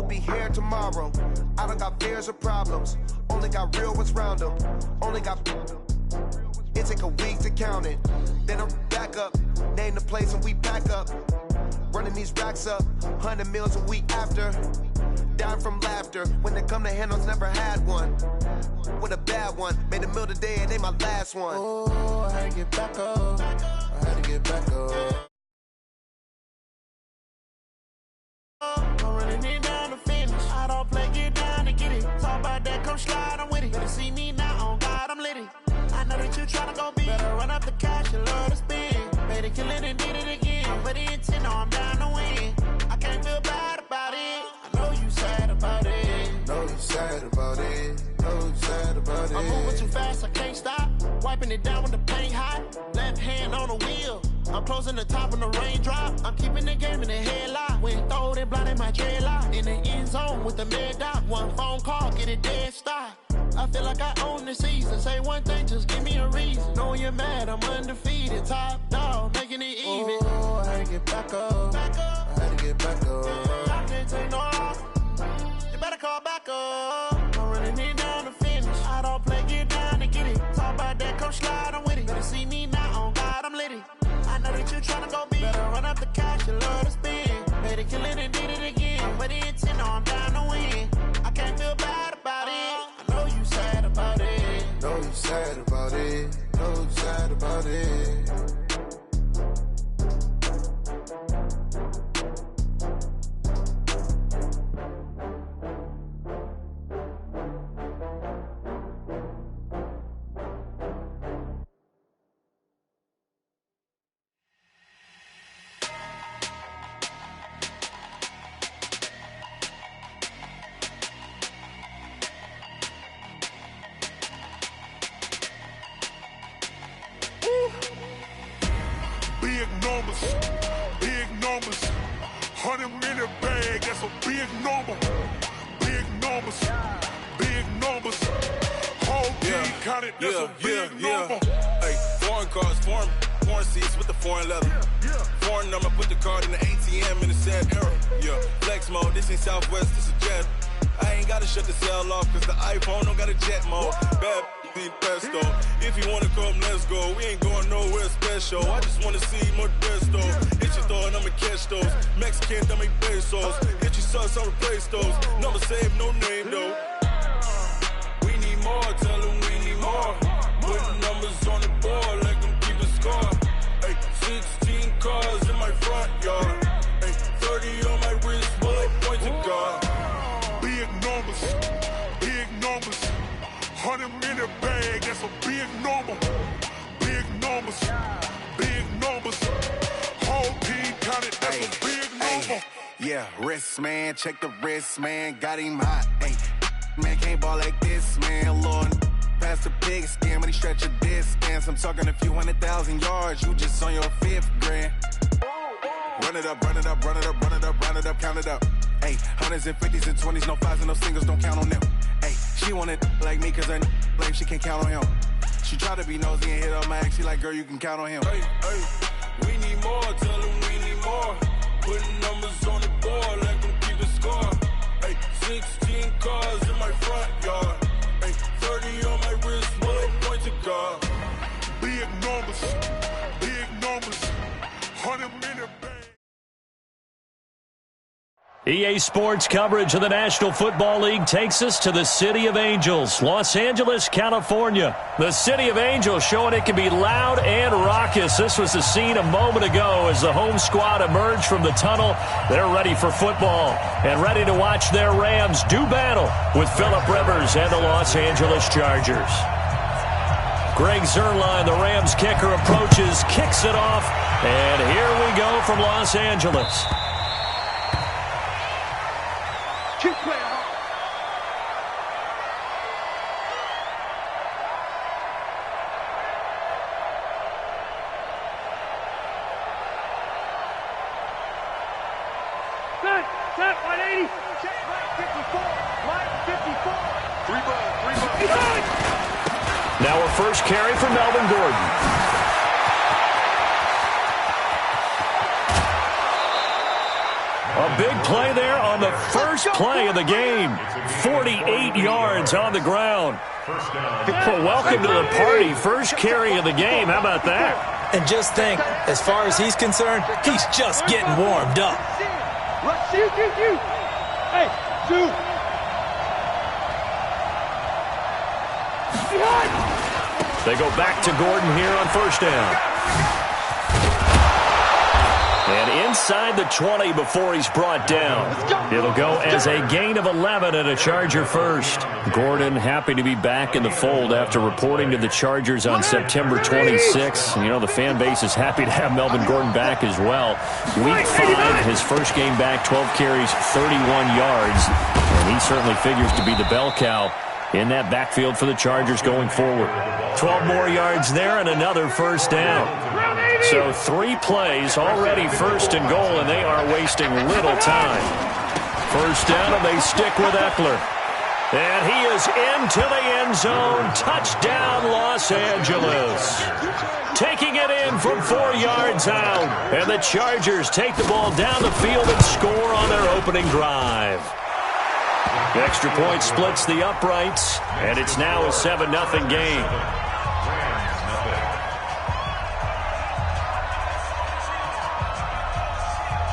be here tomorrow. I don't got fears or problems. Only got real ones round them. Only got... It take a week to count it. Then I'm back up. Name the place and we back up. Running these racks up. 100 meals a week after. Dying from laughter. When they come to handles, never had one. With a bad one. Made a meal today and they my last one. Oh, I had to get back up. I had to get back up. I'm running it down to finish. I don't play, get down to get it. Talk about that, come slide, I'm with it. Better see me now, on God, I'm litty. I know that you tryna go big. Better run up the cash, you love to spend. Better kill it and did it again. I put in 10, no, I'm down to win. I can't feel bad about it. I know you sad about it. Know you sad about it. Know you sad about it. I'm moving too fast, I can't stop. Wiping it down with the paint hot. Left hand on the wheel. I'm closing the top when the raindrop. I'm keeping the game in the headlock. When throwed and blinded my dreadlock. In the end zone with the mid dot. One phone call, get it dead stop. I feel like I own the season. Say one thing, just give me a reason. Knowing you're mad, I'm undefeated. Top dog, making it even. Oh, I had to get back up. I had to get back up. I can't take no off. You better call back up. I'm running it down to finish. I don't play, get down to get it. Talk about that, come slide, I'm with it. Better see me now, on God, I'm litty. I know that you tryna go big. Better run up the cash, you love to spend. Better kill it and did it again. But in 10, no, I'm down to win. I can't feel bad about it. I know you sad about it. Know you sad about it. Know you sad about it. Big numbers, 100 in the bag, that's a big number. Big numbers, whole team counted, that's a big number. Hey, foreign cars, foreign seats with the foreign leather. Foreign number, put the card in the ATM in the sad era. Yeah, flex mode, this ain't Southwest, this a jet. I ain't gotta shut the cell off, cause the iPhone don't got a jet mode. Bad pesto. If you wanna come, let's go. We ain't going nowhere special. I just wanna see Modesto. Hit your thought, I'ma catch those. Mexican, I make pesos. Hit your sus, I'll replace those. Number saved, no name though. We need more, tell them we need more. Putting numbers on the board like them keep a score. Hey, 16 cars in my front yard. Hey, 30 on my wrist, bullet point to God. Big numbers, 100 in the bag, that's a big number. Big numbers, whole team counted, that's a big number. Yeah, wrist man, check the wrist man, got him hot. Hey, man can't ball like this, man. Lord, past the pig skin, but he stretch a distance. I'm talking a few 100,000 yards, you just on your 5th grand. Run it up, count it up. Hey, hundreds and 50s and 20s, no 5s and no singles, don't count on them. Hey, she want it like me, cause her like she can't count on him. She try to be nosy and hit on my ex, she like, girl, you can count on him. Hey, we need more, tell them we need more. Putting numbers on the board like them keep a score. Hey, 16 cars in my front yard. Hey, 30 on my wrist, bullet point to God. Big numbers, 100 in the bag. EA Sports coverage of the National Football League takes us to the City of Angels, Los Angeles, California. The City of Angels showing it can be loud and raucous. This was the scene a moment ago as the home squad emerged from the tunnel. They're ready for football and ready to watch their Rams do battle with Phillip Rivers and the Los Angeles Chargers. Greg Zuerlein, the Rams kicker, approaches, kicks it off, and here we go from Los Angeles. Set, 180. Check, right 54. Right 54. 3 ball. Now a first carry for Melvin Gordon. A big play there on the first first play of the game. 48 yards on the ground. Well, welcome to the party. First carry of the game. How about that? And just think, as far as he's concerned, he's just getting warmed up. Hey, shoot. They go back to Gordon here on first down. And inside the 20 before he's brought down. It'll go as a gain of 11 and a Charger first. Gordon happy to be back in the fold after reporting to the Chargers on September 26th. You know, the fan base is happy to have Melvin Gordon back as well. Week 5, his first game back, 12 carries, 31 yards. And he certainly figures to be the bell cow in that backfield for the Chargers going forward. 12 more yards there and another first down. So 3 plays, already first and goal, and they are wasting little time. First down, and they stick with Eckler. And he is into the end zone. Touchdown, Los Angeles. Taking it in from 4 yards out. And the Chargers take the ball down the field and score on their opening drive. The extra point splits the uprights, and it's now a 7-0 game.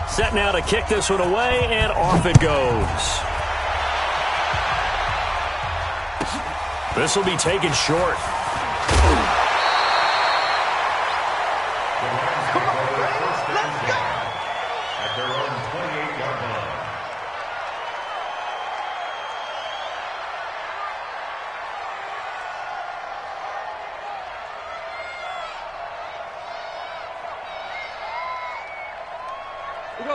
Set now to kick this one away, and off it goes. This will be taken short.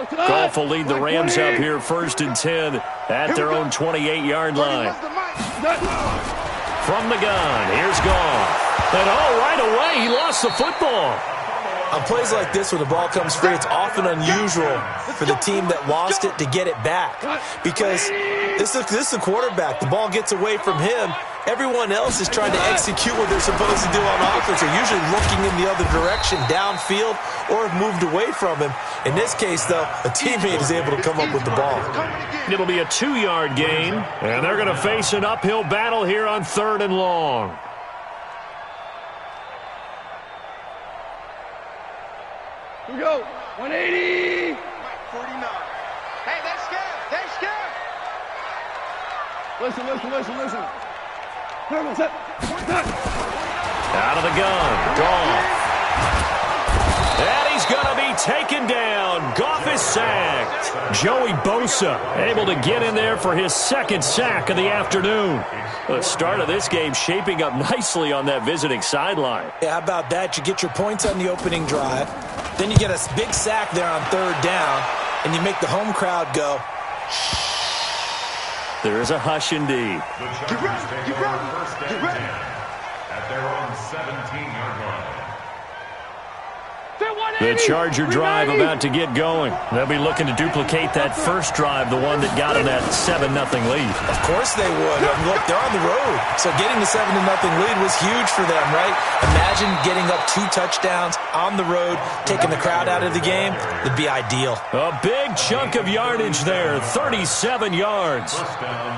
Goff will lead the Rams up here first and 10 at their own 28-yard line. From the gun, here's Goff. And right away, he lost the football. On plays like this where the ball comes free, it's often unusual for the team that lost it to get it back. Because this is the quarterback. The ball gets away from him. Everyone else is trying to execute what they're supposed to do on offense. They're usually looking in the other direction, downfield, or have moved away from him. In this case, though, a teammate is able to come up with the ball. It'll be a 2-yard gain, and they're going to face an uphill battle here on 3rd and long. Here we go. 180. 49. Hey, they're scared. They're scared. Listen. Out of the gun. Goff. And he's going to be taken down. Goff is sacked. Joey Bosa able to get in there for his 2nd sack of the afternoon. The start of this game shaping up nicely on that visiting sideline. Yeah, how about that? You get your points on the opening drive. Then you get a big sack there on 3rd down. And you make the home crowd go, there is a hush indeed. Get ready. At their own 17-yard line. The Charger drive about to get going. They'll be looking to duplicate that first drive, the one that got them that 7-0 lead. Of course they would. Look, they're on the road. So getting the 7-0 lead was huge for them, right? Imagine getting up 2 touchdowns on the road, taking the crowd out of the game. It'd be ideal. A big chunk of yardage there, 37 yards.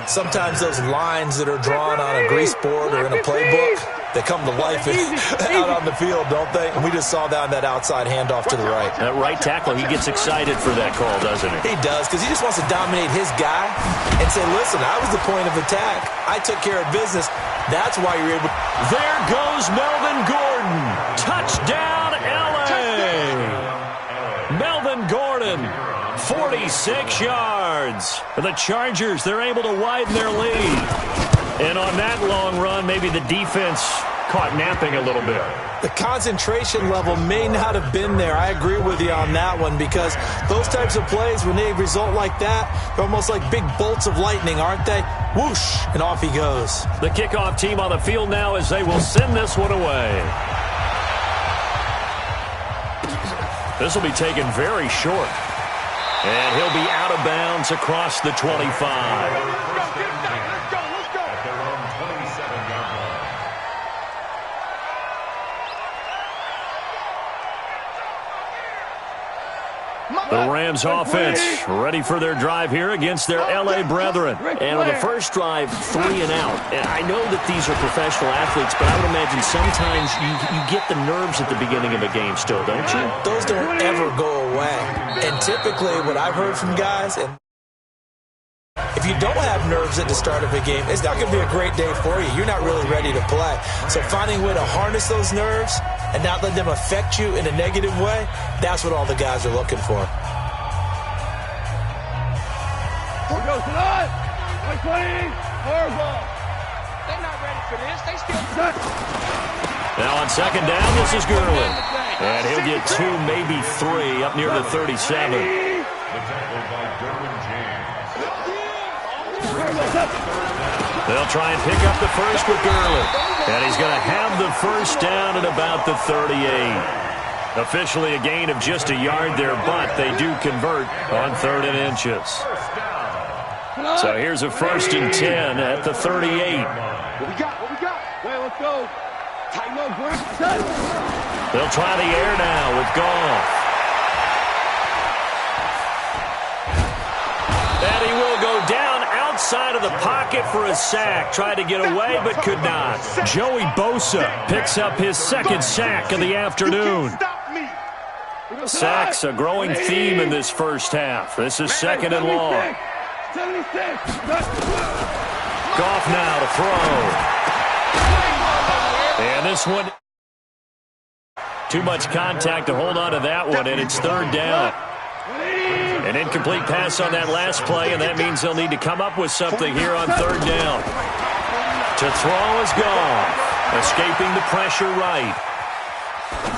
Sometimes those lines that are drawn on a grease board or in a playbook, they come to life out on the field, don't they? And we just saw that on that outside handoff to the right. That right tackle, he gets excited for that call, doesn't he? He does, because he just wants to dominate his guy and say, listen, I was the point of attack. I took care of business. That's why you're able. There goes Melvin Gordon. Touchdown, L.A. Melvin Gordon, 46 yards. The Chargers, they're able to widen their lead. And on that long run, maybe the defense caught napping a little bit. The concentration level may not have been there. I agree with you on that one, because those types of plays, when they result like that, they're almost like big bolts of lightning, aren't they? Whoosh, and off he goes. The kickoff team on the field now as they will send this one away. This will be taken very short. And he'll be out of bounds across the 25. The Rams offense ready for their drive here against their L.A. brethren. And on the first drive, 3 and out. And I know that these are professional athletes, but I would imagine sometimes you get the nerves at the beginning of a game still, don't you? Those don't ever go away. And typically what I've heard from guys, and if you don't have nerves at the start of a game, it's not going to be a great day for you. You're not really ready to play. So finding a way to harness those nerves and not let them affect you in a negative way, that's what all the guys are looking for. Here goes tonight. 120. Horrible. They're not ready for this. They still. Now on second down, this is Gurley. And he'll get 2, maybe 3 up near the 37. The tackle by Derwin James. They'll try and pick up the first with Gurley. And he's going to have the first down at about the 38. Officially a gain of just a yard there, but they do convert on 3rd and inches. So here's a 1st and 10 at the 38. What we got? What we got? Well, let's go. Tighten up, Grant. They'll try the air now with Goff. And he will go down outside of the pocket for a sack. Tried to get away, but could not. Joey Bosa picks up his 2nd sack of the afternoon. Sacks a growing theme in this first half. This is 2nd and long. Goff now to throw. And this one, too much contact to hold on to that one, and it's 3rd down. An incomplete pass on that last play, and that means they'll need to come up with something here on 3rd down. To throw is Goff, escaping the pressure right.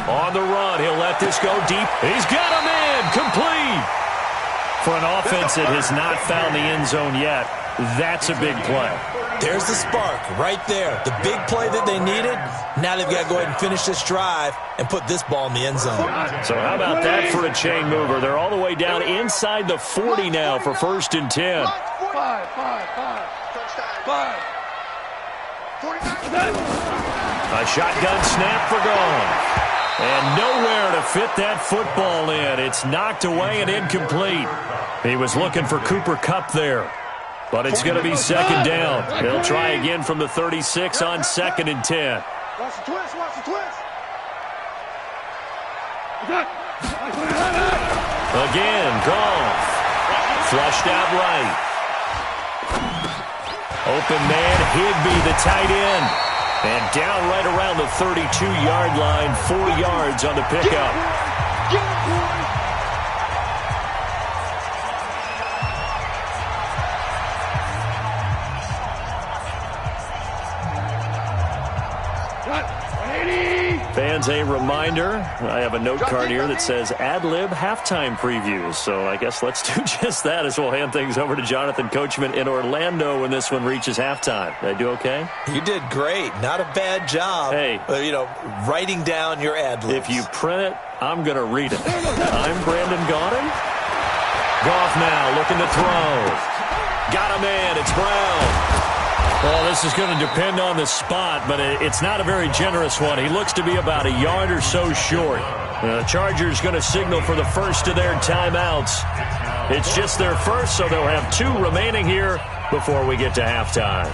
On the run, he'll let this go deep. He's got him in, complete. For an offense that has not found the end zone yet, that's a big play. There's the spark right there. The big play that they needed. Now they've got to go ahead and finish this drive and put this ball in the end zone. So how about that for a chain mover? They're all the way down inside the 40 now for 1st and 10. 5. A shotgun snap for Goff. And nowhere to fit that football in. It's knocked away and incomplete. He was looking for Cooper Kupp there. But it's going to be 2nd down. They'll try again from the 36 on 2nd and 10. Watch the twist. Watch the twist. Again, Goff. Flushed out right. Open man, Higbee, the tight end. And down right around the 32-yard line, 4 yards on the pickup. Fans, a reminder, I have a note card here that says ad-lib halftime previews. So I guess let's do just that as we'll hand things over to Jonathan Coachman in Orlando when this one reaches halftime. Did I do okay? You did great. Not a bad job. Hey. Writing down your ad-libs. If you print it, I'm going to read it. I'm Brandon Gaudin. Goff now looking to throw. Got him in. It's Brown. Well, this is going to depend on the spot, but it's not a very generous one. He looks to be about a yard or so short. The Chargers going to signal for the first of their timeouts. It's just their first, so they'll have 2 remaining here before we get to halftime.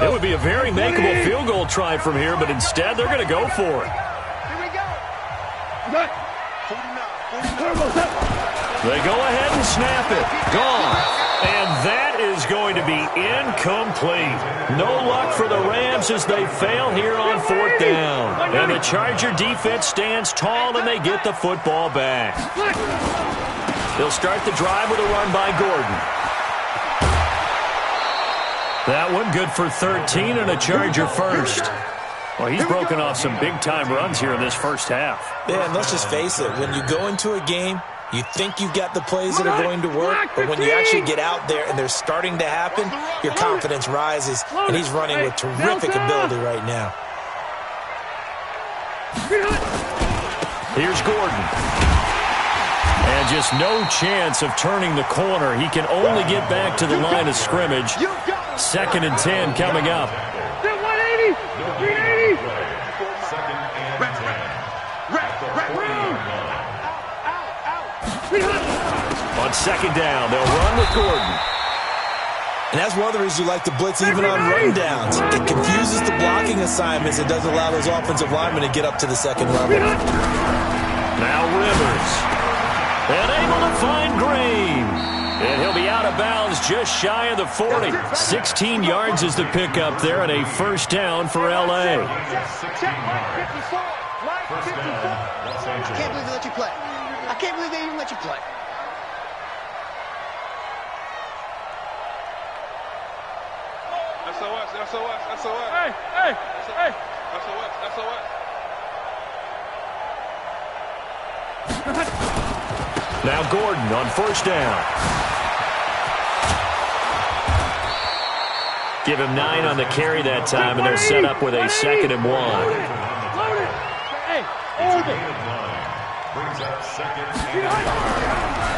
It would be a very makeable field goal try from here, but instead they're going to go for it. Here we go. They go ahead and snap it. Gone. And that is going to be incomplete. No luck for the Rams as they fail here on 4th down. And the Charger defense stands tall and they get the football back. They'll start the drive with a run by Gordon. That one good for 13 and a Charger first. Well, he's broken off some big-time runs here in this first half. Yeah, and let's just face it. When you go into a game, you think you've got the plays that are going to work, but when you actually get out there and they're starting to happen, your confidence rises, and he's running with terrific ability right now. Here's Gordon. And just no chance of turning the corner. He can only get back to the line of scrimmage. 2nd and 10 coming up. 180. 380. 2nd and 10. On second down, they'll run with Gordon. And that's one of the reasons you like to blitz even on rundowns. It confuses the blocking assignments. It doesn't allow those offensive linemen to get up to the second level. Now Rivers. And able to find Green. And he'll be out of bounds just shy of the 40. 16 yards is the pickup there and a first down for L.A. I can't believe they let you play. I can't believe they even let you play. SOS, SOS, SOS. Hey, hey, hey. SOS, SOS. Now Gordon on first down. Give him 9 on the carry that time, and they'll set up with a 2nd and 1. Load it. Hey, hold it.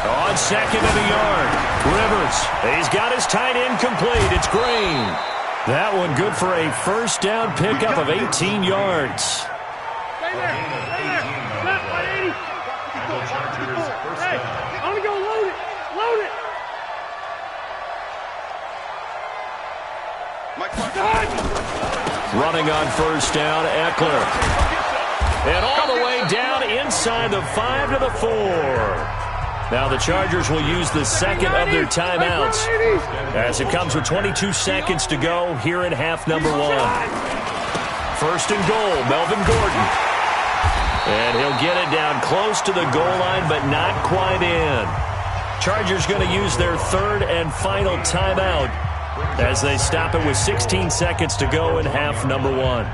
On 2nd and a yard. Rivers. He's got his tight end complete. It's Green. That one good for a first down pickup of 18 yards. Stay there. Stay there. Snap, 180. Hey, I'm going to go load it. Load it. Running on first down, Eckler. And all the way down inside the 5 to the 4. Now the Chargers will use the second of their timeouts as it comes with 22 seconds to go here in half number 1. First and goal, Melvin Gordon. And he'll get it down close to the goal line, but not quite in. Chargers going to use their third and final timeout as they stop it with 16 seconds to go in half number 1.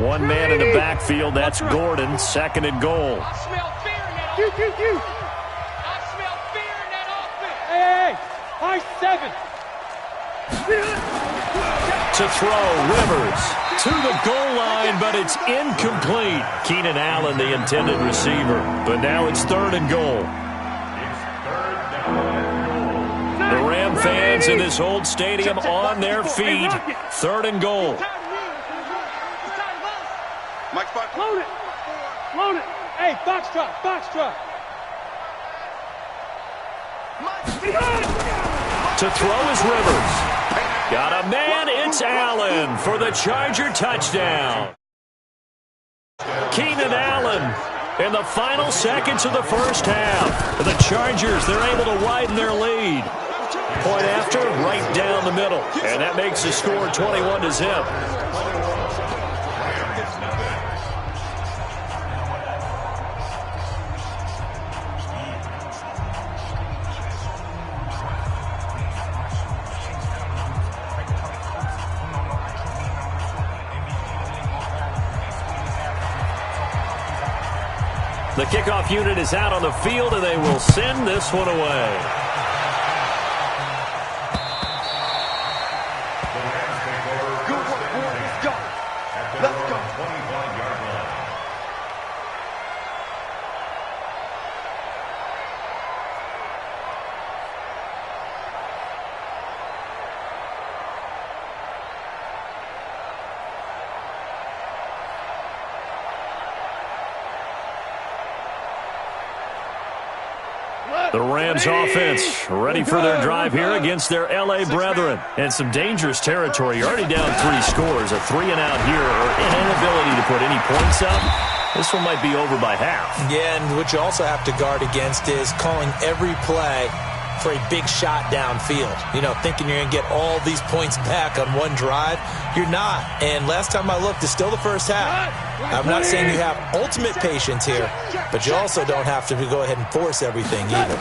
One man in the backfield, that's Gordon, second and goal. I smell fear in that offense. I smell fear in that offense. Hey, hey, 7. To throw, Rivers to the goal line, but it's incomplete. Keenan Allen, the intended receiver. But now it's third and goal. The Ram fans in this old stadium on their feet. Third and goal. Load it. Load it. Hey, Foxtrot, Foxtrot. To throw is Rivers. Got a man, it's Allen for the Charger touchdown. Keenan Allen in the final seconds of the first half. The Chargers, they're able to widen their lead. Point after, right down the middle. And that makes the score 21-0. The kickoff unit is out on the field, and they will send this one away. Good work, boys. Let's go. Let's go. The Rams offense ready for their drive here against their L.A. brethren. And some dangerous territory. You're already down 3 scores. A 3-and-out here or an inability to put any points up. This one might be over by half. Yeah, and what you also have to guard against is calling every play for a big shot downfield. You know, thinking you're going to get all these points back on one drive. You're not. And last time I looked, it's still the first half. I'm not saying you have ultimate patience here, but you also don't have to go ahead and force everything either.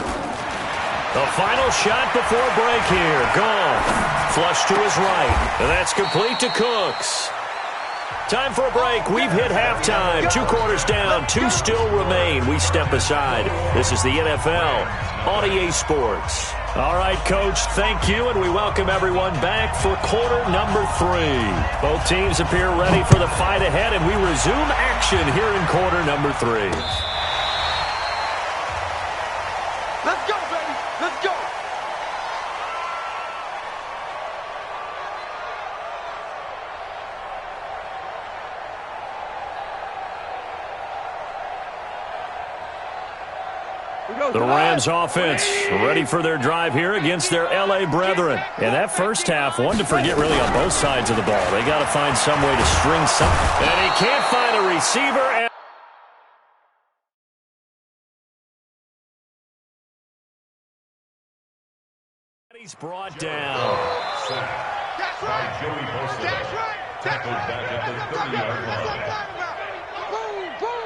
The final shot before break here. Goff. Flush to his right. And that's complete to Cooks. Time for a break. We've hit halftime. 2 quarters down. 2 still remain. We step aside. This is the NFL on EA Sports. All right, Coach, thank you, and we welcome everyone back for quarter number 3. Both teams appear ready for the fight ahead, and we resume action here in quarter number 3. Let's go, baby. Let's go. The Rams offense ready for their drive here against their L.A. brethren. And that first half, one to forget really on both sides of the ball. They got to find some way to string something. And he can't find a receiver. And he's brought down. That's right. Joey Bosa. That's right. Tackled back at the 30-yard line. Boom, boom.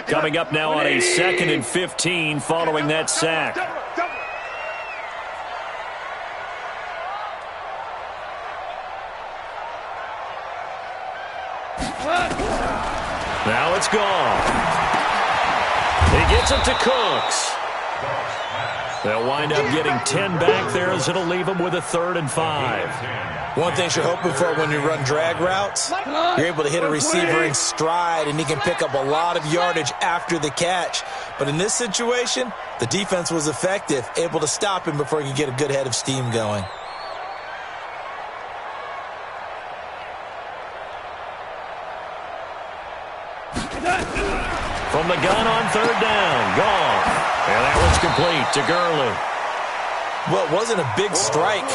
Coming up now on a 2nd and 15 following that sack. Now it's gone. He gets it to Cooks. They'll wind up getting 10 back there as it'll leave them with a 3rd and 5. One thing you're hoping for when you run drag routes, you're able to hit a receiver in stride, and he can pick up a lot of yardage after the catch. But in this situation, the defense was effective, able to stop him before he could get a good head of steam going. From the gun on 3rd down, gone. And that one's complete to Gurley. Well, it wasn't a big strike,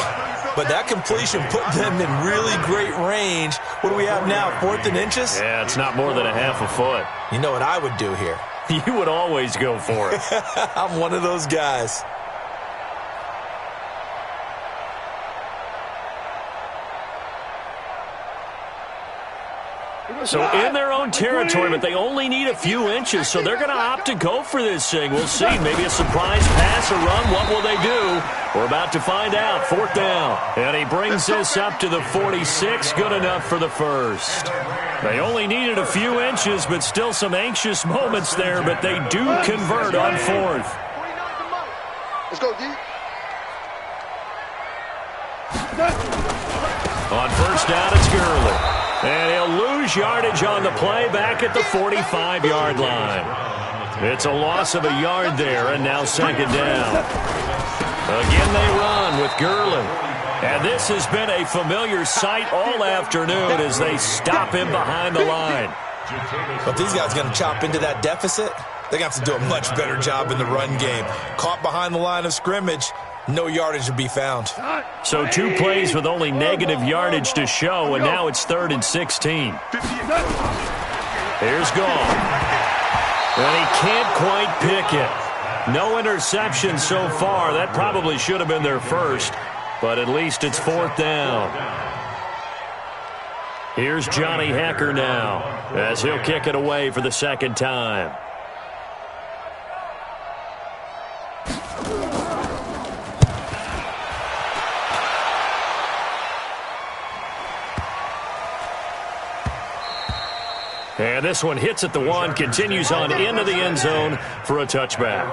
but that completion put them in really great range. What do we have now, 4th and inches? Yeah, it's not more than a half a foot. You know what I would do here? You would always go for it. I'm one of those guys. So in their own territory, but they only need a few inches, so they're going to opt to go for this thing. We'll see. Maybe a surprise pass or run. What will they do? We're about to find out. 4th down. And he brings this up to the 46. Good enough for the first. They only needed a few inches, but still some anxious moments there, but they do convert on 4th. Let's go, D. On 1st down, it's Gurley. And he'll lose yardage on the play back at the 45-yard line. It's a loss of a yard there, and now 2nd down. Again, they run with Gurley. And this has been a familiar sight all afternoon as they stop him behind the line. But these guys going to chop into that deficit? They're going to have to do a much better job in the run game. Caught behind the line of scrimmage, no yardage to be found. So 2 plays with only negative yardage to show, and now it's 3rd and 16. Here's Gone. And he can't quite pick it. No interception so far. That probably should have been their first, but at least it's 4th down. Here's Johnny Hecker now as he'll kick it away for the 2nd time. And this one hits at the 1, continues on into the end zone for a touchback.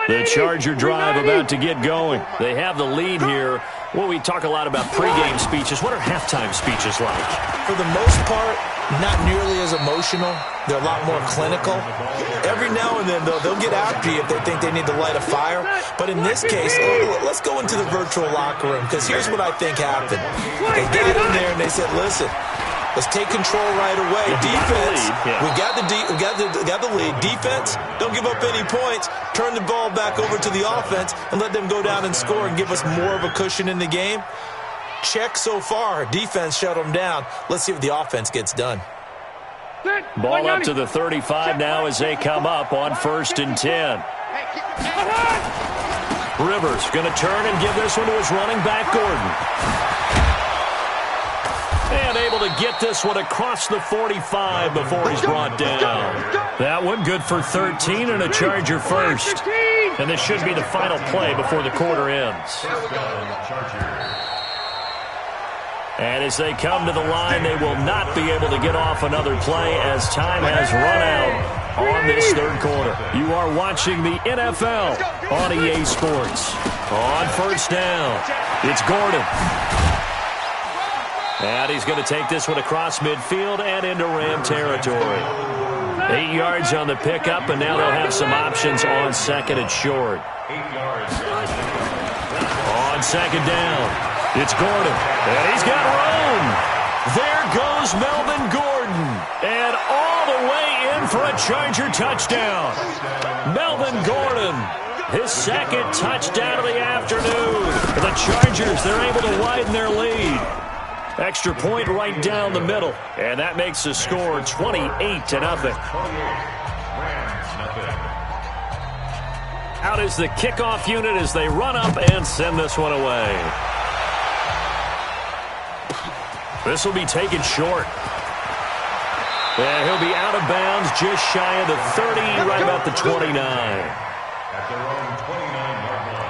The Charger drive about to get going. They have the lead here. Well, we talk a lot about pregame speeches. What are halftime speeches like? For the most part, not nearly as emotional. They're a lot more clinical. Every now and then, though, they'll get after you if they think they need to light a fire. But in this case, let's go into the virtual locker room, because here's what I think happened. They got in there and they said, listen, let's take control right away. Defense, we got the lead. Defense, don't give up any points. Turn the ball back over to the offense and let them go down and score and give us more of a cushion in the game. Check so far. Defense shut them down. Let's see if the offense gets done. Ball up to the 35 now as they come up on 1st and 10. Rivers going to turn and give this one to his running back, Gordon. And able to get this one across the 45 before he's brought down. That one good for 13 and a Charger first. And this should be the final play before the quarter ends. And as they come to the line, they will not be able to get off another play as time has run out on this 3rd quarter. You are watching the NFL on EA Sports. On 1st down, it's Gordon. And he's going to take this one across midfield and into Ram territory. 8 yards on the pickup, and now they'll have some options on second and short. 8 yards. On second down, it's Gordon, and he's got room. There goes Melvin Gordon, and all the way in for a Charger touchdown. Melvin Gordon, his second touchdown of the afternoon. The Chargers, they're able to widen their lead. Extra point right down the middle, and that makes the score 28-0. Out is the kickoff unit as they run up and send this one away. This will be taken short. And he'll be out of bounds just shy of the 30, right about the 29. At their own 29-yard line.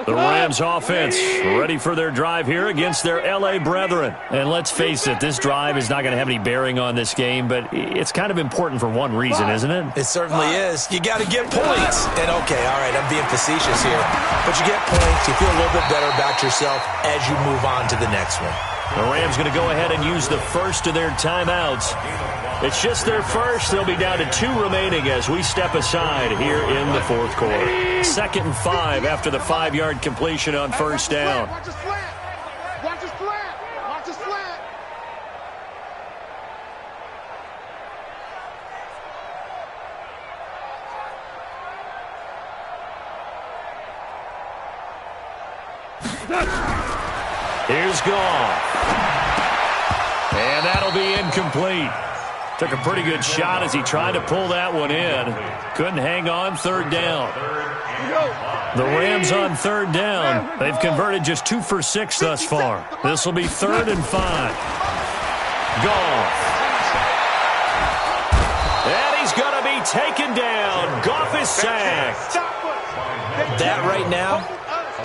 The Rams offense ready for their drive here against their L.A. brethren. And let's face it, this drive is not going to have any bearing on this game, but it's kind of important for one reason, isn't it? It certainly is. You got to get points. And, okay, all right, I'm being facetious here. But you get points, you feel a little bit better about yourself as you move on to the next one. The Rams going to go ahead and use the first of their timeouts. It's just their first. They'll be down to 2 remaining as we step aside here in the fourth quarter. 2nd and 5 after the 5-yard completion on first down. Watch the slant. Watch the slant. Watch the slant. Here's Goff. And that'll be incomplete. Took a pretty good shot as he tried to pull that one in. Couldn't hang on, 3rd down. The Rams on 3rd down. They've converted just 2 for 6 thus far. This will be 3rd and 5. Goff. And he's going to be taken down. Goff is sacked. That right now,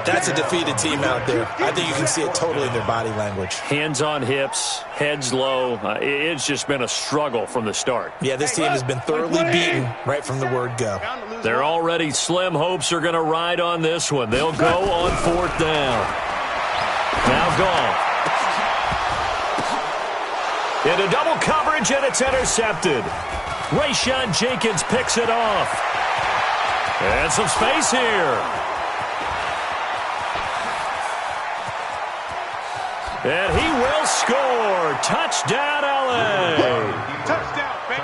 that's a defeated team out there. I think you can see it totally in their body language. Hands on hips, heads low. It's just been a struggle from the start. Yeah, this team has been thoroughly beaten right from the word go. Their already slim hopes are going to ride on this one. They'll go on 4th down. Now Goff. Into double coverage, and it's intercepted. Rayshon Jenkins picks it off. And some space here. And he will score. Touchdown, L.A. Touchdown, baby.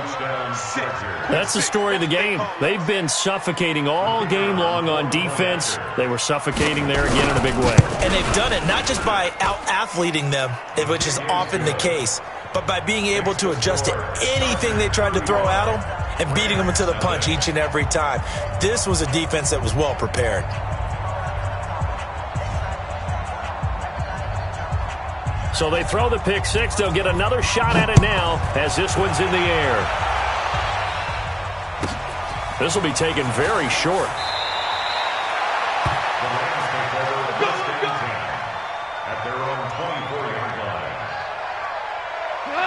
That's the story of the game. They've been suffocating all game long on defense. They were suffocating there again in a big way. And they've done it not just by out-athleting them, which is often the case, but by being able to adjust to anything they tried to throw at them and beating them into the punch each and every time. This was a defense that was well prepared. So they throw the pick six. They'll get another shot at it now as this one's in the air. This will be taken very short.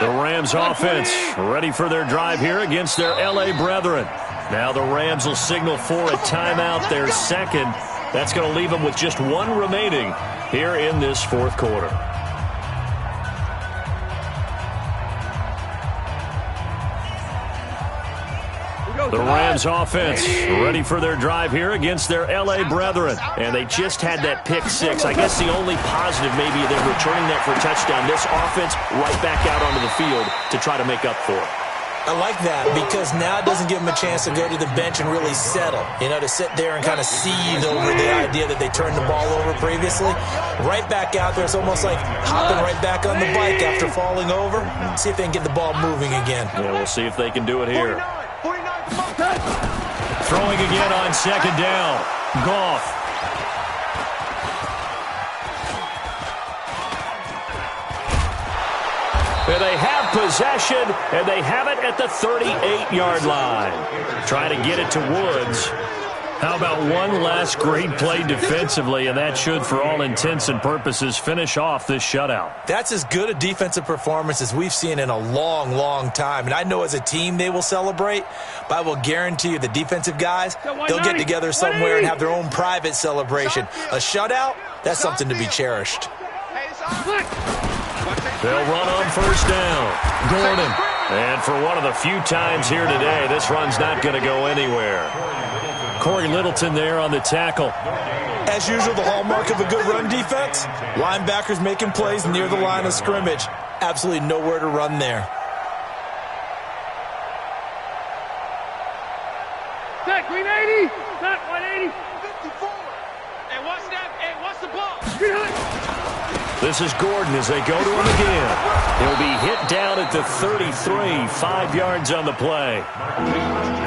The Rams offense ready for their drive here against their L.A. brethren. Now the Rams will signal for a timeout, their second. That's going to leave them with just 1 remaining here in this fourth quarter. The Rams offense ready for their drive here against their L.A. brethren. And they just had that pick six. I guess the only positive maybe they're returning that for a touchdown. This offense right back out onto the field to try to make up for it. I like that because now it doesn't give them a chance to go to the bench and really settle, to sit there and kind of seethe over the idea that they turned the ball over previously. Right back out there, it's almost like hopping right back on the bike after falling over. See if they can get the ball moving again. Yeah, we'll see if they can do it here. Throwing again on second down. Goff. And they have possession, and they have it at the 38-yard line. Trying to get it to Woods. How about one last great play defensively, and that should, for all intents and purposes, finish off this shutout. That's as good a defensive performance as we've seen in a long, long time. And I know as a team they will celebrate, but I will guarantee you the defensive guys, they'll get together somewhere and have their own private celebration. A shutout, that's something to be cherished. They'll run on first down. Gordon. And for one of the few times here today, this run's not going to go anywhere. Corey Littleton there on the tackle. As usual, the hallmark of a good run defense, linebackers making plays near the line of scrimmage. Absolutely nowhere to run there. Set, green 80. Set, 180. 54. Hey, what's that? Hey, what's the ball? This is Gordon as they go to him again. He'll be hit down at the 33, 5 yards on the play.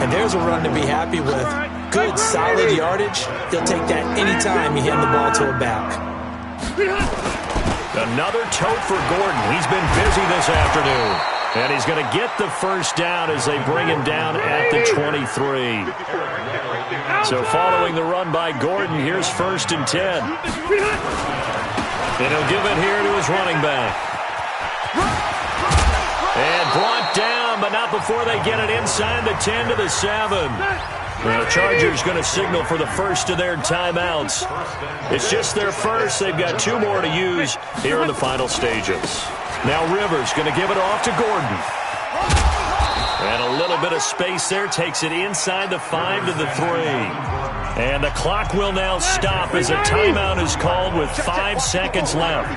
And there's a run to be happy with. Good, solid yardage. He'll take that anytime you hand the ball to a back. Another tote for Gordon. He's been busy this afternoon. And he's going to get the first down as they bring him down at the 23. So following the run by Gordon, here's 1st and 10. And he'll give it here to his running back. And brought down, but not before they get it inside the 10 to the 7. The Chargers going to signal for the first of their timeouts. It's just their first. They've got 2 more to use here in the final stages. Now Rivers going to give it off to Gordon. And a little bit of space there. Takes it inside the 5 to the 3. And the clock will now stop as a timeout is called with 5 seconds left.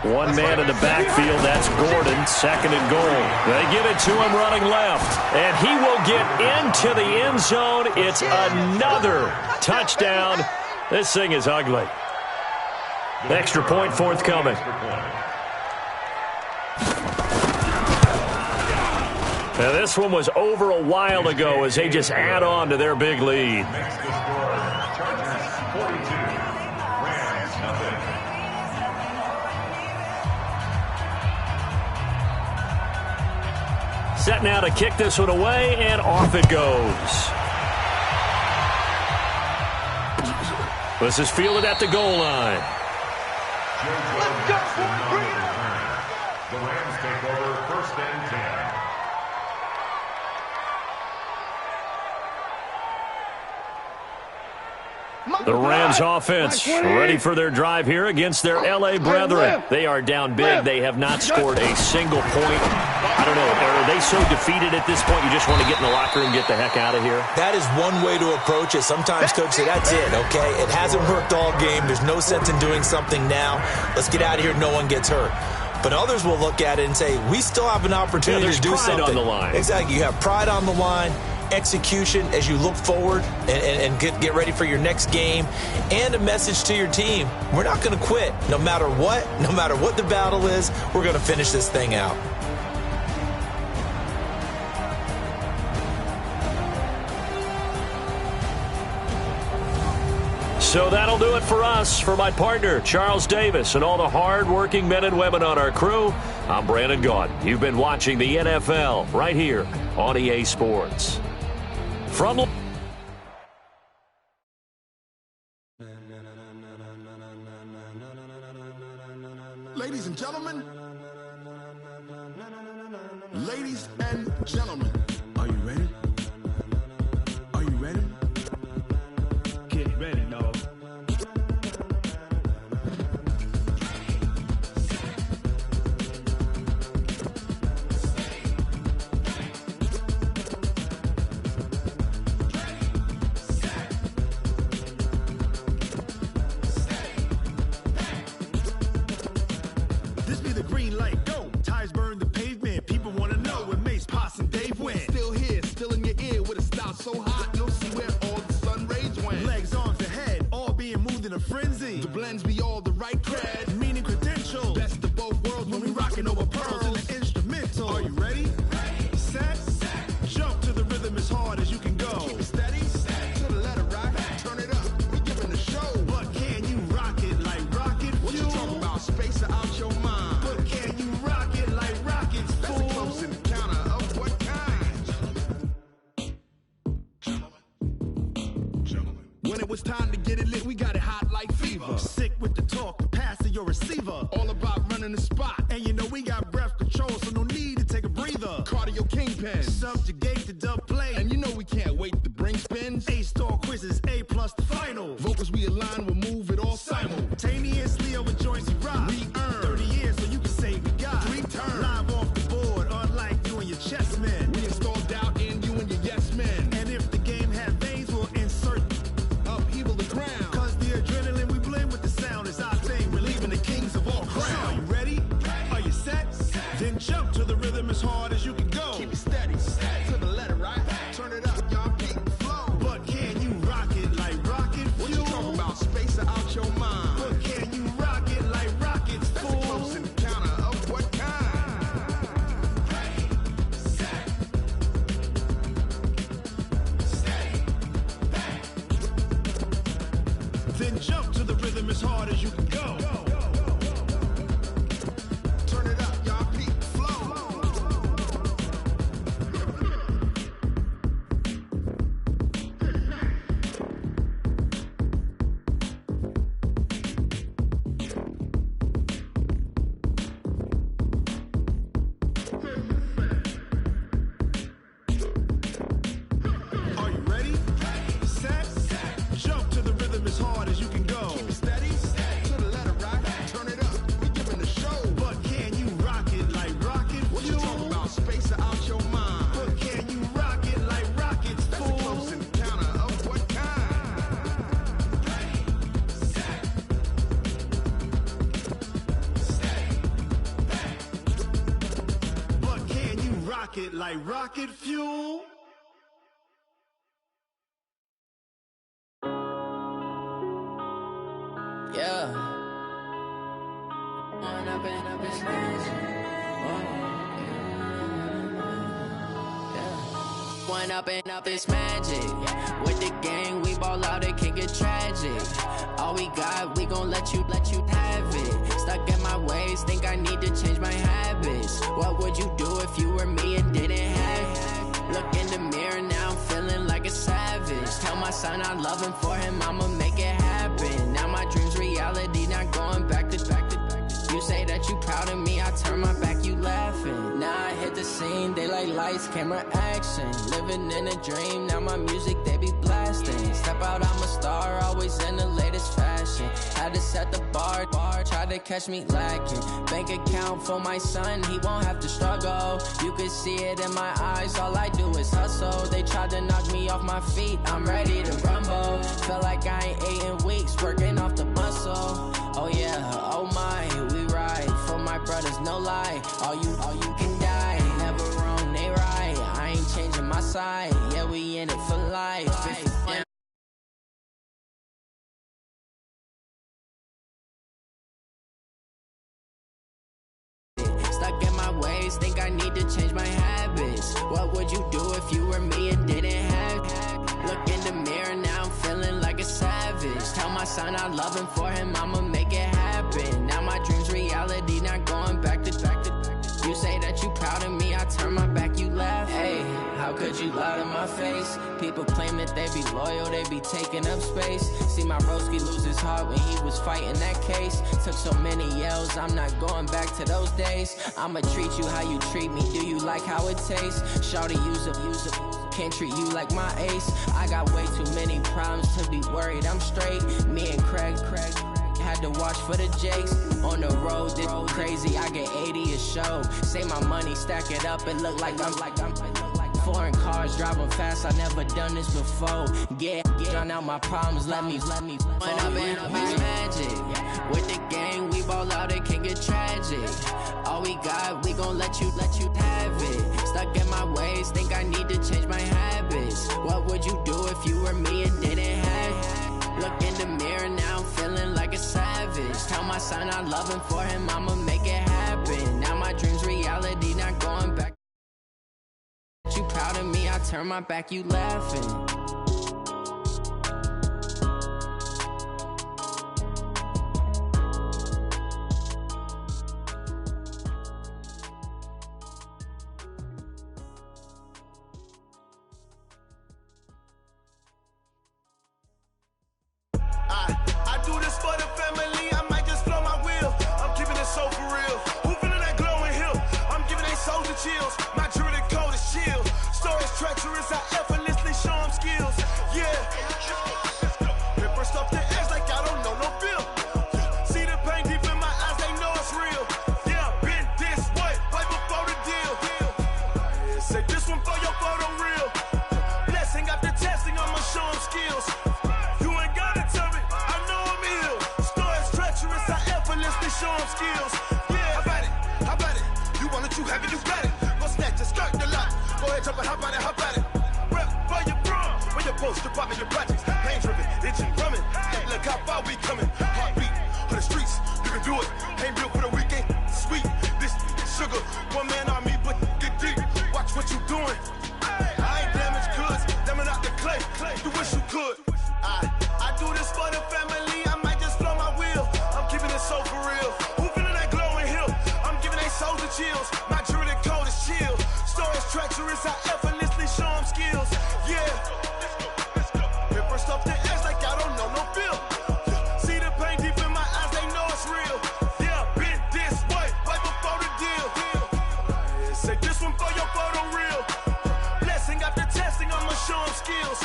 One man in the backfield, that's Gordon, 2nd and goal. They give it to him running left, and he will get into the end zone. It's another touchdown. This thing is ugly. Extra point forthcoming. Now this one was over a while ago as they just add on to their big lead. Set now to kick this one away, and off it goes. This is fielded at the goal line. The Rams take over 1st and 10. The Rams offense ready for their drive here against their L.A. brethren. They are down big. They have not scored a single point. I don't know. Are they so defeated at this point you just want to get in the locker room and get the heck out of here? That is one way to approach it. Sometimes coaches say, that's it, okay? It hasn't worked all game. There's no sense in doing something now. Let's get out of here. No one gets hurt. But others will look at it and say, we still have an opportunity to do something. There's pride on the line. Exactly. You have pride on the line. Execution as you look forward and get ready for your next game, and a message to your team. We're not going to quit no matter what the battle is. We're going to finish this thing out. So that'll do it for us. For my partner, Charles Davis, and all the hard-working men and women on our crew, I'm Brandon Gaudin. You've been watching the NFL right here on EA Sports. From ladies and gentlemen, are you ready? Are you ready? Get ready, dog. This be the green light, go. Tires burn the pavement. People want to know when Mace, Poss, and Dave win. when it was time to get it lit, we got it hot like fever. Sick with the talk, the pass of your receiver. All about running the spot. And you know we got breath control, so no need to take a breather. Cardio kingpin, subjugate the dub play. And you know we can't wait to bring spins. A-star quizzes, A+ the final. Vocals we align, we'll move it all simultaneously over joints we rock. We earn 30 years, so you can say we got 3 turns. Live off the board, unlike you and your chess men. We install doubt in you and your yes men. And if the game had veins, we'll insert upheaval the ground. Cause the adrenaline we blend with the sound is our thing, relieving the kings of all crowns. So are you ready? Are you set? Then jump to the rhythm as hard as you can go. Keep it steady, to the letter, right? Turn it up, y'all, keep the flow. But can you rock it like rocket fuel? What you talking about? Space out your mind. But can you rock it like rockets, fool? That's a close encounter of what kind? Then jump to the rhythm as hard as you can go. Turn it up, y'all, peak flow. Are you ready? Set? Jump to the rhythm as hard as you can go. Keep it steady, to the letter, right? Turn it up, we giving the show. But can you rock it like rocket fuel? What you talking about? Space out your mind. But can you rock it like rockets, fool? That's a close encounter of what kind? But can you rock it like rocket fuel? Yeah. One up and up is magic. With the gang, we ball out, it can get tragic. All we got, we gon' let you have it. Stuck in my ways, think I need to change my habits. What would you do if you were me and didn't have it? Look in the mirror, now I'm feeling like a savage. Tell my son I love him, for him I'ma make it happen. Now my dream's reality, not going back to. You say that you proud of me, I turn my back, you laughing. Now I hit the scene, they like lights, camera, action. Living in a dream, now my music, they be blasting. Step out, I'm a star, always in the latest fashion. Had to set the bar, try to catch me lacking. Bank account for my son, he won't have to struggle. You can see it in my eyes, all I do is hustle. They tried to knock me off my feet, I'm ready to rumble. Feel like I ain't ate in weeks, working off the muscle. Oh yeah, oh my, we ride for my brothers, no lie. All you can die, never wrong, they right. I ain't changing my side, yeah, we in it for life. Yeah. Stuck in my ways, think I need to change my habits. What would you do if you were me and didn't have it? Look in the mirror, now I'm feeling like a savage. Tell my son I love him, for him I'ma make it happen. Now my dream's reality, not going back to. You say that you proud of me, I turn my back, you laugh. Hey, how could you lie to my face? People claim that they be loyal, they be taking up space. See my broski lose his heart when he was fighting that case. Took so many yells, I'm not going back to those days. I'ma treat you how you treat me, do you like how it tastes? Shawty, use it, can't treat you like my ace. I got way too many problems to be worried, I'm straight. Me and Craig had to watch for the Jakes. On the road, this crazy, I get 80 a show. Say my money, stack it up, it look like I'm foreign cars, driving fast, I never done this before. Get drown out my problems, let me One up and up is magic. With the gang, we ball out, it can get tragic. All we got, we gon' let you have it. Stuck in my ways, think I need to change my habits. What would you do if you were me and didn't have it? Look in the mirror, now I'm feeling like a savage. Tell my son I love him, for him I'ma make it happen. Now my dream's reality, not going back. You proud of me, I turn my back, you laughing. chills. My jewelry code is chill. Stories treacherous, I effortlessly show them skills. Yeah. Paper stuff the edge like I don't know no feel. See the pain deep in my eyes, they know it's real. Yeah, been this way, right before the deal. Say this one for your photo real. Blessing after testing, I'ma show them skills. You ain't gotta tell me, I know I'm ill. Stories treacherous, I effortlessly show them skills. Yeah, how about it? You want it, you have it, you got it. Go snatch it, skirt the lot. Go ahead, jump it, how about it? Rep for your brum, for your post, your pop, and your projects. Pain driven, itching, drumming. Hey, look how far we coming. Heartbeat for the streets, you can do it. Ain't built for the weekend, sweet. This sugar, one man army, but get deep. Watch what you doing. I ain't damaged goods, damn it out the clay. You wish you could. I do this for the family, I might just blow my wheel. I'm keeping it so for real. Who feeling that glowing hill? I'm giving they souls the chills. My jewelry code is chill. Stories treacherous, I effortlessly show them skills. Yeah. Paper stuff the edge like I don't know no feel. See the pain deep in my eyes, they know it's real. Yeah, been this way, right before the deal. Say this one for your photo real. Blessing after testing, I'ma show them skills.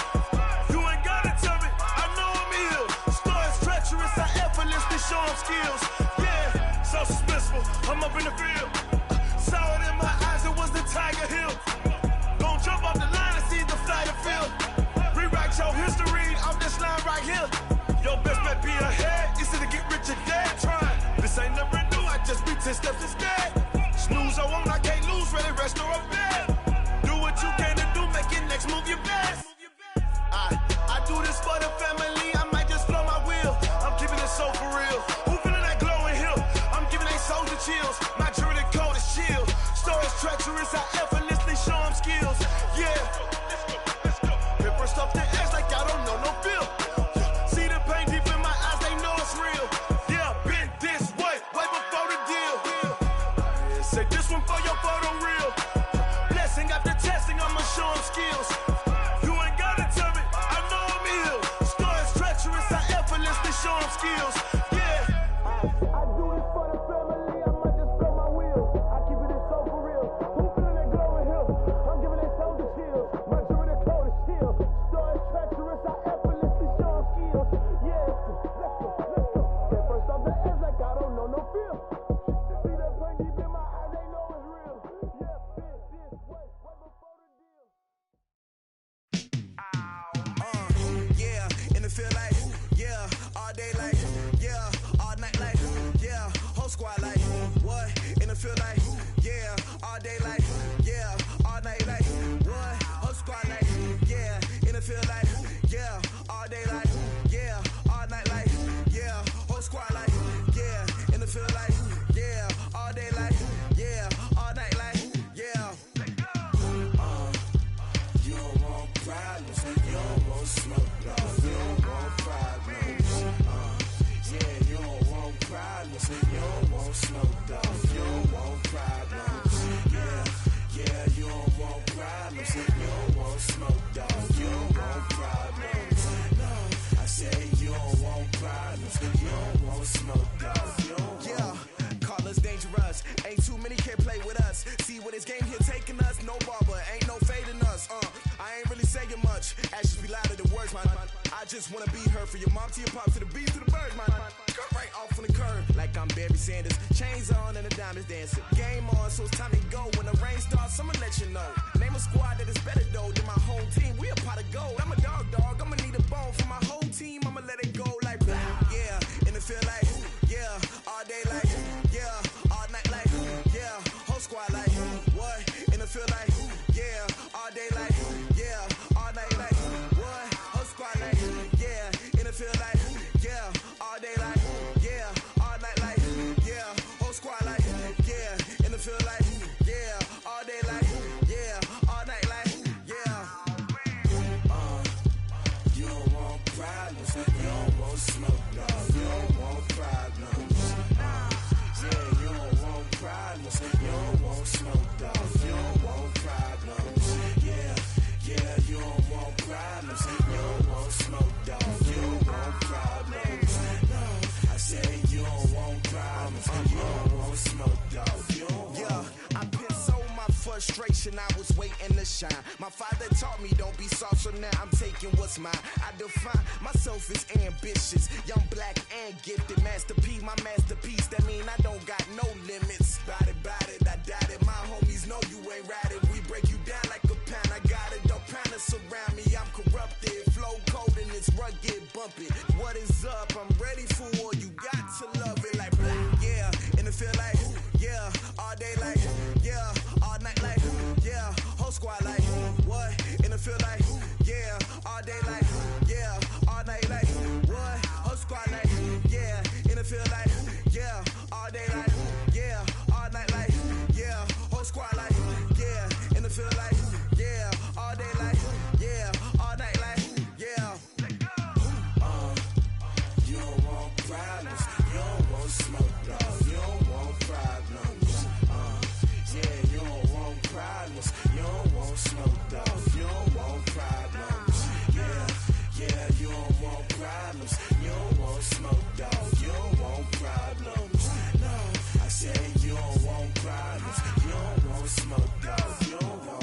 You ain't gotta tell me, I know I'm ill. Stories treacherous, I effortlessly show them skills. Yeah, so suspenseful, I'm up in the field. Saw it in my eyes, it was the Tiger Hill. Gon' jump off the line and see the flight of field. Rewrite your history off this line right here. Your best bet be ahead, easy to get rich or dead. Trying, this ain't never new, I just be 10 steps instead. Snooze I won't, I can't lose, ready, rest or a bed. Do what you can to do, make your next move your best. I do this for the family, I might just blow my wheel. I'm keeping it so for real. Who feeling that glowing hill? I'm giving they souls the chills. My jewelry code is chill. Stories treacherous, I effortlessly show them skills. Yeah. Paper stuff the edge like I don't know no feel. See the pain deep in my eyes, they know it's real. Yeah, been this way, right before the deal. Say this one for your photo real. Blessing after testing, I'ma show them skills. You ain't gotta tell me, I know I'm ill. Stories treacherous, I effortlessly show them skills. Yeah. I do this for the family, I might just blow my wheel. I keep it so for real. Who feeling that glowing hill? I'm giving they souls the chills. My jewelry code is chill. Stories treacherous, I effortlessly show them skills. Yeah, let's go. Get first off the edge like I don't know no feel. See that pain deep in my eyes, they know it's real. Yeah, been this way, right before the deal. Yeah, in the field like, yeah, all day like, yeah, all night like, yeah, whole squad like, what? In the field like, yeah, all day like, yeah, all night like, what? Whole squad like, yeah, in the field like, yeah, all day like, yeah, all night like, yeah, whole squad like, yeah, in the field like, yeah, all day like, yeah, all night like, yeah. You don't want problems, you don't want smoke, no, you don't want problems. Yeah, you don't want problems, you don't want smoke, dog, you don't want problems. Yeah, you don't want problems, you don't want smoke, dog, you don't want problems. No, I say you don't want problems, you don't want smoke, dog, you don't want. Yeah, call us dangerous, ain't too many can play with us. See what this game here taking us, no barber, ain't no fading us. I ain't really saying much, actions be louder than words, man. I just wanna be heard for your mom to your pop to the beat to the bird, man. Cut right off on the curb, like I'm Barry Sanders. Chains on and the diamonds dancing. Game on, so it's time to go. When the rain starts, I'ma let you know. Name a squad that is better though than my whole team. We a pot of gold. I'm a dog, I'ma need a bone for my whole team. I'ma let it go like blah. Yeah, in the field like, yeah, all day like, yeah, all night like, yeah, whole squad like, what? In the field like, yeah, all day like, yeah, all night like, what? Whole squad like, yeah, in the field like, yeah, all day like, yeah, all night like, yeah, whole squad like, yeah, in the field like, yeah, all day like, yeah, all night like, yeah. generation, I was waiting to shine. My father taught me don't be soft, so now I'm taking what's mine. I define myself as ambitious, young, black, and gifted. Master P, my masterpiece, that mean I don't got no limits. Bout it, I doubt it. My homies know you ain't ratted. We break you down like a pound. I got it, don't pound to surround me. I'm corrupted, flow cold and it's rugged, bumpy. What is up? I'm ready for war. You got to love it like black, yeah. And it feel like, yeah. All day like, yeah. All night like, yeah. Whole squad like, what? And it feel like, yeah. All day like, yeah. All night like, what? Whole squad like, yeah. And it feel like, yeah. All day like, yeah. All night like, yeah. Whole squad like, yeah. And it feel like, yeah. All day like, yeah. All night like, yeah. You don't want problems. You don't want smoke, dog. You don't want problems. Yeah, you don't want problems. You don't want smoke, dog. You don't want problems. Yeah, you don't want problems. You don't want smoke, dog. You don't want problems. No, I said you don't want problems. You don't want smoke, dog. You don't want.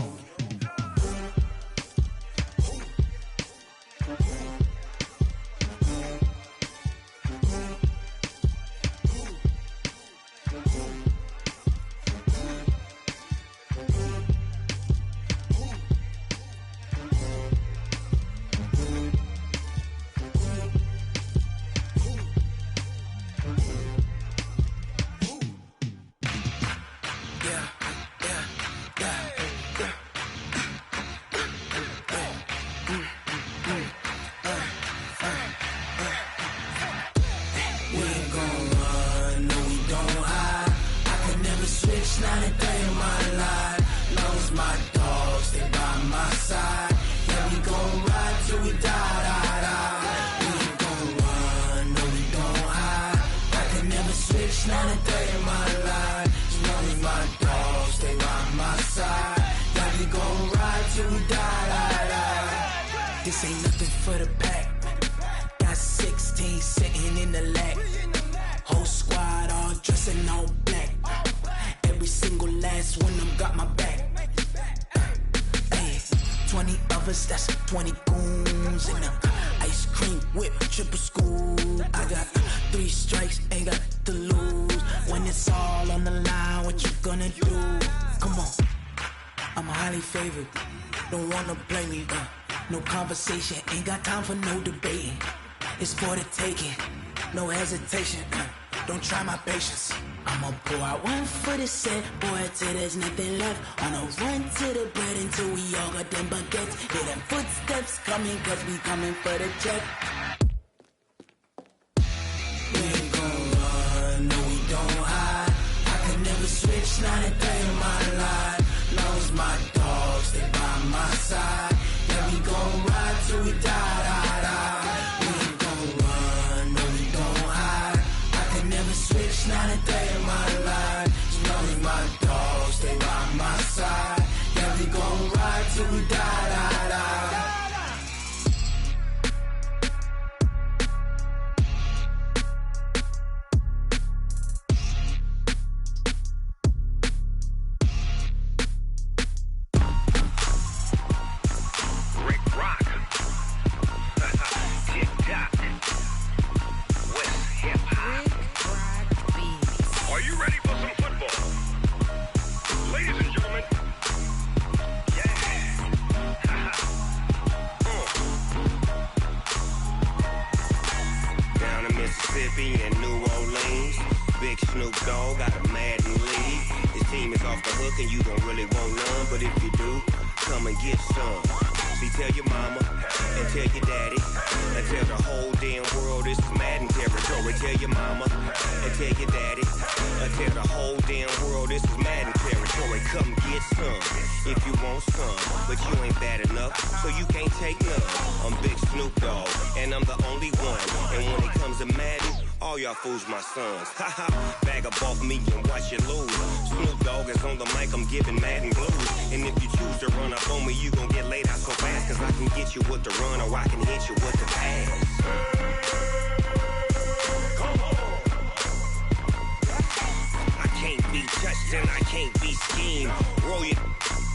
This ain't nothing for the pack. Got 16 sitting in the lap. Whole squad all dressing all black. Every single last one of them got my back. Hey, 20 of us, that's 20 goons in the ice cream whip, triple scoop. I got 3 strikes, ain't got to lose. When it's all on the line, what you gonna do? Come on, I'm highly favored. Don't wanna play me, no conversation, ain't got time for no debating. It's for the taking, no hesitation. Don't try my patience. I'ma pour out one for the set, boy, till there's nothing left. On a run to the bread until we all got them baguettes. Hear them footsteps coming, cause we coming for the check. We ain't gon' run, no we don't hide. I could never switch, not a day in my life. Long as my dogs stay by my side. Yeah, we gon' ride till we die. We ain't gon' run, no we don't hide. I could never switch, not a day in my life. As long as my dogs stay by my side. Yeah, we gon' ride till we die. And you don't really want none, but if you do, come and get some. See, tell your mama and tell your daddy and tell the whole damn world this is Madden territory. Tell your mama and tell your daddy and tell the whole damn world this is Madden territory. Come get some if you want some, but you ain't bad enough, so you can't take none. I'm Big Snoop Dogg, and I'm the only one. And when it comes to Madden, all y'all fools my sons. Haha, bag up off me and watch you lose. Snoop Dogg is on the mic, I'm giving Madden blues. And if you choose to run up on me, you gon' get laid out so fast. Cause I can get you with the run or I can hit you with the pass. Come on. I can't be touched and I can't be schemed. Roll your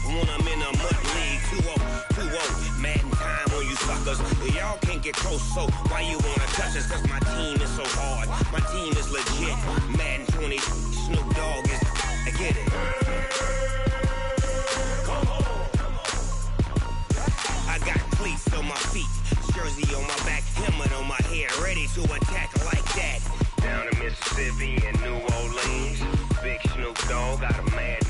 when I'm in a mud league. 2-0, Madden time on you suckers. Y'all can't get close, so why you wanna touch us? Cause my team is so hard, my team is legit. Madden 20, Snoop Dogg is, I get it. I got cleats on my feet, jersey on my back, helmet on my head, ready to attack like that. Down in Mississippi and New Orleans, big Snoop Dogg got a Madden.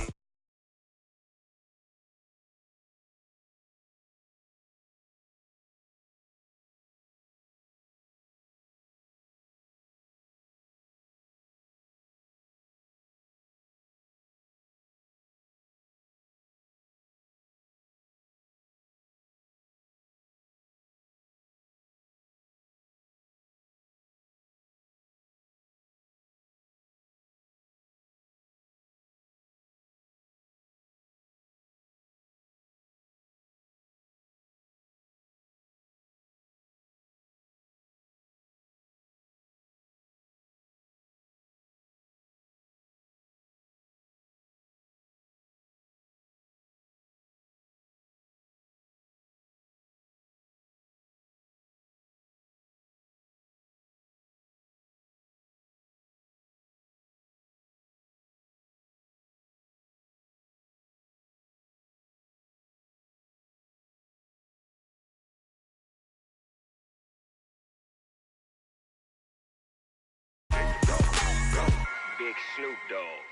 Big Snoop Dogg,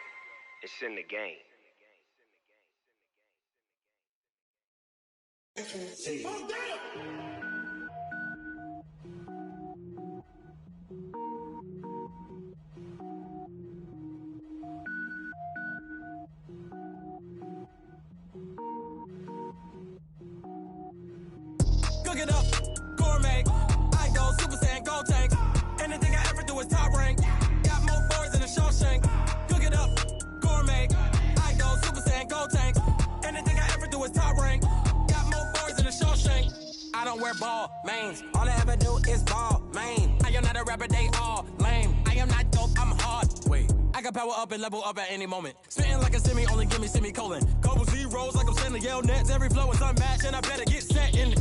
it's in the game. Cook it up, gourmet. I go Super Saiyan, gold tank. Anything I ever do is top rank. Got more boys than a Shawshank. Cook it up, gourmet. I go Super Saiyan, gold tank. Anything I ever do is top rank. Got more boys than a Shawshank. I don't wear ball mains. All I ever do is ball main. I am not a rapper, they all lame. I am not dope, I'm hard. Wait, I can power up and level up at any moment. Spitting like a semi, only give me semicolon. Couple zeros like I'm sending yell nets. Every flow is unmatched and I better get set in.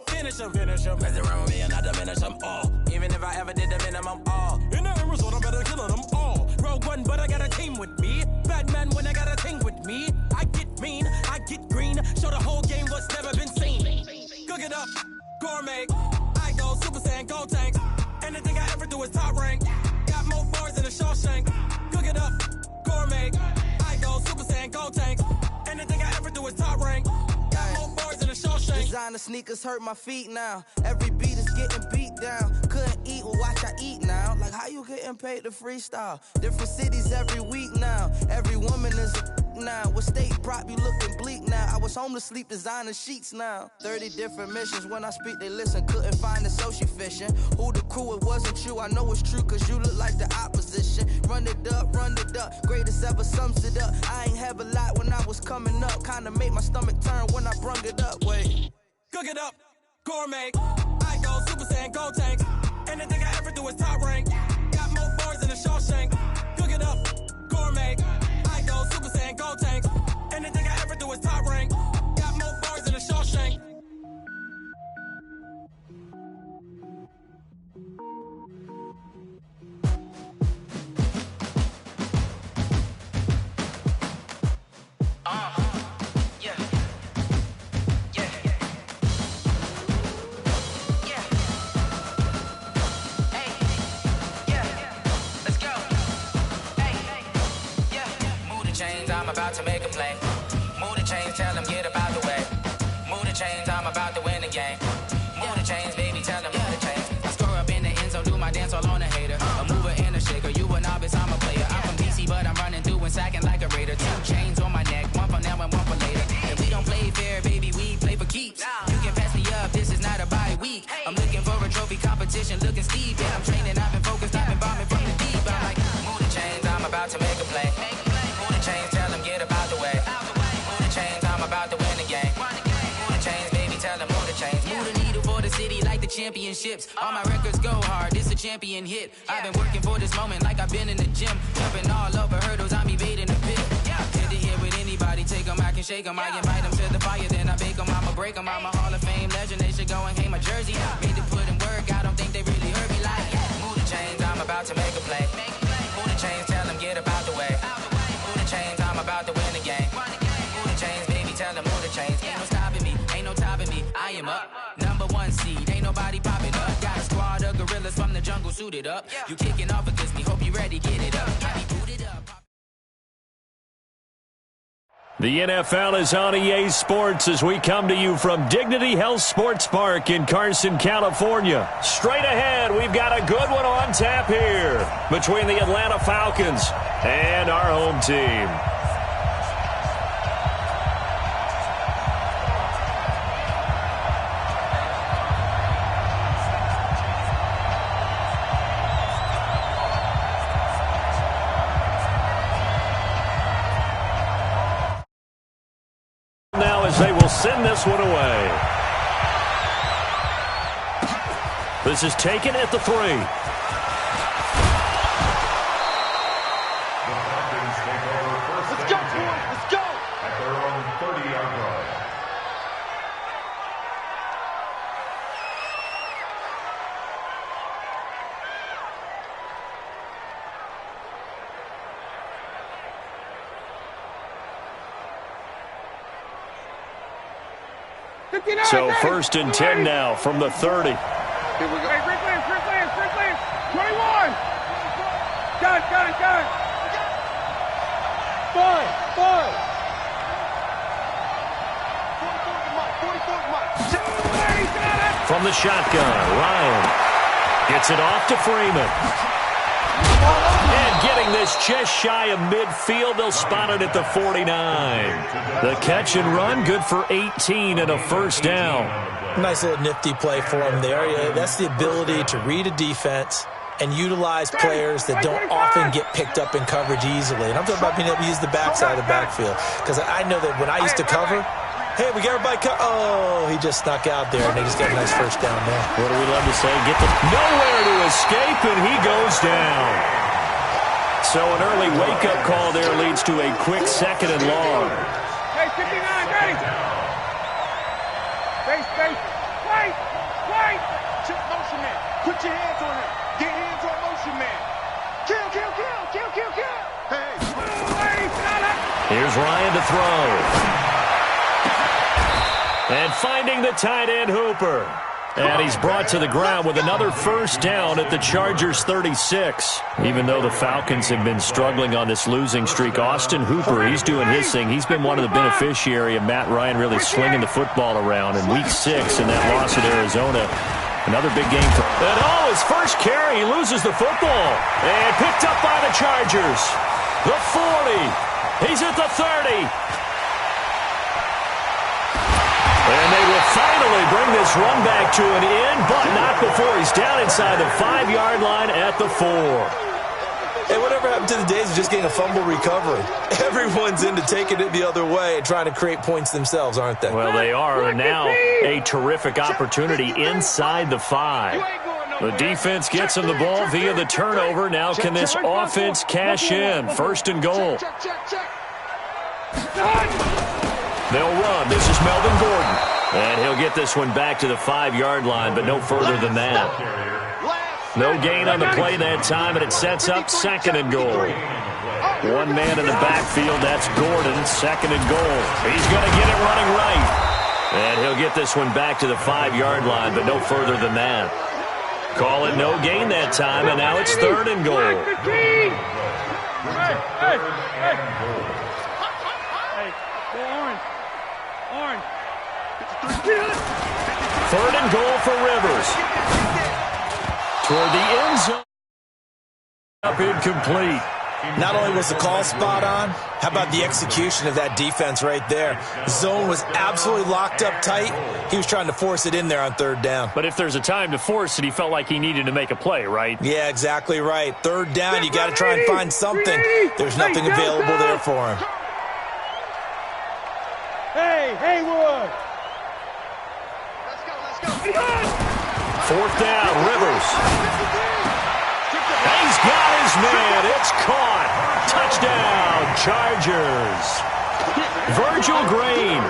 Finish them. Mess around with me and I diminish them all. Even if I ever did the minimum all. In the result, I better kill them all. Rogue One, but I got a team with me. Batman when I got a thing with me. I get mean, I get green. Show the whole game what's never been seen. Cook it up, gourmet. I go Super Saiyan, gold tank. Anything I ever do is top rank. Got more boys than a Shawshank. Cook it up, gourmet. I go Super Saiyan, gold tank. Anything I ever do is top rank. Got more boys than a Shawshank. Designer sneakers hurt my feet now. Every beat is getting beat down. Couldn't eat, well watch I eat now. Like how you getting paid to freestyle? Different cities every week now. Every woman is a now. What state prop you looking bleak now? I was home to sleep designer sheets now. 30 different missions. When I speak they listen. Couldn't find the social fishing. Who the crew, it wasn't you. I know it's true cause you look like the opposition. Run it up. Greatest ever sums it up. I ain't have a lot when I was coming up. Kinda made my stomach turn when I brung it up. Wait. Cook it up, gourmet. I go Super Saiyan, gold tank. Anything I ever do is top rank. Got more boys than a Shawshank. Cook it up, gourmet. I go Super Saiyan, gold tank. Anything I ever do is top rank. Got more boys than a Shawshank. I'm about to make a play. Move the chains, tell them get about the way. Move the chains, I'm about to win the game. Move the chains, baby, tell them move the chains. I score up in the end zone, do my dance all on a hater. A mover and a shaker, you a novice, I'm a player. I'm from DC, but I'm running through and sacking like a raider. 2 chains on my neck, one for now and one for later. If we don't play fair, baby, we play for keeps. You can pass me up, this is not a bye week. I'm looking for a trophy competition, looking steep. Yeah, I'm training, I've been focused, I've been bombing from the deep. I'm like, move the chains, I'm about to make a play. Move the chains, tell them get about the way. Move the chains, I'm about to win the game. Move the chains, baby, tell them move the chains. Move the needle for the city like the championships. All my records go hard, this a champion hit. I've been working for this moment like I've been in the gym. Jumping all over hurdles, I'm evading the pit. Head to head with any anybody take them, I can shake them. I invite them to the fire, then I bake them. I'ma break them. I'm a Hall of Fame legend. They should go and hang my jersey. Made to put in work, I don't think they really heard me like. Move the chains, I'm about to make a play. Move the chains, tell them get about the way. Move the chains, I'm about to win the game. Move the chains, baby, tell them move the chains. Ain't no stopping me, ain't no topping me. I am up, #1 seed, ain't nobody popping up. Got a squad of gorillas from the jungle suited up. You kicking off against me, hope you ready, get it up. I be booted up. The NFL is on EA Sports as we come to you from Dignity Health Sports Park in Carson, California. Straight ahead, we've got a good one on tap here between the Atlanta Falcons and our home team. They will send this one away. This is taken at the 3. The Falcons take over first. Let's go, boys. Let's go. At their own 30-yard line. So 1st and 10 now from the 30. Here we go. Hey, Rick Lance. 21. Gun. 5. 44. From the shotgun, Ryan gets it off to Freeman. And getting this just shy of midfield, they'll spot it at the 49. The catch and run, good for 18 and a first down. Nice little nifty play for him there. That's the ability to read a defense and utilize players that don't often get picked up in coverage easily. And I'm talking about being able to use the backside of the backfield. Because I know that when I used to cover, hey, we got everybody oh, he just snuck out there, and they just got a nice first down there. What do we love to say? Get the nowhere to escape, and he goes down. So an early wake-up call there leads to a quick 2nd and long. Hey, 59, Dave. Face. Wait. Chip motion man. Put your hands on him. Get hands on motion man. Kill. Hey. Here's Ryan to throw. And finding the tight end, Hooper. And he's brought to the ground with another first down at the Chargers' 36. Even though the Falcons have been struggling on this losing streak, Austin Hooper, he's doing his thing. He's been one of the beneficiaries of Matt Ryan really slinging the football around. In Week 6 in that loss at Arizona, another big game for... And his first carry, he loses the football. And picked up by the Chargers. The 40. He's at the 30. And they will finally bring this run back to an end, but not before he's down inside the 5-yard line at the 4. Hey, whatever happened to the days of just getting a fumble recovery? Everyone's into taking it the other way and trying to create points themselves, aren't they? Well, they are, and now a terrific opportunity inside the 5. The defense gets him the ball via the turnover. Now can this offense cash in? 1st and goal. They'll run. This is Melvin Gordon. And he'll get this one back to the 5-yard line, but no further than that. No gain on the play that time, and it sets up 2nd and goal. One man in the backfield, that's Gordon, 2nd and goal. He's going to get it running right. And he'll get this one back to the 5-yard line, but no further than that. Call it no gain that time, and now it's 3rd and goal. Third and goal for Rivers. Toward the end zone. Up incomplete. Not only was the call spot on, how about the execution of that defense right there? The zone was absolutely locked up tight. He was trying to force it in there on 3rd down. But if there's a time to force it, he felt like he needed to make a play, right? Yeah, exactly right. 3rd down, you got to try and find something. There's nothing available there for him. Hey, Haywood. 4th down, Rivers. He's got his man. It's caught. Touchdown, Chargers. Virgil Green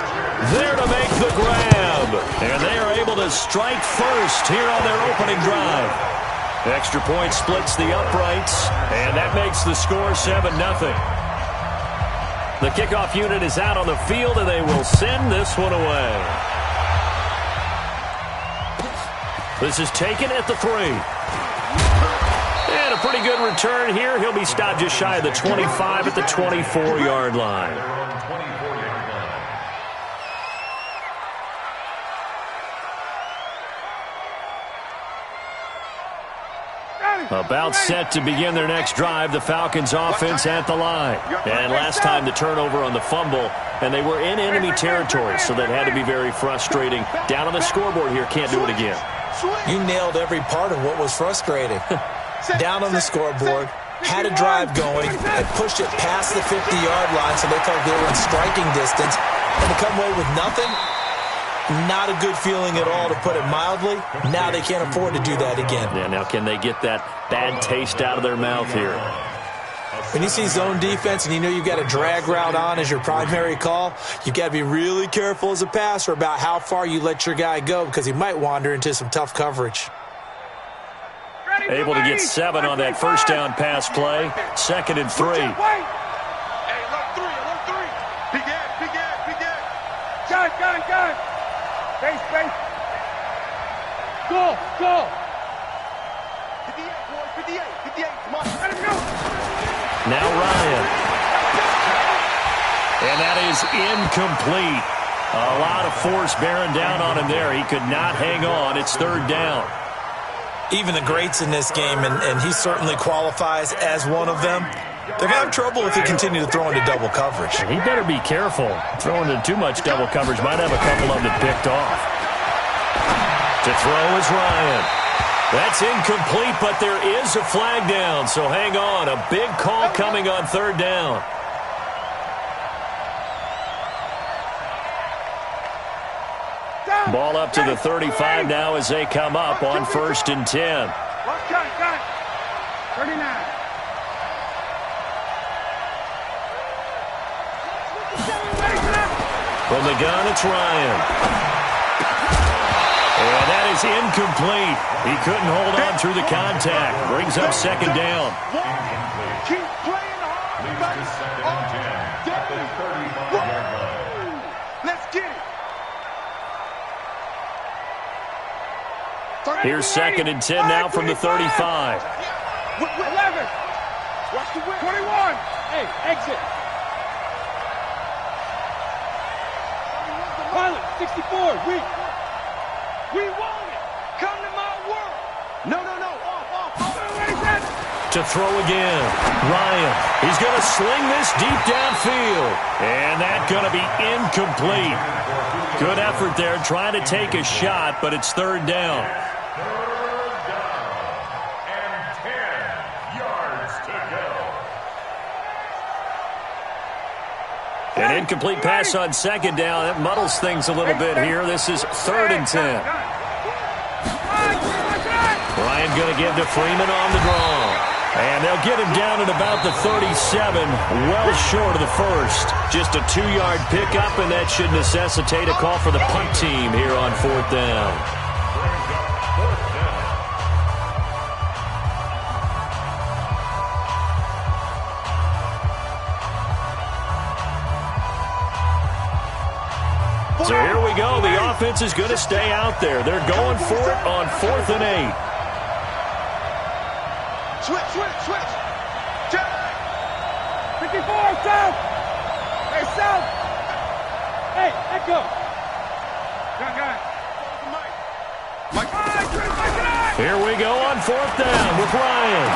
there to make the grab. And they are able to strike first here on their opening drive. Extra point splits the uprights, and that makes the score 7-0. The kickoff unit is out on the field, and they will send this one away. This is taken at the 3. And a pretty good return here. He'll be stopped just shy of the 25 at the 24-yard line. About set to begin their next drive, the Falcons offense at the line. And last time the turnover on the fumble, and they were in enemy territory, so that had to be very frustrating. Down on the scoreboard here, can't do it again. You nailed every part of what was frustrating. Down on the scoreboard, had a drive going, and pushed it past the 50-yard line so they felt they were in striking distance, and to come away with nothing, not a good feeling at all, to put it mildly. Now they can't afford to do that again. Yeah, now can they get that bad taste out of their mouth here? When you see zone defense and you know you've got a drag route on as your primary call, you've got to be really careful as a passer about how far you let your guy go, because he might wander into some tough coverage. Able to get 7 on that first down pass play. 2nd and 3. Hey, alert 3. Big gun. Space. Go. 58, boy, 58. Come on, let him go. Now Ryan. And that is incomplete. A lot of force bearing down on him there. He could not hang on. It's 3rd down. Even the greats in this game, and he certainly qualifies as one of them, they're going to have trouble if they continue to throw into double coverage. He better be careful. Throwing into too much double coverage might have a couple of them picked off. To throw is Ryan. That's incomplete, but there is a flag down, so hang on. A big call coming on 3rd down. Ball up to the 35 now as they come up on 1st and 10. Got it. 39. From the gun, it's Ryan. And that is incomplete. He couldn't hold on through the contact. Brings up 2nd down. Keep playing hard. Here's the 2nd and 10 at the 35-yard line. Let's get it. Here's 2nd and 10 now from the 35. 11. Watch the whip. 21. Hey, exit. Pilot, 64. We want it. Come to my world. No. Off. To throw again. Ryan. He's going to sling this deep downfield. And that's going to be incomplete. Good effort there trying to take a shot, but it's 3rd down. 3rd down and 10 yards to go. An incomplete pass on 2nd down. That muddles things a little bit here. This is 3rd and 10. Ryan going to give to Freeman on the draw. And they'll get him down at about the 37, well short of the first. Just a 2-yard pickup, and that should necessitate a call for the punt team here on 4th down. So here we go. The offense is going to stay out there. They're going for it on 4th and 8. Switch. 54, south. Hey, south. Hey, echo. Gun. Here we go on 4th down with Ryan.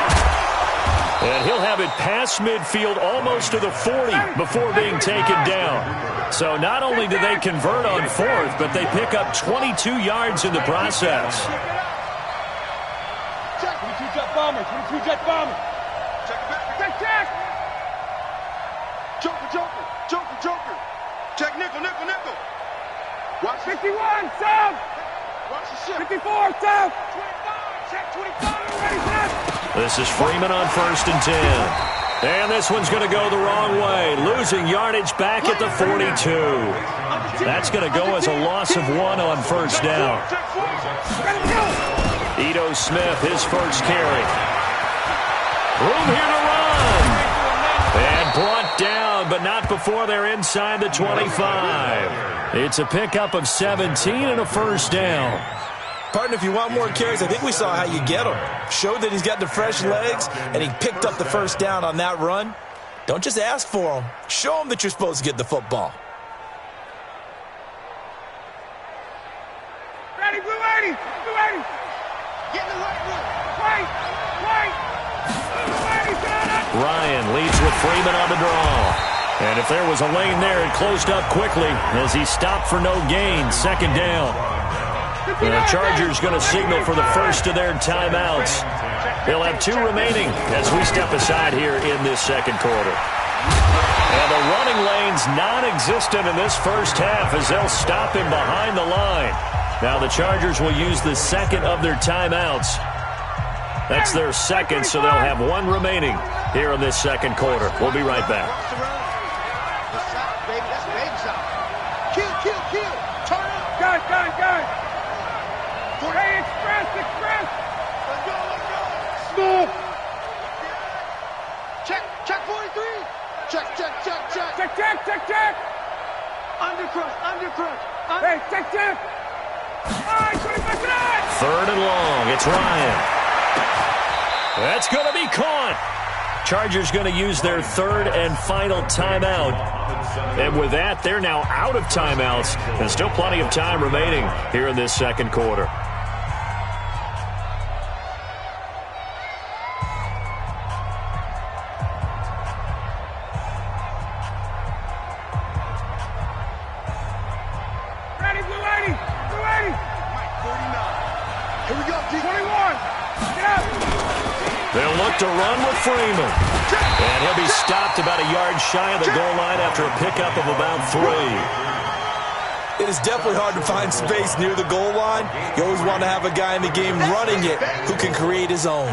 And he'll have it past midfield almost to the 40 before being taken down. So not only do they convert on 4th, but they pick up 22 yards in the process. 22 jet bomber. Check. Joker. Check nickel. Watch 51, south. Watch the ship. 54, south. 25, check 25. Ready, set. This is Freeman on 1st and 10. And this one's going to go the wrong way, losing yardage back at the 42. That's going to go as a loss of 1 on first down. Ito Smith, his first carry. Room here to run. And brought down, but not before they're inside the 25. It's a pickup of 17 and a first down. Partner, if you want more carries, I think we saw how you get them. Showed that he's got the fresh legs, and he picked up the first down on that run. Don't just ask for them. Show them that you're supposed to get the football. Ready, blue 80, blue 80. Get in the right room. Right. Ryan leads with Freeman on the draw. And if there was a lane there, it closed up quickly as he stopped for no gain. Second down. And the Chargers going to signal for the first of their timeouts. They'll have 2 remaining as we step aside here in this second quarter. And the running lane's non-existent in this first half as they'll stop him behind the line. Now the Chargers will use the second of their timeouts. That's their second, so they'll have 1 remaining here in this second quarter. We'll be right back. Kill. Turn up. Gun. Hey, express. Let's go. Smooth. Check 43. Check. Undercross. Hey, check. All right, 25. Third and long. It's Ryan. That's going to be caught. Chargers going to use their third and final timeout. And with that, they're now out of timeouts. And still plenty of time remaining here in this second quarter. Ready, blue 80. 49. Here we go, D. 21. Get up. They'll look to run with Freeman. And he'll be stopped about a yard shy of the goal line after a pickup of about 3. It is definitely hard to find space near the goal line. You always want to have a guy in the game running it who can create his own.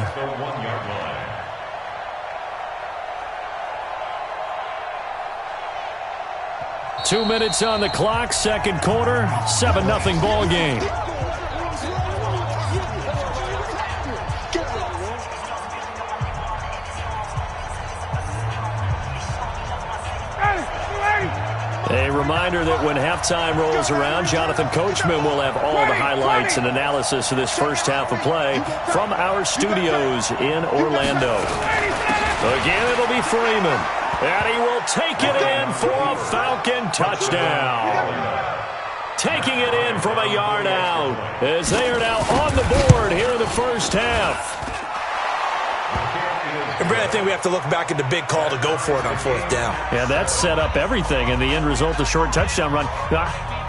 2 minutes on the clock, second quarter, 7-0 ball game. A reminder that when halftime rolls around, Jonathan Coachman will have all the highlights and analysis of this first half of play from our studios in Orlando. Again, it'll be Freeman, and he will take it in for a Falcon touchdown. Taking it in from a yard out as they are now on the board here in the first half. And Brad, I think we have to look back at the big call to go for it on fourth down. Yeah, that set up everything, and the end result, a short touchdown run.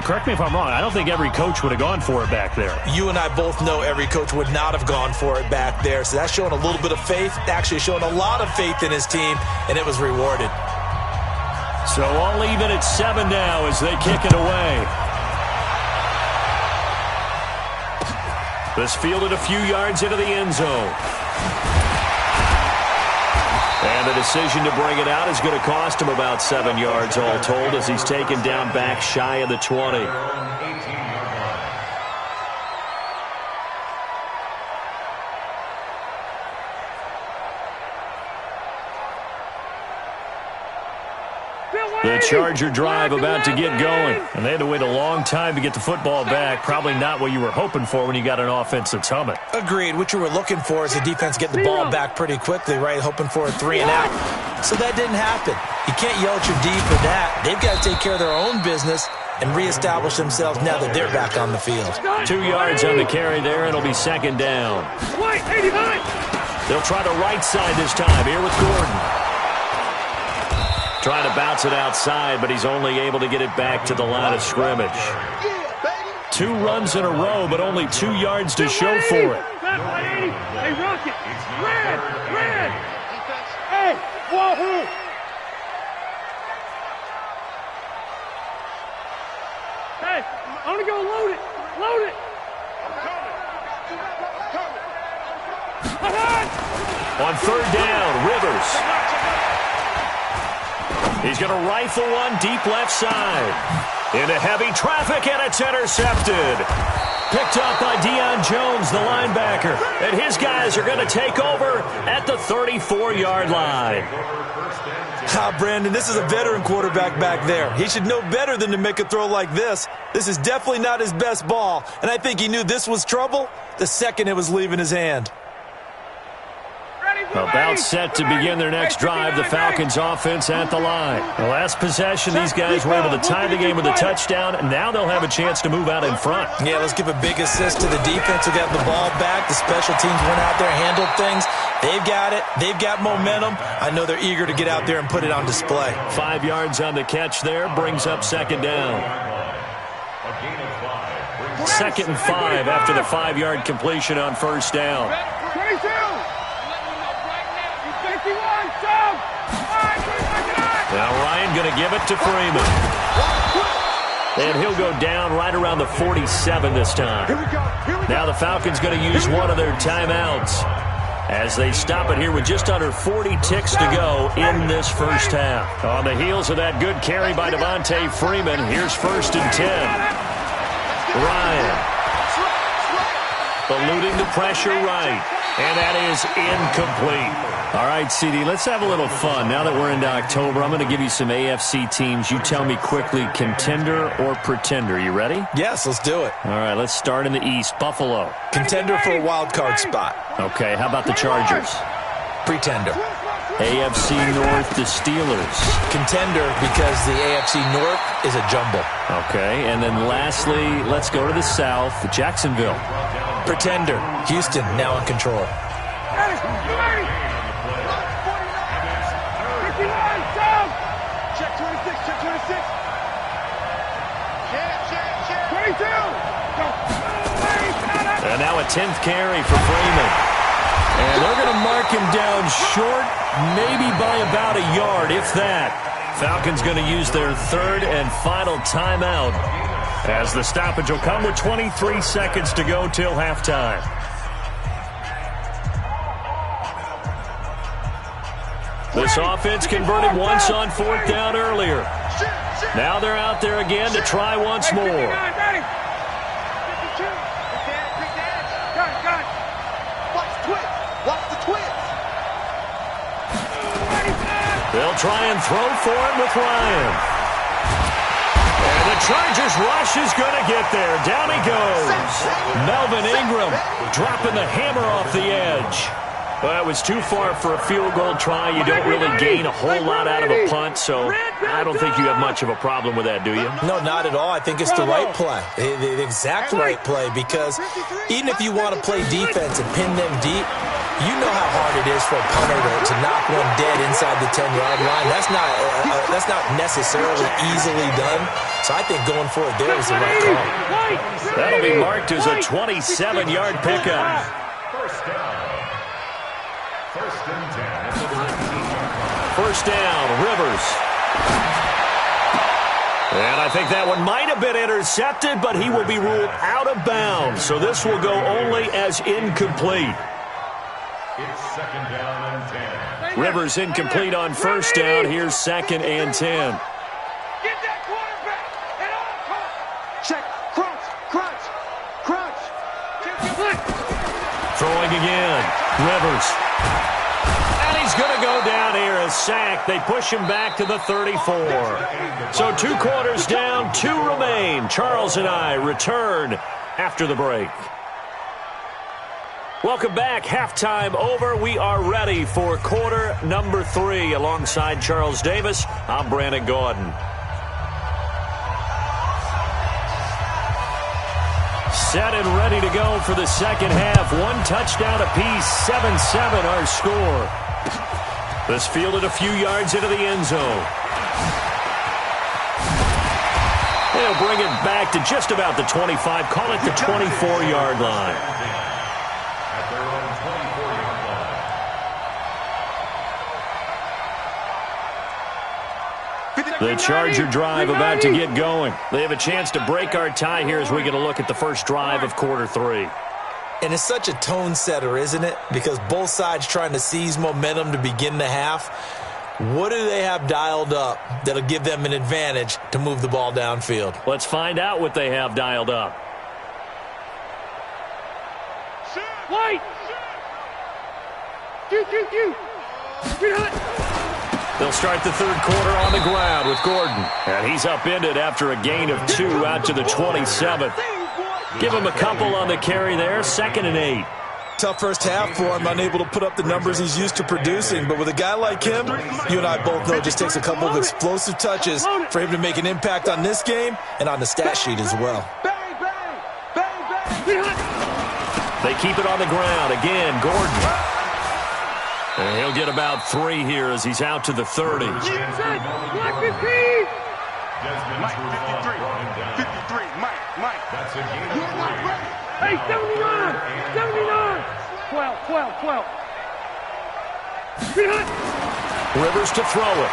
Correct me if I'm wrong. I don't think every coach would have gone for it back there. You and I both know every coach would not have gone for it back there. So that's showing a little bit of faith, actually showing a lot of faith in his team, and it was rewarded. So all even at 7 now as they kick it away. This fielded a few yards into the end zone. And the decision to bring it out is going to cost him about 7 yards all told as he's taken down back shy of the 20. The Charger drive about to get going, and they had to wait a long time to get the football back. Probably not what you were hoping for when you got an offense that's humming. Agreed. What you were looking for is the defense get the ball back pretty quickly, right? Hoping for a 3 and out. So that didn't happen. You can't yell at your D for that. They've got to take care of their own business and reestablish themselves now that they're back on the field. 2 yards on the carry there, and it'll be second down. They'll try the right side this time here with Gordon. Trying to bounce it outside, but he's only able to get it back to the line of scrimmage. 2 runs in a row, but only 2 yards to show for it. Hey, Rocket! Red! Hey, whoa! Hey, I'm gonna go load it! On third down, Rivers. He's going to rifle one deep left side. Into heavy traffic, and it's intercepted. Picked up by Deion Jones, the linebacker. And his guys are going to take over at the 34-yard line. Brandon, this is a veteran quarterback back there. He should know better than to make a throw like this. This is definitely not his best ball, and I think he knew this was trouble the second it was leaving his hand. About set to begin their next drive, the Falcons offense at the line. The last possession, these guys were able to tie the game with a touchdown, and now they'll have a chance to move out in front. Yeah, let's give a big assist to the defense who got the ball back. The special teams went out there, handled things. They've got it. They've got momentum. I know they're eager to get out there and put it on display. 5 yards on the catch there, brings up second down. 2nd and 5 after the 5-yard completion on first down. 22! Now Ryan going to give it to Freeman. And he'll go down right around the 47 this time. Now the Falcons going to use one of their timeouts as they stop it here with just under 40 ticks to go in this first half. On the heels of that good carry by Devontae Freeman, here's 1st and 10. Ryan. Eluding the pressure right. And that is incomplete. All right, CD, let's have a little fun. Now that we're into October, I'm going to give you some AFC teams. You tell me quickly, contender or pretender. You ready? Yes, let's do it. All right, let's start in the East. Buffalo. Contender for a wild card spot. Okay, how about the Chargers? Pretender. AFC North, the Steelers. Contender because the AFC North is a jumble. Okay, and then lastly, let's go to the South, Jacksonville. Pretender. Houston now in control. Check 26, check 26. Check. 22. And now a 10th carry for Freeman. And they're going to mark him down short, maybe by about a yard, if that. Falcons going to use their 3rd and final timeout as the stoppage will come with 23 seconds to go till halftime. This offense converted once on 4th down earlier. Now they're out there again to try once more. They'll try and throw for him with Ryan. And the Chargers rush is going to get there. Down he goes. Melvin Ingram dropping the hammer off the edge. Well, it was too far for a field goal try. You don't really gain a whole lot out of a punt, so I don't think you have much of a problem with that, do you? No, not at all. I think it's the right play, the exact right play, because even if you want to play defense and pin them deep, you know how hard it is for a punter to knock one dead inside the 10-yard line. That's not necessarily easily done. So I think going for it there is the right call. That'll be marked as a 27-yard pickup. First down, Rivers. And I think that one might have been intercepted, but he will be ruled out of bounds. So this will go only as incomplete. It's 2nd down and 10. Rivers incomplete on first down. Here's 2nd and 10. Get that quarterback at all costs. Check. Crunch. Throwing again. Rivers. And he's going to go down here, a sack. They push him back to the 34. So 2 quarters down, 2 remain. Charles and I return after the break. Welcome back. Halftime over. We are ready for quarter number 3. Alongside Charles Davis, I'm Brandon Gordon. Set and ready to go for the second half. 1 touchdown apiece, 7-7 our score. This fielded a few yards into the end zone. They'll bring it back to just about the 25, call it the 24-yard line. At their own 24-yard line. The Charger drive about to get going. They have a chance to break our tie here as we get a look at the first drive of quarter 3. And it's such a tone setter, isn't it? Because both sides trying to seize momentum to begin the half. What do they have dialed up that'll give them an advantage to move the ball downfield? Let's find out what they have dialed up. White! They'll start the third quarter on the ground with Gordon. And he's upended after a gain of 2 out to the 27th. Give him a couple on the carry there, 2nd and 8. Tough first half for him, unable to put up the numbers he's used to producing. But with a guy like him, you and I both know it just takes a couple of explosive touches for him to make an impact on this game and on the stat sheet as well. They keep it on the ground. Again, Gordon. And he'll get about 3 here as he's out to the 30. Mike, 53, Mike. That's a gain of 3. Hey, 79, 12. Rivers to throw it.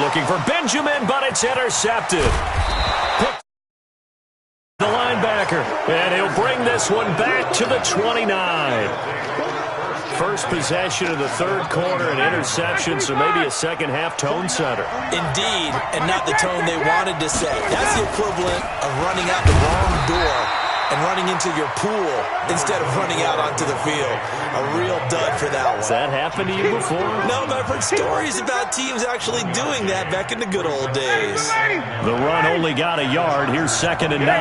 Looking for Benjamin, but it's intercepted. The linebacker, and he'll bring this one back to the 29. First possession of the third quarter, an interception, so maybe a second-half tone setter. Indeed, and not the tone they wanted to set. That's the equivalent of running out the wrong door and running into your pool instead of running out onto the field. A real dud for that one. Has that happened to you before? No, but I've heard stories about teams actually doing that back in the good old days. The run only got a yard. Here's 2nd and 9.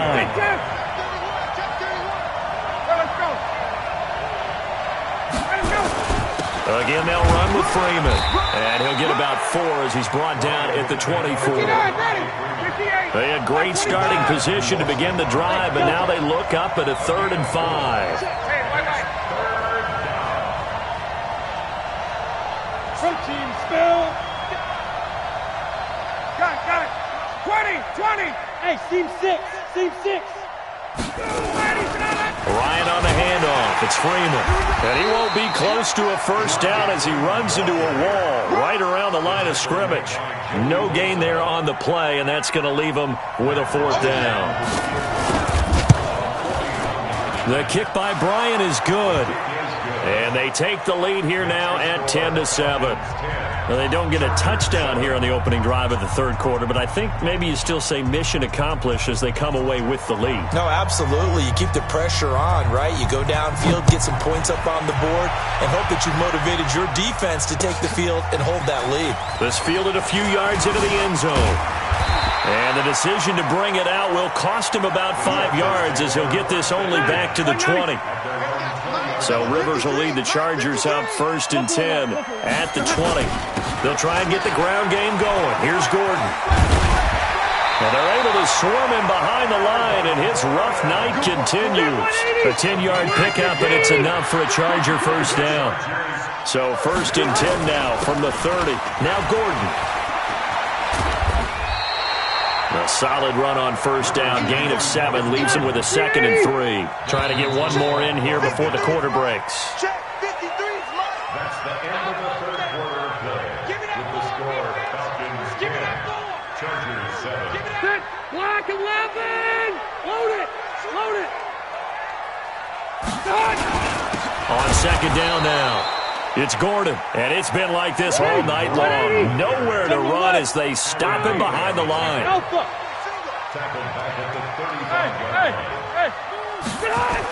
Again, they'll run with Freeman. And he'll get about 4 as he's brought down at the 24. They had great starting position to begin the drive, but now they look up at a 3rd and 5. Protein spill. Got it. 20. Hey, seam 6. Ryan on the handoff. It's Freeman. And he won't be close to a first down as he runs into a wall right around the line of scrimmage. No gain there on the play, and that's going to leave him with a 4th down. The kick by Bryant is good. And they take the lead here now at 10-7. Well, they don't get a touchdown here on the opening drive of the third quarter, but I think maybe you still say mission accomplished as they come away with the lead. No, absolutely. You keep the pressure on, right? You go downfield, get some points up on the board, and hope that you've motivated your defense to take the field and hold that lead. This fielded a few yards into the end zone. And the decision to bring it out will cost him about 5 yards as he'll get this only back to the 20. So Rivers will lead the Chargers up 1st and 10 at the 20. They'll try and get the ground game going. Here's Gordon. And they're able to swarm him behind the line, and his rough night continues. A 10-yard pickup, and it's enough for a Charger first down. So 1st and 10 now from the 30. Now Gordon. A solid run on first down. Gain of 7 leaves him with a 2nd and 3. Trying to get one more in here before the quarter breaks. That's the end of the third quarter of play. With the score, Falcons 10, Chargers 7. Black 11! Load it! On 2nd down now. It's Gordon, and it's been like this all night long. Nowhere to run as they stop him behind the line. Tackled back at the 35-yard line.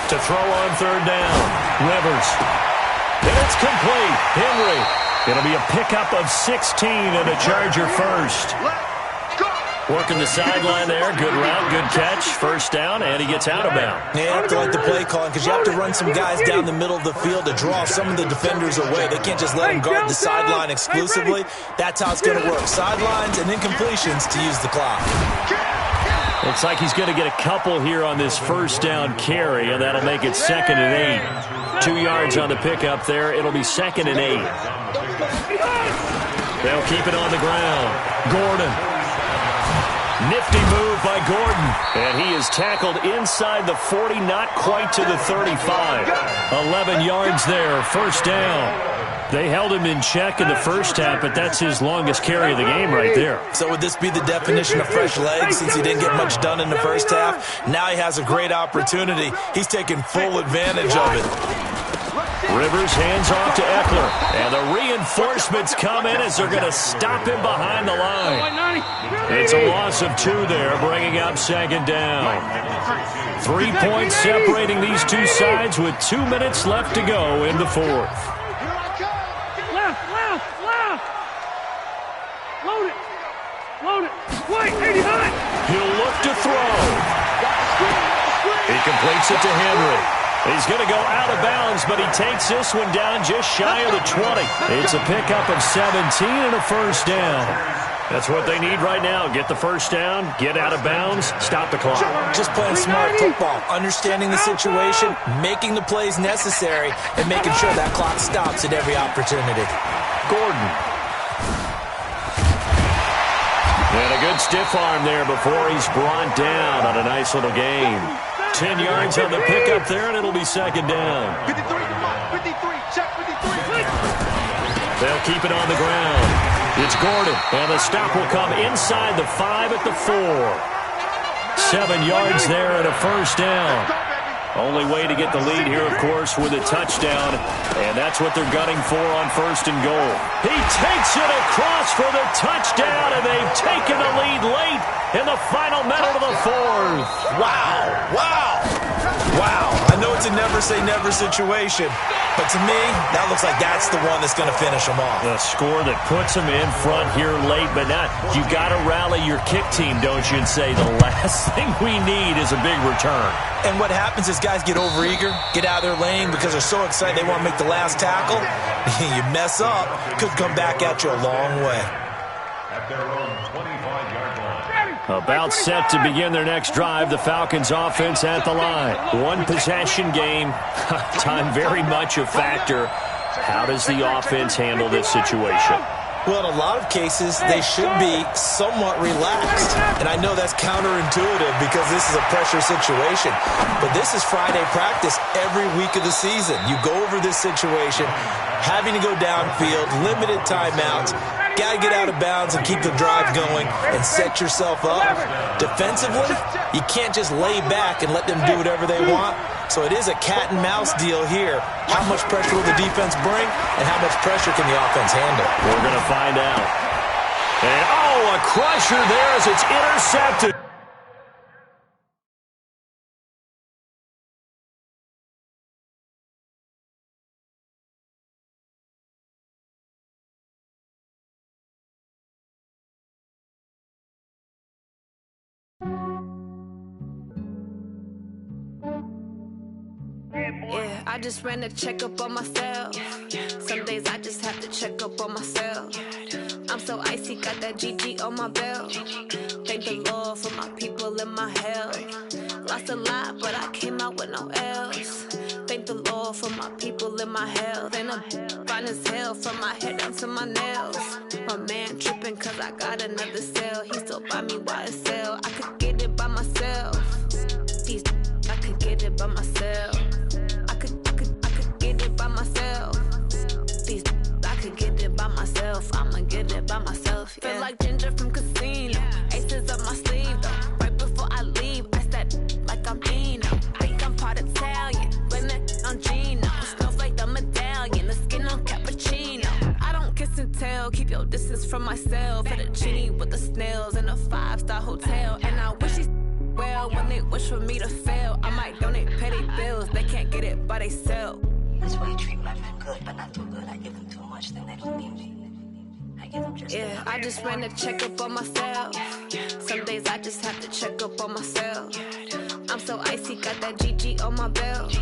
To throw on 3rd down, Rivers. And it's complete. Henry. It'll be a pickup of 16 and a Charger first. Working the sideline there. Good route, good catch. First down, and he gets out of bounds. Yeah, you have to like the play calling because you have to run some guys down the middle of the field to draw some of the defenders away. They can't just let them guard the sideline exclusively. That's how it's going to work. Sidelines and incompletions to use the clock. Looks like he's going to get a couple here on this first down carry, and that'll make it 2nd and 8. 2 yards on the pickup there. It'll be 2nd and 8. They'll keep it on the ground. Gordon. Nifty move by Gordon. And he is tackled inside the 40, not quite to the 35. 11 yards there, first down. They held him in check in the first half, but that's his longest carry of the game right there. So would this be the definition of fresh legs since he didn't get much done in the first half? Now he has a great opportunity. He's taking full advantage of it. Rivers hands off to Eckler, and the reinforcements come in as they're going to stop him behind the line. It's a loss of 2 there, bringing up second down. 3 points separating these two sides with 2 minutes left to go in the fourth. He'll look to throw. He completes it to Henry. He's going to go out of bounds, but he takes this one down just shy of the 20. It's a pickup of 17 and a first down. That's what they need right now. Get the first down, get out of bounds, stop the clock. Just playing smart football, understanding the situation, making the plays necessary, and making sure that clock stops at every opportunity. Gordon. And a good stiff arm there before he's brought down on a nice little gain. 10 yards on the pickup there, and it'll be second down. 53, check 53. They'll keep it on the ground. It's Gordon, and the stop will come inside the 5 at the 4. 7 yards there and a first down. Only way to get the lead here, of course, with a touchdown, and that's what they're gunning for on first and goal. He takes it across for the touchdown, and they've taken the lead late in the final minute of the fourth. Wow, wow, wow. I know it's a never-say-never situation, but to me, that looks like that's the one that's going to finish them off. The score that puts them in front here late, but not. You got to rally your kick team, don't you, and say the last thing we need is a big return. And what happens is guys get overeager, get out of their lane because they're so excited they want to make the last tackle. You mess up, could come back at you a long way. At their own 25-yard line. About set to begin their next drive, the Falcons offense at the line. One possession game, time very much a factor. How does the offense handle this situation? Well, in a lot of cases, they should be somewhat relaxed. And I know that's counterintuitive because this is a pressure situation. But this is Friday practice every week of the season. You go over this situation, having to go downfield, limited timeouts, got to get out of bounds and keep the drive going and set yourself up. Defensively, you can't just lay back and let them do whatever they want. So it is a cat and mouse deal here. How much pressure will the defense bring and how much pressure can the offense handle? We're going to find out. And a crusher there as it's intercepted. Yeah, I just ran a checkup on myself. Some days I just have to check up on myself. I'm so icy, got that GG on my belt. Thank the Lord for my people and my health. Lost a lot, but I came out with no L's. Thank the Lord for my people and my health. And I'm fine as hell from my head down to my nails. My man tripping cause I got another cell. He still buy me YSL. I could get it by myself. These I could get it by myself. I could get it by myself. These I could get it by myself. I'ma get it by myself. Yeah. Feel like Ginger from Casino. Aces up my sleeve though. Right before I leave, I step like I'm Dino. Think I'm part Italian, blame that on Gino. Smells like the medallion, the skin on cappuccino. I don't kiss and tell, keep your distance from myself. Fettuccine with the snails in a 5-star hotel. And I wish these well when they wish for me to fail. I might donate petty bills, they can't get it by themselves. This way you treat women good, but not too good. I give them too much, then they don't need me. I give them just yeah, I just ran a checkup on myself. Some days I just have to check up on myself. I'm so icy, got that GG on my belt.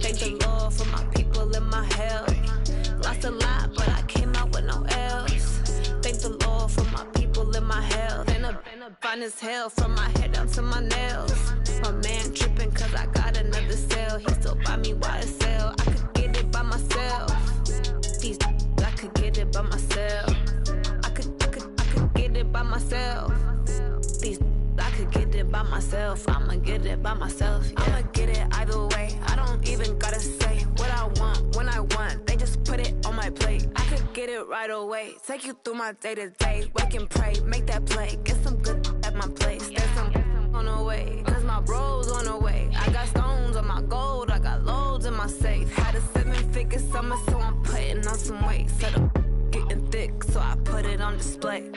Thank the Lord for my people and my health. Lost a lot, but I came out with no L's. Thank the Lord for my people and my health. And I'm fine as hell from my head down to my nails. My man tripping cause I got another cell. He still buy me YSL. I could get it by myself. These I could get it by myself. I could get it by myself. These I could get it by myself. I'ma get it by myself. Yeah. I'ma get it either way. I don't even gotta say what I want when I want. They just put it on my plate. I could get it right away. Take you through my day-to-day. Wake and pray, make that play. Get some good at my place. There's some on the way, cause my bro's on the way. I got stones on my gold, I got loads in my safe. Had a 7-figure summer, so I'm putting on some weight. Set up getting thick, so I put it on display.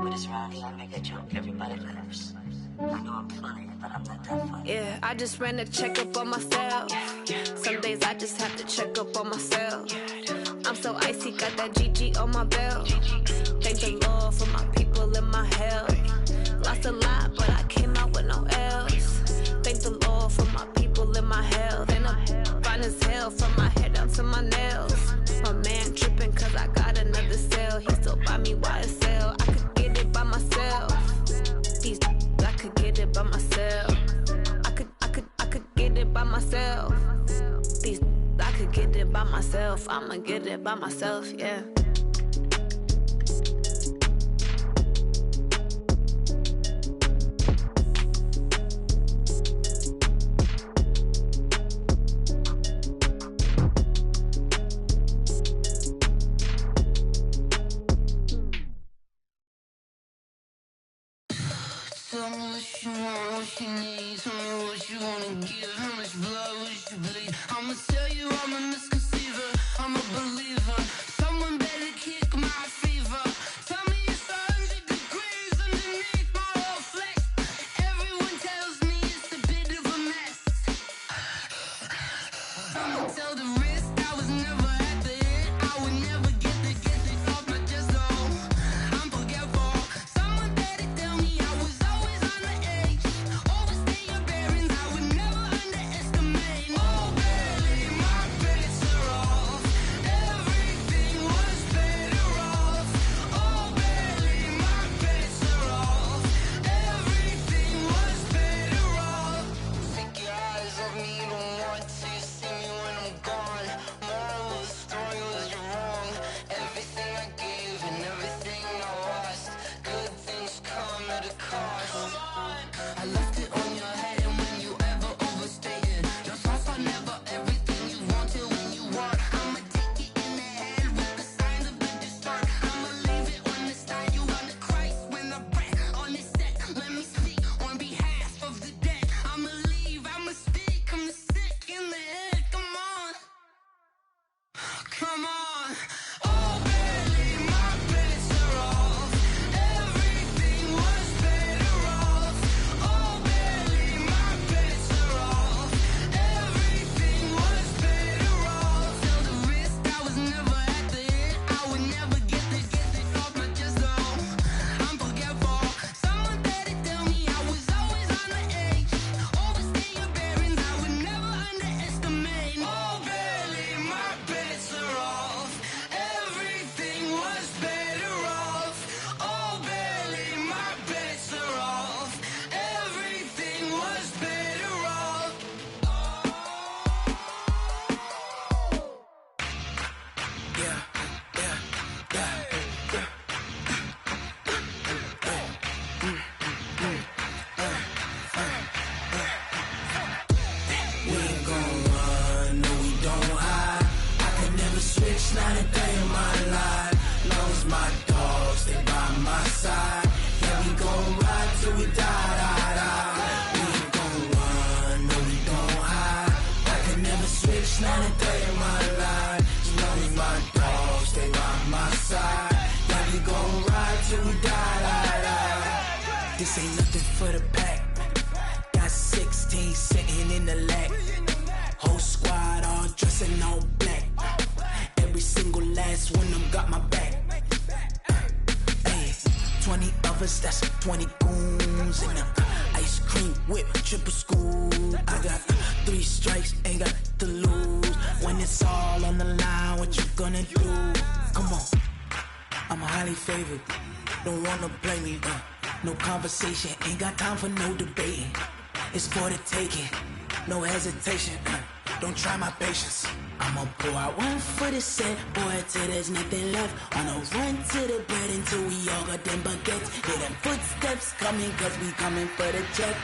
With this round here, I make a joke, everybody laughs. I know I'm funny, but I'm not that funny. Yeah, I just ran a checkup on myself. Some days I just have to check up on myself. I'm so icy, got that GG on my belt. Thank the Lord for my people in my health. Lost a lot, but I came out with no L's. Thank the Lord for my people in my health. And I'm fine as hell from my head down to my nails. My man tripping cause I got another sale. He still buy me YSL. I could get it by myself. These I could get it by myself. I could get it by myself. These I could get it by myself. I'ma get it by myself, yeah. Tell me what you want, what you need. Tell me what you wanna give. How much blood would you bleed? I'ma tell you I'm a misconceiver. I'm a believer. Someone better kick my fever. Tell me it's 100 degrees underneath my whole flesh. Everyone tells me it's a bit of a mess. I'ma tell the risk I was never at the end. I would never get it off my chest, though. I'm forgetful. Someone better tell me I was always on the edge. Overstay your bearings, I would never underestimate. Oh, barely, my bets are off. Everything was better off. Oh, barely, my bets are off. Everything was better off. Take your eyes off me, don't want to see me when I'm gone. Moral of the story was you're wrong. Everything I gave and everything I lost. Good things come at a cost. I left it on your head, and when you ever overstay it, your thoughts are never everything you wanted when you want. I'ma take it in the head with the signs of the distort. I'ma leave it on the side. You on the Christ when the breath on the set. Let me speak on behalf of the dead. I'ma leave, I'ma speak. I'm the sick in the head. Come on, come on. Oh, barely, my bets are off. Everything was better off. Oh, barely, my bets are off. Everything was better off. Tell the risk I was never at the end. I would never get it off my chest, though. I'm forgetful. Someone better tell me I was always on the edge. Overstay your bearings, I would never underestimate. Oh, barely, my bets are off. Everything was better off. Oh, barely, my bets are off. Everything was better off. We ain't gon' run, no we don't hide. I could never switch, not a day in my life. Long as my dogs stay by my side. Yeah, we gon' ride till we die. We ain't gon' run, no we don't hide. I could never switch, not a day in my life. As long as my dogs stay by my side. Yeah, we gon' ride till we die. This ain't nothing for the pack. Got 16 sitting in the lap. Whole squad all dressing all black. Every single last one of them got my back. Hey, 20 of us, that's 20 goons in the ice cream whip, triple scoop. I got 3 strikes, ain't got to lose. When it's all on the line, what you gonna do? Come on, I'm highly favored. Don't wanna blame me. No conversation, ain't got time for no debating. It's for the taking, no hesitation. Don't try my patience. I'ma pour out one for the set, boy, till there's nothing left. Wanna run to the bread until we all got them baguettes. Hear them footsteps coming, cause we coming for the check.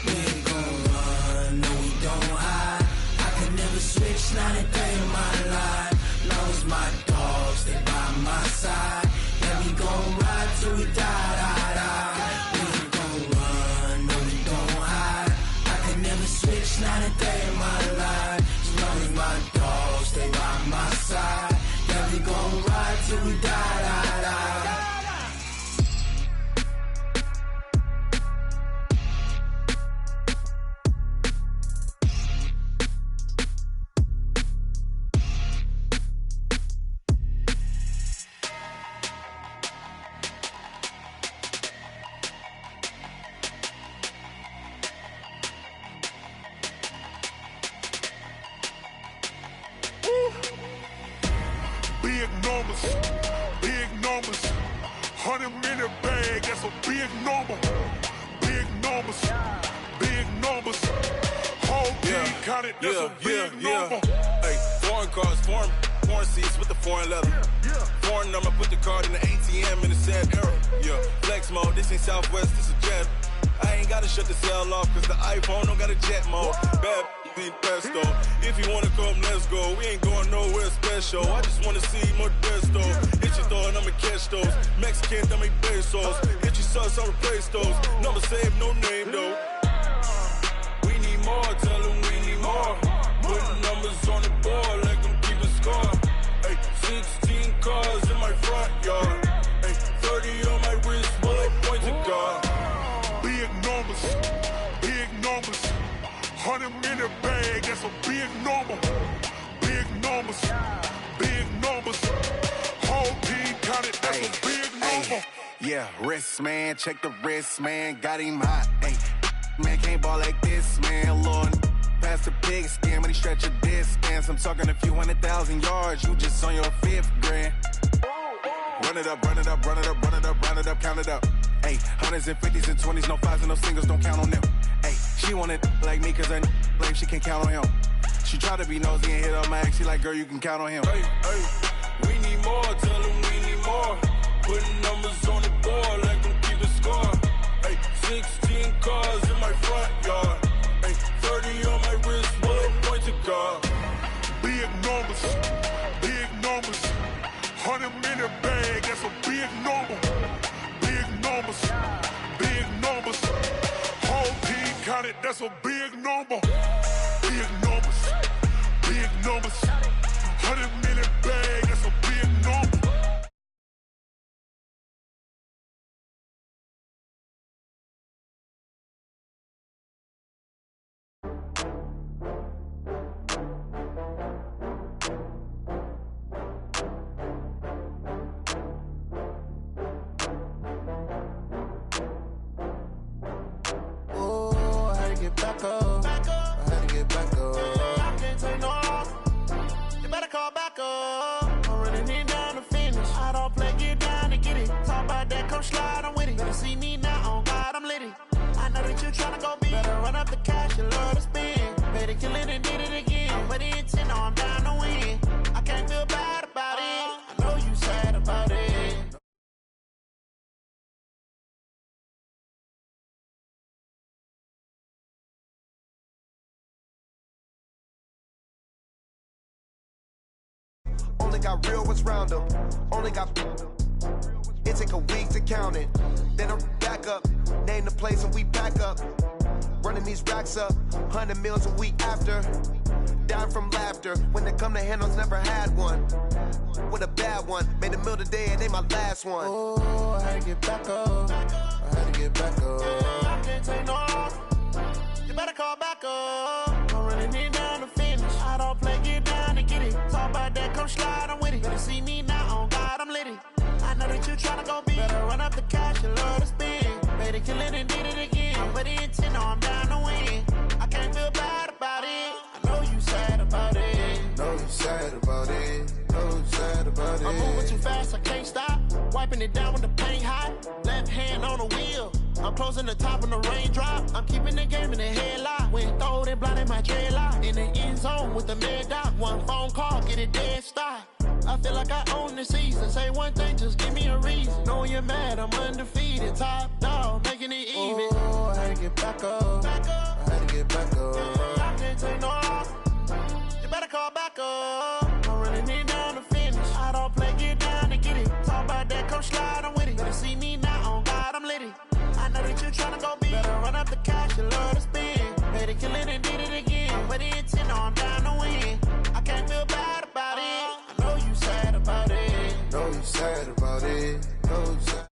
We ain't gon' run, no we don't hide. I could never switch, switch, not a day in my life. Long as my dogs, they by my side. Yeah, we gon' ride till we die, die, die. We ain't gon' run, no, we don't hide. I can never switch, not a day in my life. As long as my dogs, they by my side. Yeah, we gon' ride till we die, die, die. Big numbers, 100-minute bag, that's a big number. Big numbers, whole team counted, that's a big number. Hey, foreign cars, foreign seats with the foreign leather. Foreign number, put the card in the ATM in the sad era. Yeah, flex mode, this ain't Southwest, this is jet. I ain't gotta shut the cell off, cause the iPhone don't got a jet mode. Bad need pesto. If you wanna come, let's go. We ain't going nowhere special. I just wanna see more desto. Hit your thought, I'ma catch those. Mexican, I make pesos. Hit your sauce, I'll replace those. Number save, no name though. We need more, tell them we need more. Putting numbers on the board, let them keep a score. Hey, 16 cars in my front yard. Hey, 30 on my wrist, bullet points of God. Big numbers, 100-minute bag, that's a big number. Big numbers, whole team counted, that's a big number. Yeah, wrist man, check the wrist man, got him hot. Ay, man can't ball like this, man. Lord, past the pig skin when he stretch a distance. I'm talking a few 100,000 yards, you just on your 5th grand. Run it up, count it up. Ay, hundreds and 50s and 20s, no 5s and no singles, don't count on them. Ay, she want it like me cause her lame, she can't count on him. She try to be nosy and hit up my ex, she like, girl, you can count on him. Hey, we need more, tell them we need more. Putting numbers on the board, let them keep a score. Hey, 16 cars in my front yard. Hey, 30 on my wrist, bullet points of God. Big numbers, 100-minute bag, that's a big number. Big numbers, whole team counted, that's a big number. Big numbers, 100-minute bag, that's a big number. Get back up. I had to get back up. I can't take no off. You better call back up. I'm running it down to finish. I don't play, get down to get it. Talk about that, come slide, I'm with it. Better see me now, on God, I'm litty. I know that you tryna go big. Better run up the cash, you love to spend. Better kill it and did it again. I'm with the intent, no, I'm down to win. I can't feel bad about it. I know you sad about it. Only got real ones round them. Only got. It take a week to count it. Then I'm back up. Name the place and we pack up. Running these racks up. 100 meals a week after. Down from laughter. When they come to handles, never had one. With a bad one. Made a meal today and they my last one. Oh, I had to get back up. I can't take no off. You better call back up. I'm running it down to finish. I don't play, get down to get it. Talk about that, come slide, I'm with it. Better see me now, on God, I'm litty. I know that you tryna go big. Better run up the cash, you love to spend. Better kill it and did it again. I'm with the intent, no, I'm down to win. I can't feel bad about it. I know you sad about it. I'm moving too fast, I can't stop. Wiping it down with the paint hot. Left hand on the wheel. I'm closing the top on the raindrop. I'm keeping the game in the headlock. When throwed and blinded my dreadlock. In the end zone with the mad dot. One phone call, get it dead stop. I feel like I own the season. Say one thing, just give me a reason. Knowing you're mad, I'm undefeated. Top dog, making it even. Oh, I had to get back up. I can't take no off. You better call back you tryna go be? Better run up the cash, you love to spend. Made it, kill it, and did it again. With the intent, no, I'm down to win. I can't feel bad about it. I know you sad about it. Know you sad about it. Know you sad.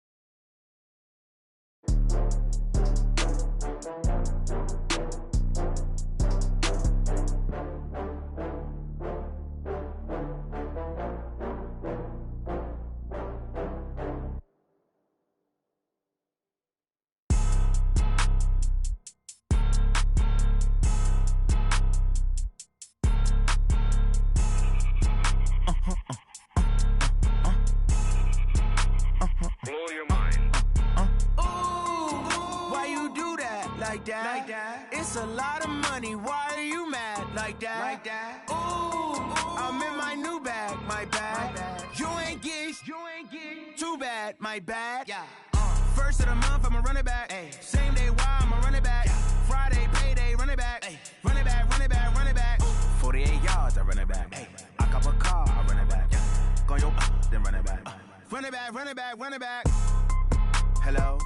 Blow your mind. Why you do that like that? It's a lot of money. Why are you mad like that? Ooh, I'm in my new bag, my bad. You ain't get too bad, my bad. Yeah. First of the month, I'ma run it back. Ay. Same day, why I'ma run it back. Yeah. Friday, payday, run it back. Ay. Run it back, run it back, run it back. 48 yards, I run it back. Ay. I cop a car, I run it back. Yeah. Go yo, then run it back. Run it back, run it back, run it back. Hello?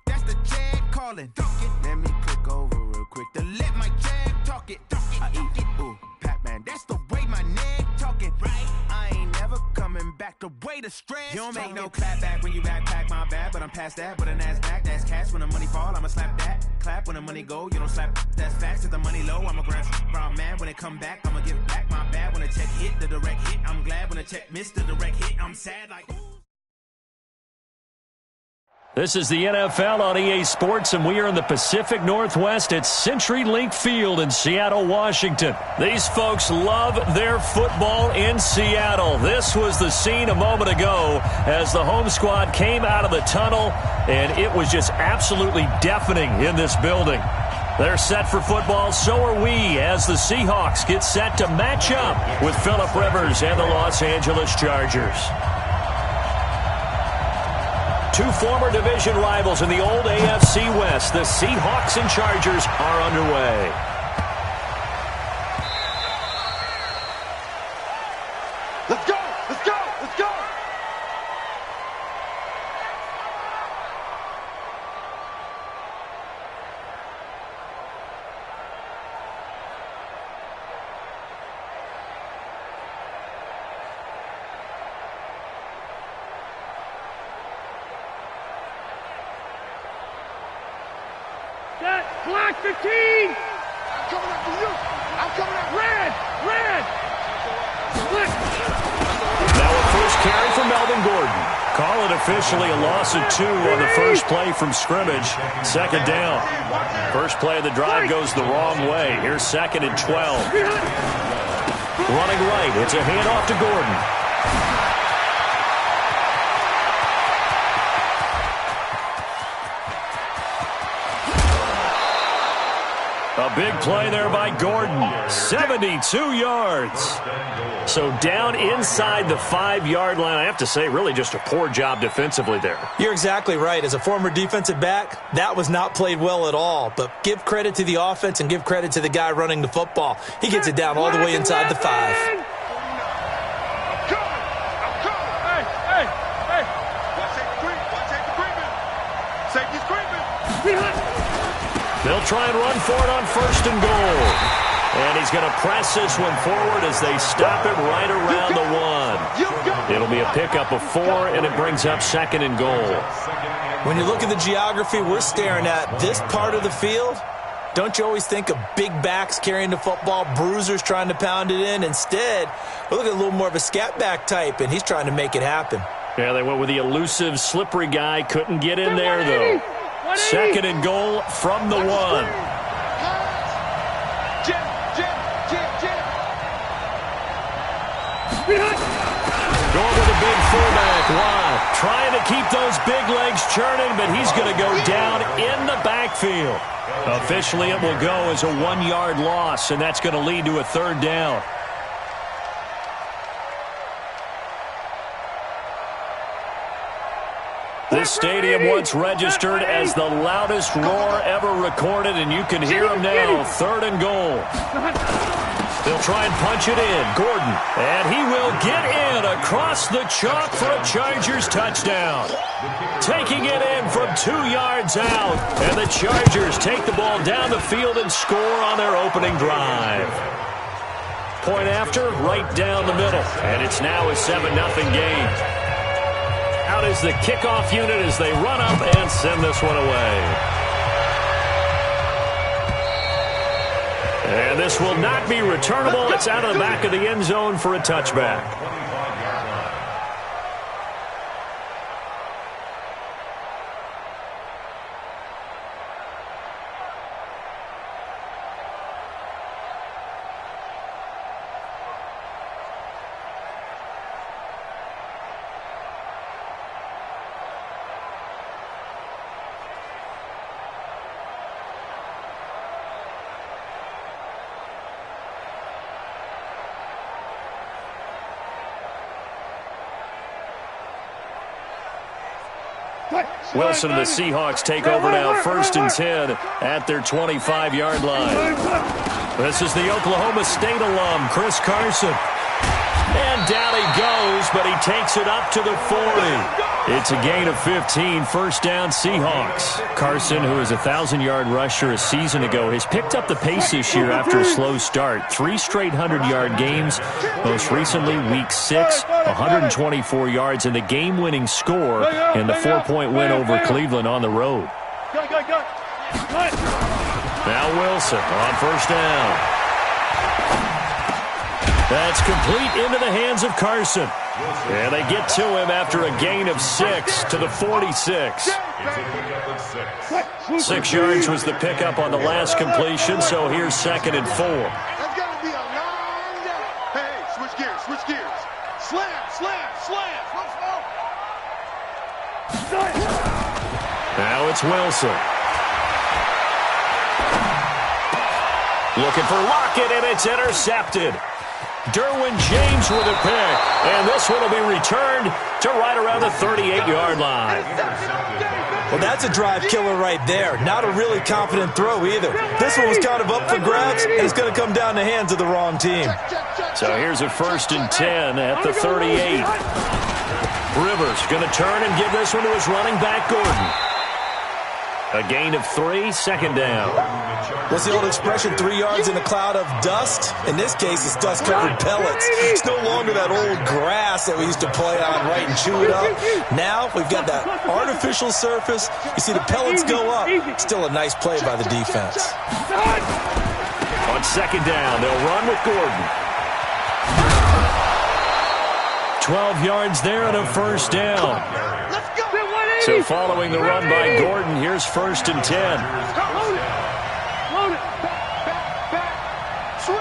That's the Jag calling. Let me click over real quick to let my Jag talk it. I eat it, ooh, Pac-Man. That's the way my neck talking. Right? I ain't never coming back the way the stress. You don't make no clap back when you backpack my bad, but I'm past that with a NASDAQ. That's cash when the money fall, I'ma slap that. Clap when the money go, you don't slap. That's facts. If the money low, I'ma grab brown man. When it come back, I'ma give back my bad. When the check hit, the direct hit. I'm glad when the check missed the direct hit. I'm sad like. This is the NFL on EA Sports, and we are in the Pacific Northwest at CenturyLink Field in Seattle, Washington. These folks love their football in Seattle. This was the scene a moment ago as the home squad came out of the tunnel, and it was just absolutely deafening in this building. They're set for football, so are we, as the Seahawks get set to match up with Phillip Rivers and the Los Angeles Chargers. Two former division rivals in the old AFC West. The Seahawks and Chargers are underway. Let's go! Let's go! Let's go! Black 15! I'm coming up for you! I'm coming up red! Red! Split! Now a first carry for Melvin Gordon. Call it officially a loss of 2 on the first play from scrimmage. Second down. First play of the drive goes the wrong way. Here's 2nd and 12. Running right. It's a handoff to Gordon. A big play there by Gordon. 72 yards. So down inside the 5-yard line. I have to say, really just a poor job defensively there. You're exactly right. As a former defensive back, that was not played well at all. But give credit to the offense and give credit to the guy running the football. He gets it down all the way inside the 5. They'll try and run for it on 1st and goal. And he's going to press this one forward as they stop it right around the 1. It'll be a pickup of 4, and it brings up 2nd and goal. When you look at the geography we're staring at, this part of the field, don't you always think of big backs carrying the football, bruisers trying to pound it in? Instead, we're looking at a little more of a scat back type, and he's trying to make it happen. Yeah, they went with the elusive, slippery guy. Couldn't get in there, though. 2nd and goal from the 1. Going with a big fullback. Wow. Trying to keep those big legs churning, but he's going to go down in the backfield. Officially, it will go as a 1-yard loss, and that's going to lead to a 3rd down. This stadium once registered as the loudest roar ever recorded, and you can hear him now. 3rd and goal. They'll try and punch it in. Gordon, and he will get in across the chalk for a Chargers touchdown. Taking it in from 2 yards out, and the Chargers take the ball down the field and score on their opening drive. Point after, right down the middle, and it's now a 7-0 game. Out is the kickoff unit as they run up and send this one away. And this will not be returnable. It's out of the back of the end zone for a touchback. Wilson and the Seahawks take over now, 1st and 10 at their 25-yard line. This is the Oklahoma State alum, Chris Carson. And down he goes, but he takes it up to the 40. It's a gain of 15, 1st down Seahawks. Carson, who is a 1,000-yard rusher a season ago, has picked up the pace this year after a slow start. 3 straight 100-yard games. Most recently, week 6, 124 yards and the game-winning score in the 4-point win over Cleveland on the road. Now Wilson on 1st down. That's complete into the hands of Carson. And they get to him after a gain of 6 to the 46. 6 yards was the pickup on the last completion, so here's 2nd and 4. That's got to be a long day. Hey, switch gears, switch gears. Slam, slam, slam. Now it's Wilson. Looking for Lockett, and it's intercepted. Derwin James with a pick, and this one will be returned to right around the 38-yard line. Well, that's a drive killer right there. Not a really confident throw either. This one was kind of up for grabs, and it's going to come down the hands of the wrong team. So here's a 1st and 10 at the 38. Rivers going to turn and give this one to his running back, Gordon. A gain of 3, 2nd down. What's the old expression, 3 yards in a cloud of dust? In this case, it's dust-covered pellets. It's no longer that old grass that we used to play on, right, and chew it up. Now we've got that artificial surface. You see the pellets go up. Still a nice play by the defense. On 2nd down, they'll run with Gordon. 12 yards there and a 1st down. So following the run by Gordon, here's 1st and 10. Load it. Back. Switch.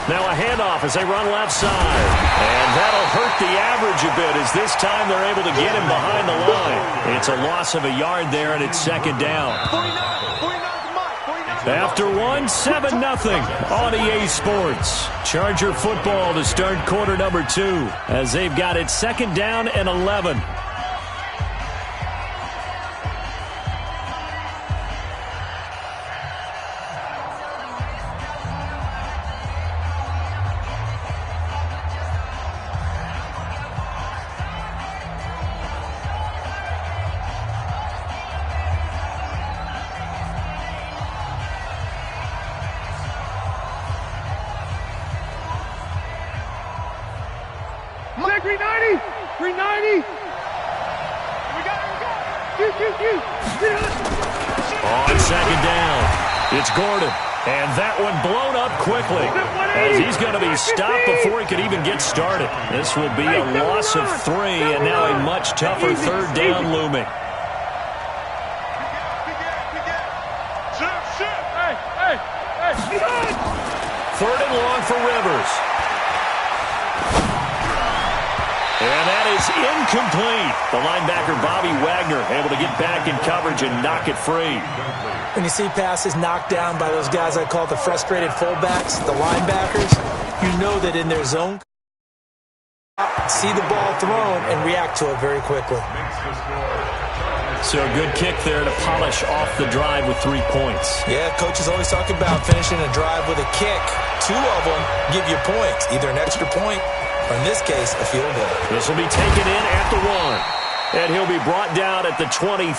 Now a handoff as they run left side. And that'll hurt the average a bit as this time they're able to get him behind the line. It's a loss of a yard there, and it's 2nd down. After 7-0 on EA Sports. Charger football to start quarter number 2 as they've got it 2nd down and 11. Mike, 390! 390! We got it! On 2nd down, it's Gordon. And that one blown up quickly as he's going to be stopped before he could even get started. This will be a loss of 3 and now a much tougher 3rd down looming. Third and long for Rivers. And that is incomplete. The linebacker, Bobby Wagner, able to get back in coverage and knock it free. When you see passes knocked down by those guys I call the frustrated fullbacks, the linebackers, you know that in their zone see the ball thrown, and react to it very quickly. So a good kick there to polish off the drive with 3 points. Yeah, coach is always talking about finishing a drive with a kick. 2 of them give you points, either an extra point or, in this case, a field goal. This will be taken in at the 1. And he'll be brought down at the 23,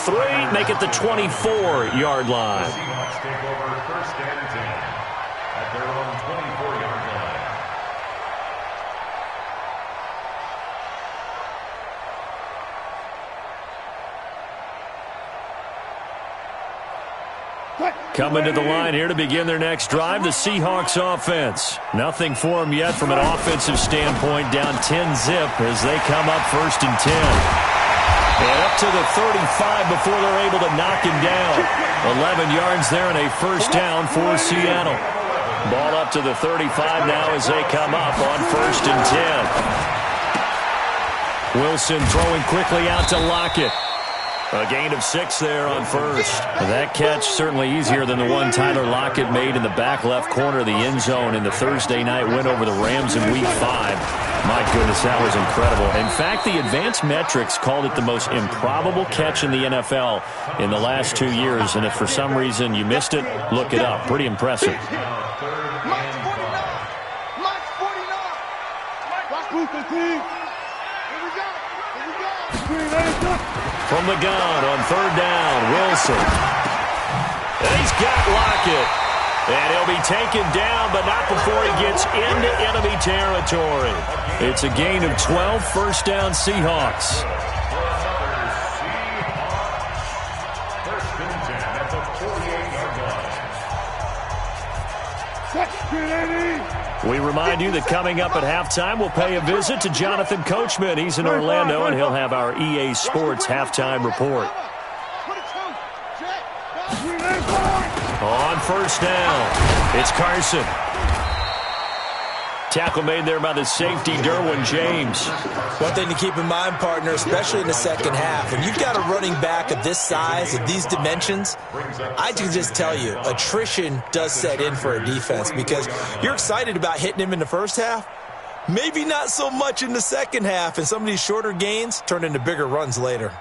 make it the 24-yard line. The Seahawks take over first and 10 at their own 24-yard line. Coming to the line here to begin their next drive, the Seahawks offense. Nothing for them yet from an offensive standpoint, down 10-zip as they come up first and 10. And up to the 35 before they're able to knock him down. 11 yards there and a first down for Seattle. Ball up to the 35 now as they come up on first and 10. Wilson throwing quickly out to Lockett. A gain of 6 there on first. That catch certainly easier than the one Tyler Lockett made in the back left corner of the end zone in the Thursday night win over the Rams in Week 5. My goodness, that was incredible. In fact, the advanced metrics called it the most improbable catch in the NFL in the last 2 years. And if for some reason you missed it, look it up. Pretty impressive. From the gun on third down, Wilson. And he's got Lockett. And he'll be taken down, but not before he gets into enemy territory. It's a gain of 12, first down Seahawks. First and 10 at the 48-yard line. We remind you that coming up at halftime, we'll pay a visit to Jonathan Coachman. He's in Orlando, and he'll have our EA Sports halftime report. On first down, it's Carson. Tackle made there by the safety, Derwin James. One thing to keep in mind, partner, especially in the second half, when you've got a running back of this size, of these dimensions, I can just tell you, attrition does set in for a defense because you're excited about hitting him in the first half, maybe not so much in the second half, and some of these shorter gains turn into bigger runs later.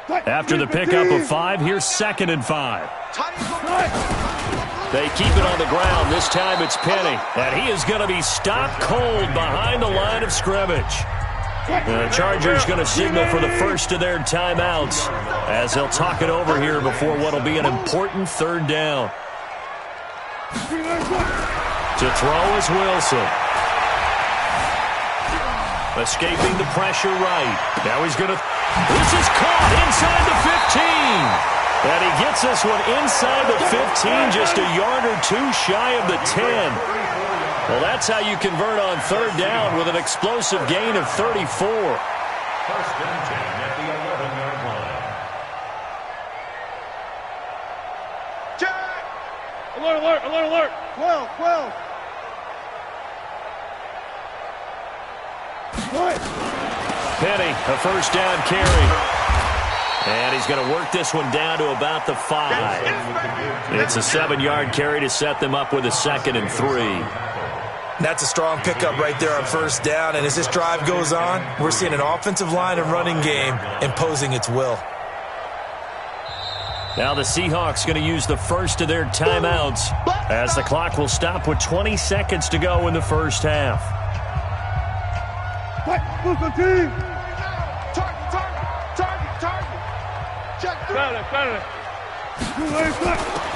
After the pickup of 5, here's 2nd and 5. They keep it on the ground. This time it's Penny. And he is going to be stopped cold behind the line of scrimmage. The Chargers going to signal for the first of their timeouts as they'll talk it over here before what will be an important third down. To throw is Wilson. Escaping the pressure right. Now he's going to... This is caught inside the 15. And he gets this one inside the 15, just a yard or 2 shy of the 10. Well, that's how you convert on third down with an explosive gain of 34. First and 10 at the 11-yard line. Jack! Alert, alert, alert, alert. 12, 12. What? Penny, a first down carry. And he's going to work this one down to about the 5. It's a 7-yard carry to set them up with a 2nd and 3. That's a strong pickup right there on first down. And as this drive goes on, we're seeing an offensive line and running game imposing its will. Now the Seahawks going to use the first of their timeouts as the clock will stop with 20 seconds to go in the first half. Target.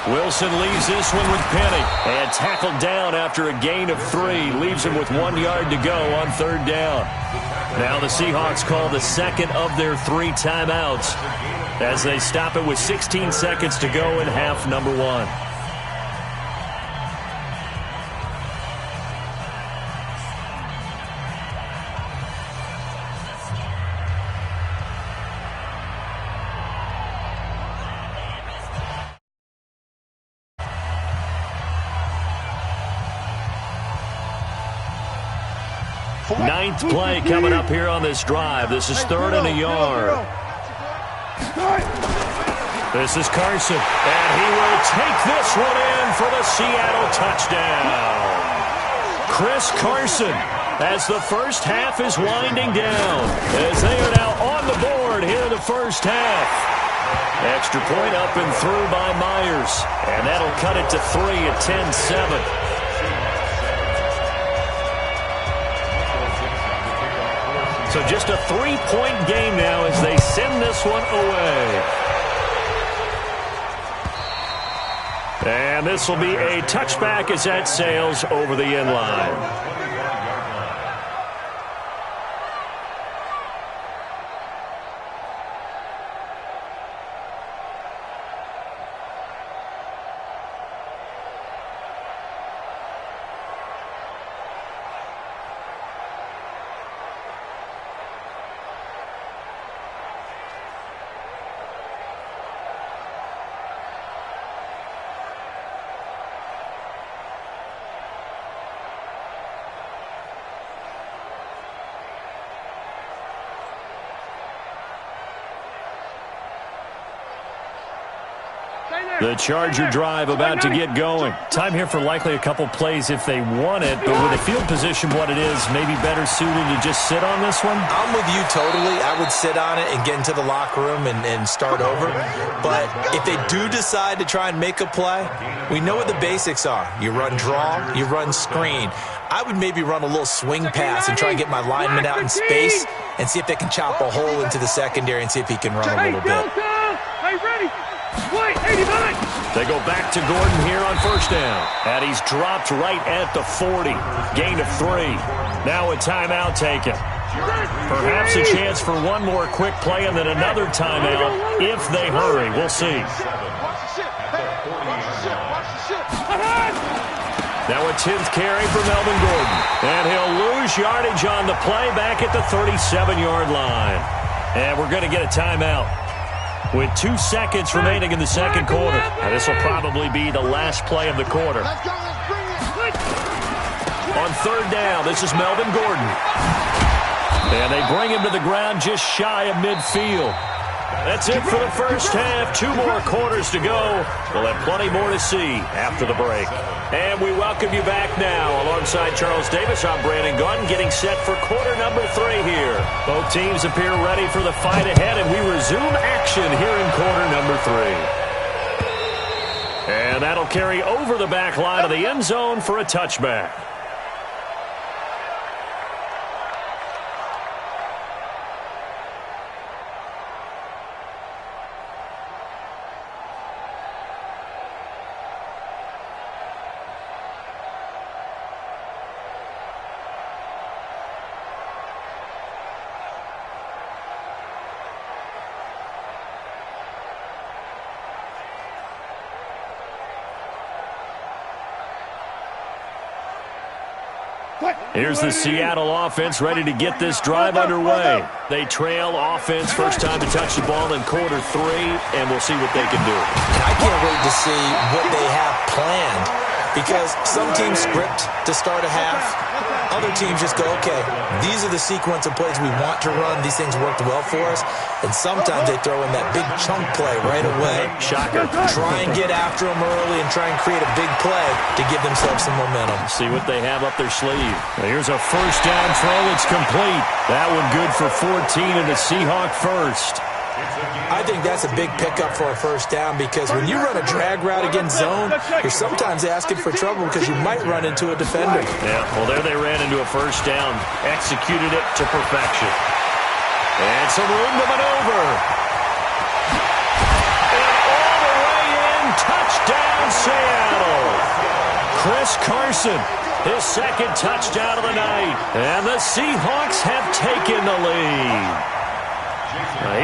Wilson leaves this one with Penny and tackled down after a gain of 3. Leaves him with 1 yard to go on third down. Now the Seahawks call the second of their 3 timeouts as they stop it with 16 seconds to go in half number 1. Ninth play coming up here on this drive. This is 3rd and a yard. This is Carson, and he will take this one in for the Seattle touchdown. Chris Carson, as the first half is winding down, as they are now on the board here in the first half. Extra point up and through by Myers, and that'll cut it to 3 at 10-7. So just a 3-point game now as they send this one away. And this will be a touchback as that sails over the end line. The Charger drive about to get going. Time here for likely a couple plays if they want it, but with the field position what it is, maybe better suited to just sit on this one? I'm with you totally. I would sit on it and get into the locker room and start over. But if they do decide to try and make a play, we know what the basics are. You run draw, you run screen. I would maybe run a little swing pass and try and get my lineman out in space and see if they can chop a hole into the secondary and see if he can run a little bit. Hey, ready? Wait, 89! They go back to Gordon here on first down. And he's dropped right at the 40. Gain of 3. Now a timeout taken. Perhaps a chance for one more quick play and then another timeout if they hurry. We'll see. Now a 10th carry for Melvin Gordon. And he'll lose yardage on the play back at the 37-yard line. And we're going to get a timeout with 2 seconds remaining in the second quarter. Now this will probably be the last play of the quarter. On third down, this is Melvin Gordon. And they bring him to the ground just shy of midfield. That's it for the first half. 2 more quarters to go. We'll have plenty more to see after the break. And we welcome you back now. Alongside Charles Davis, I'm Brandon Gordon, getting set for quarter number 3 here. Both teams appear ready for the fight ahead, and we resume action here in quarter number 3. And that'll carry over the back line of the end zone for a touchback. Here's the Seattle offense ready to get this drive underway. They trail offense first time to touch the ball in quarter 3, and we'll see what they can do. And I can't wait to see what they have planned, because some teams script to start a half. Other teams just go, okay, these are the sequence of plays we want to run. These things worked well for us. And sometimes they throw in that big chunk play right away. Shocker. Try and get after them early and try and create a big play to give themselves some momentum. See what they have up their sleeve. Now here's a first down throw. It's complete. That one good for 14 and a Seahawk first. I think that's a big pickup for a first down, because when you run a drag route against zone, you're sometimes asking for trouble because you might run into a defender. Yeah, well, there they ran into a first down. Executed it to perfection. And some room to maneuver. And all the way in, touchdown Seattle. Chris Carson, his second touchdown of the night. And the Seahawks have taken the lead.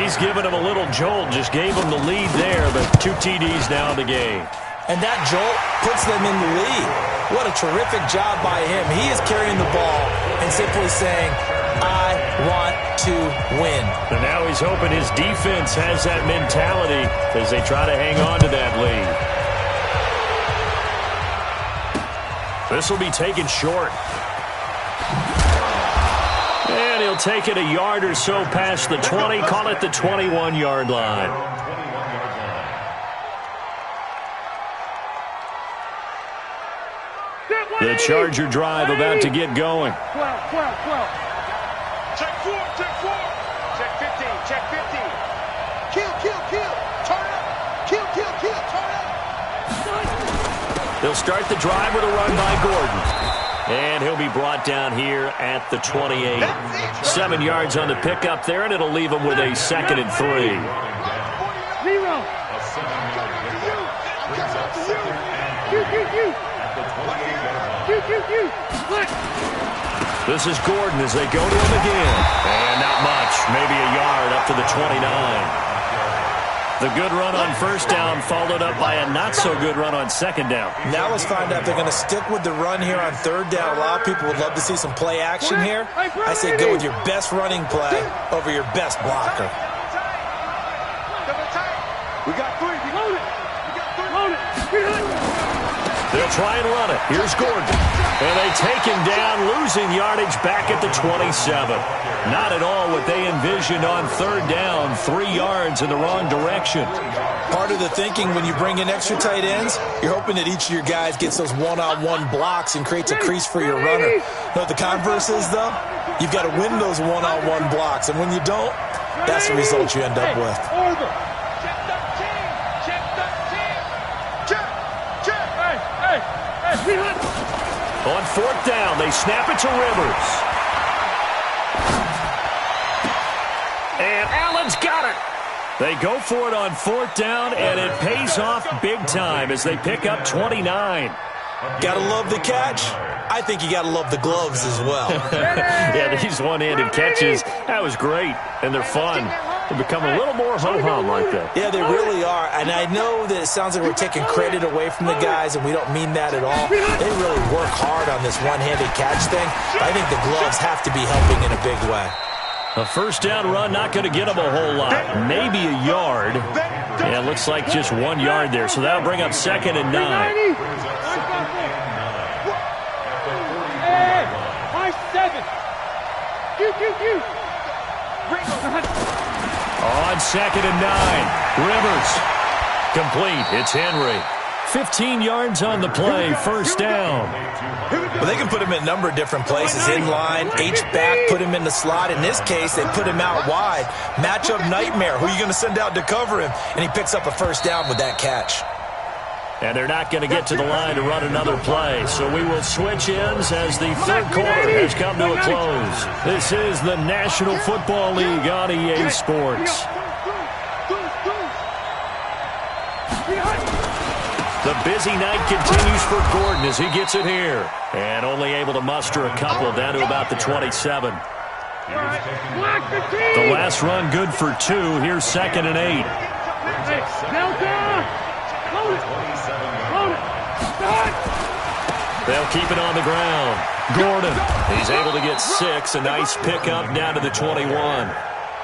He's given him a little jolt, just gave him the lead there, but 2 TDs now in the game. And that jolt puts them in the lead. What a terrific job by him. He is carrying the ball and simply saying, I want to win. And now he's hoping his defense has that mentality as they try to hang on to that lead. This will be taken short. And he'll take it a yard or so past the 20, call it the 21-yard line. The Charger drive about to get going. 12. Check 4. Check 15. Check 15. Kill. Turn up. Kill. Turn up. They'll start the drive with a run by Gordon. And he'll be brought down here at the 28. 7 yards on the pickup there, and it'll leave him with a 2nd and 3. Zero. This is Gordon as they go to him again. And not much, maybe a yard up to the 29. The good run on first down followed up by a not-so-good run on second down. Now let's find out if they're going to stick with the run here on third down. A lot of people would love to see some play action here. I say go with your best running play over your best blocker. We got 3. Load it. They'll try and run it. Here's Gordon. And they take him down, losing yardage back at the 27. Not at all what they envisioned on third down. 3 yards in the wrong direction. Part of the thinking when you bring in extra tight ends, you're hoping that each of your guys gets those one-on-one blocks and creates a crease for your runner. You know what the converse is, though? You've got to win those one-on-one blocks. And when you don't, that's the result you end up with. On fourth down, they snap it to Rivers. And Allen's got it. They go for it on fourth down, and it pays off big time as they pick up 29. Gotta love the catch. I think you gotta love the gloves as well. Yeah, these one-handed catches, that was great, and they're fun. They become a little more ho-hum like that. Yeah, they really are. And I know that it sounds like we're taking credit away from the guys, and we don't mean that at all. They really work hard on this one-handed catch thing. But I think the gloves have to be helping in a big way. A first down run, not going to get them a whole lot. Maybe a yard. Yeah, it looks like just 1 yard there. So that'll bring up 2nd and 9. My 7. On 2nd and 9. Rivers. Complete. It's Henry. 15 yards on the play. First down. Well, they can put him in a number of different places. In line, H-back, put him in the slot. In this case, they put him out wide. Matchup nightmare. Who are you going to send out to cover him? And he picks up a first down with that catch. And they're not going to get to the line to run another play. So we will switch ends as the third quarter has come to a close. This is the National Football League on EA Sports. The busy night continues for Gordon as he gets it here. And only able to muster a couple down to about the 27. The last run good for 2. Here's 2nd and 8. They'll keep it on the ground. Gordon, he's able to get 6. A nice pickup down to the 21.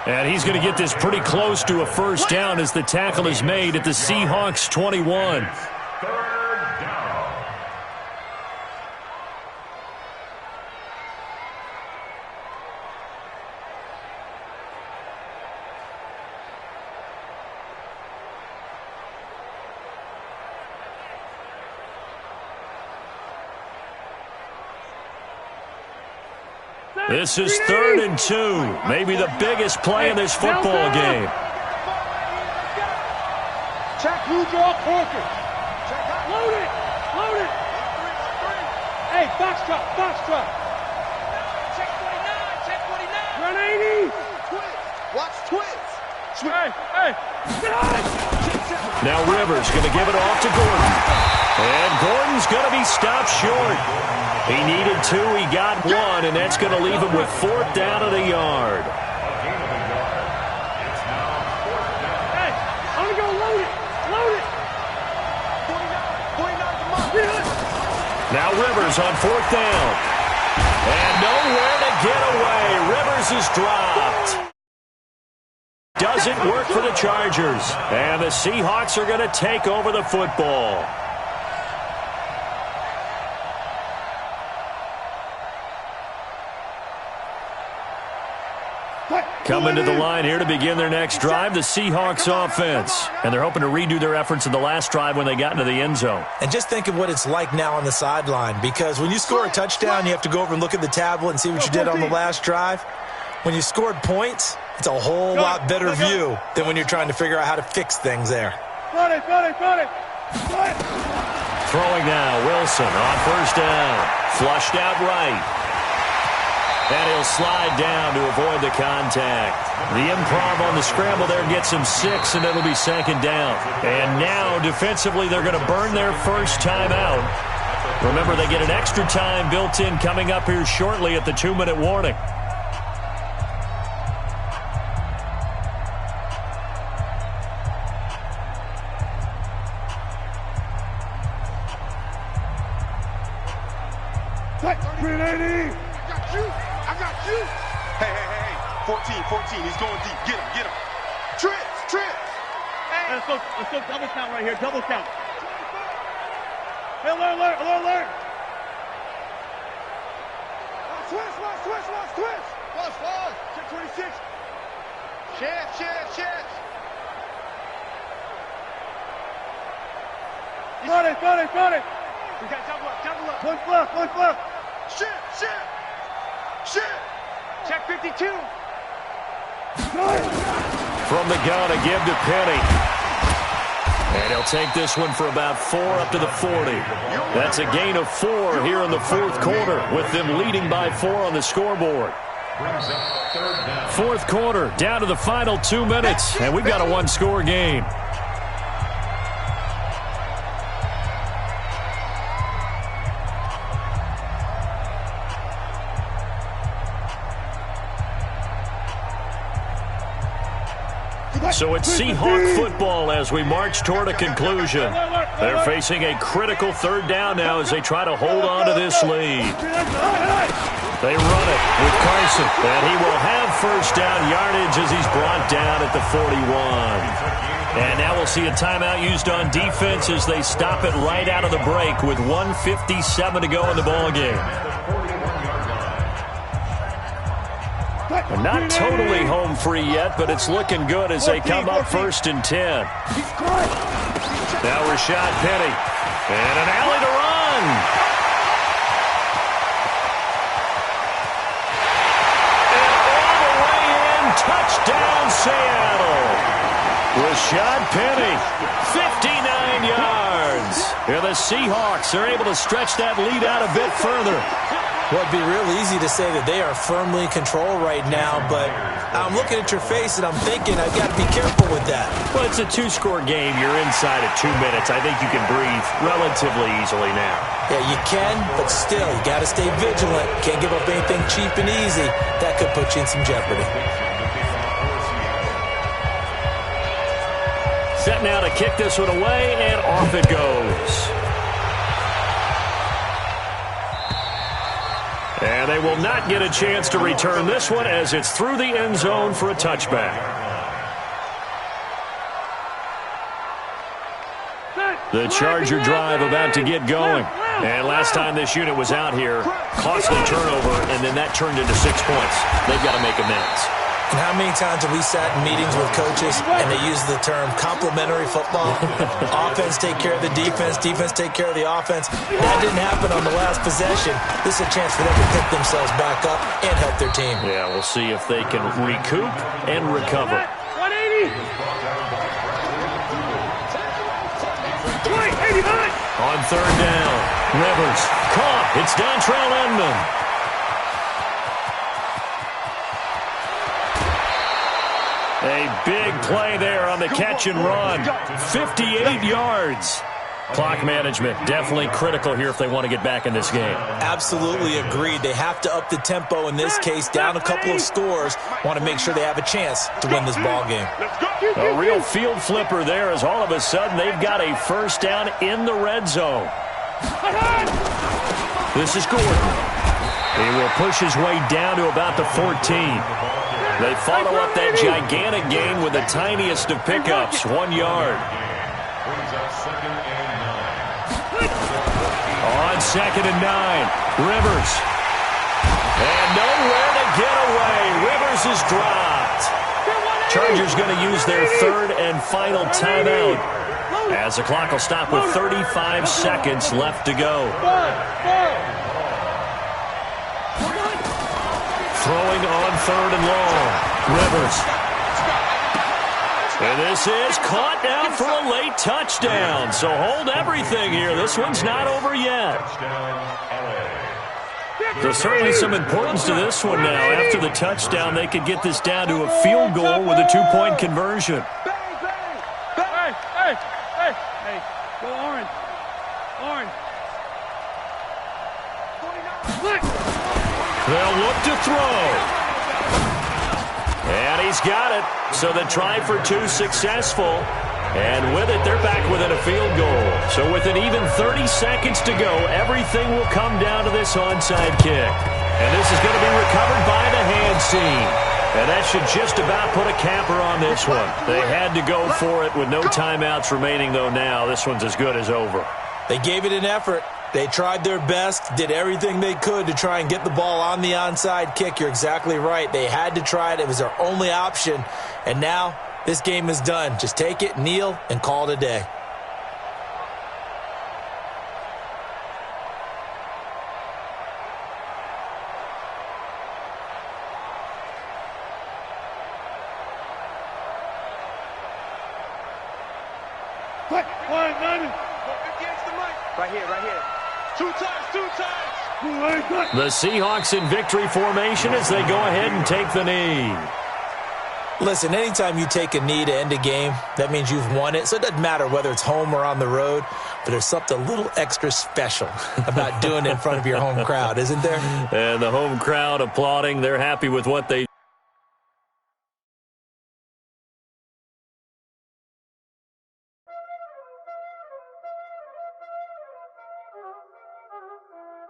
And he's going to get this pretty close to a first down as the tackle is made at the Seahawks 21. This is 3rd and 2. Maybe the biggest play in this football game. Check who draw Corker. Load it. Hey, box truck. Check 49. Run 80. Watch twins. Hey. Now Rivers going to give it off to Gordon. And Gordon's going to be stopped short. He needed 2, he got 1, and that's going to leave him with 4th down at a yard. Hey, I'm going to go load it. Now Rivers on 4th down. And nowhere to get away. Rivers is dropped. Doesn't work for the Chargers. And the Seahawks are going to take over the football. Coming to the line here to begin their next drive, the Seahawks offense. And they're hoping to redo their efforts in the last drive when they got into the end zone. And just think of what it's like now on the sideline, because when you score a touchdown, you have to go over and look at the tablet and see what you did on the last drive. When you scored points, it's a whole lot better view than when you're trying to figure out how to fix things there. Throwing now, Wilson on first down. Flushed out right. And he'll slide down to avoid the contact. The improv on the scramble there gets him 6, and it'll be second down. And now, defensively, they're going to burn their first timeout. Remember, they get an extra time built in coming up here shortly at the 2-minute warning. I got you. Hey. 14. He's going deep. Get him. Trips. Hey, let's go double count right here. Double count. Hey, alert. Switch. Pause. Check 26. Chance. Got it. We got double up. One fluff. Shit. Check 52. From the gun, a give to Penny. And he'll take this one for about 4 up to the 40. That's a gain of 4 here in the fourth quarter, with them leading by 4 on the scoreboard. Fourth quarter, down to the final 2 minutes, and we've got a one-score game. So it's Seahawk football as we march toward a conclusion. They're facing a critical third down now as they try to hold on to this lead. They run it with Carson, and he will have first down yardage as he's brought down at the 41. And now we'll see a timeout used on defense as they stop it right out of the break with 1:57 to go in the ballgame. Not totally home free yet, but it's looking good as they come up 1st and 10. Now Rashad Penny. And an alley to run. And all the way in, touchdown Seattle. Rashad Penny, 59 yards. And the Seahawks are able to stretch that lead out a bit further. Well, it'd be real easy to say that they are firmly in control right now, but I'm looking at your face and I'm thinking I've got to be careful with that. Well, it's a 2-score game. You're inside at 2 minutes. I think you can breathe relatively easily now. Yeah, you can, but still, you got to stay vigilant. Can't give up anything cheap and easy. That could put you in some jeopardy. Set now to kick this one away, and off it goes. And they will not get a chance to return this one as it's through the end zone for a touchback. The Charger drive about to get going. And last time this unit was out here, costly turnover, and then that turned into 6 points. They've got to make amends. And how many times have we sat in meetings with coaches and they use the term complementary football? Offense take care of the defense, defense take care of the offense. That didn't happen on the last possession. This is a chance for them to pick themselves back up and help their team. Yeah, we'll see if they can recoup and recover. 180. On third down, Rivers caught. It's Dontrell Inman. A big play there on the catch and run. 58 yards. Clock management definitely critical here if they want to get back in this game. Absolutely agreed. They have to up the tempo in this case, down a couple of scores. Want to make sure they have a chance to win this ball game. A real field flipper there as all of a sudden they've got a first down in the red zone. This is Gordon. He will push his way down to about the 14. They follow up that gigantic gain with the tiniest of pickups, 1 yard. On 2nd and 9, Rivers. And nowhere to get away. Rivers is dropped. Chargers going to use their third and final timeout, as the clock will stop with 35 seconds left to go. Throwing on third and long. Rivers. And this is caught now for a late touchdown. So hold everything here. This one's not over yet. There's certainly some importance to this one now. After the touchdown, they could get this down to a field goal with a two-point conversion. Hey, go orange. Orange. They'll look to throw. And he's got it. So the try for two successful. And with it, they're back within a field goal. So with an even 30 seconds to go, everything will come down to this onside kick. And this is going to be recovered by the hands team. And that should just about put a capper on this one. They had to go for it with no timeouts remaining, though now. This one's as good as over. They gave it an effort. They tried their best, did everything they could to try and get the ball on the onside kick. You're exactly right. They had to try it. It was their only option. And now this game is done. Just take it, kneel, and call it a day. Right here. Two times. The Seahawks in victory formation as they go ahead and take the knee. Listen, anytime you take a knee to end a game, that means you've won it. So it doesn't matter whether it's home or on the road, but there's something a little extra special about doing it in front of your home crowd, isn't there? And the home crowd applauding. They're happy with what they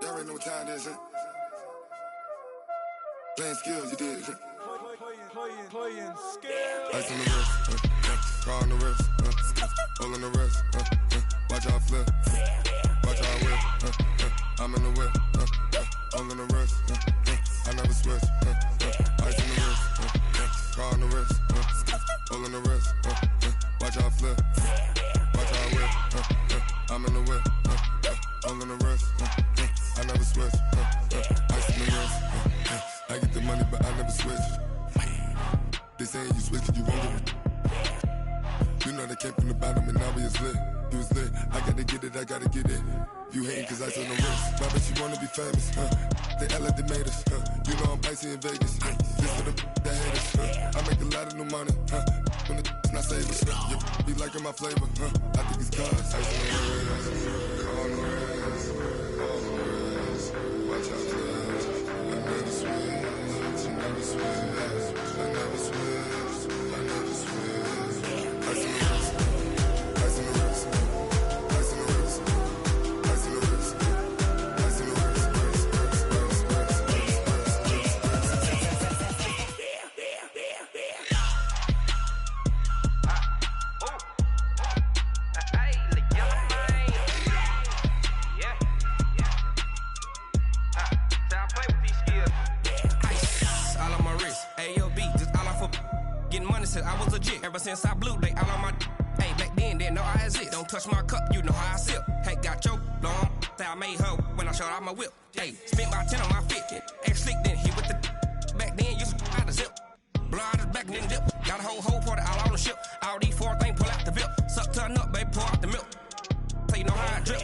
Y'all already know what time it is, huh? Playing skills, you did, huh? Playing skills. Ice on the wrist, car on the wrist, hole on the wrist, watch out flip, watch out whip, I'm in the whip, hole on the wrist, I never switch, ice on the wrist, car on the wrist, hole on the wrist, watch out flip, watch out whip, I'm in the whip, hole on the wrist, I never switch, ice on the wrist, I get the money but I never switch. They saying you switch it, you won't get it. You know they came from the bottom and now we is lit. You was lit, I gotta get it, I gotta get it. You hating cause ice on the wrist. Why bet you wanna be famous, They act like they made us, You know I'm icy in Vegas, Just for the that hate us, I make a lot of new money, When the not save us, You be liking my flavor, I think it's cause ice on the wrist, on the wrist, on the wrist. Watch out for this, I never switch, I never switch. I never switch, I never switch. Ice in the wrist, ice in the wrist, ice in the wrist, ice in the wrist, ice in the wrist, I was legit. Ever since I blew, they all on my hey, back then, didn't know I exist. Don't touch my cup, you know how I sip. Hey, got your long, say I made her when I showed out my whip. Hey, spent my 10 on my fit. Ex slick, then hit with the back then, used to out the zip. Blow out his back and then dip. Got a whole party all on the ship. All these four things, pull out the VIP. Suck, turn up, baby, pour out the milk. So you know how I drip.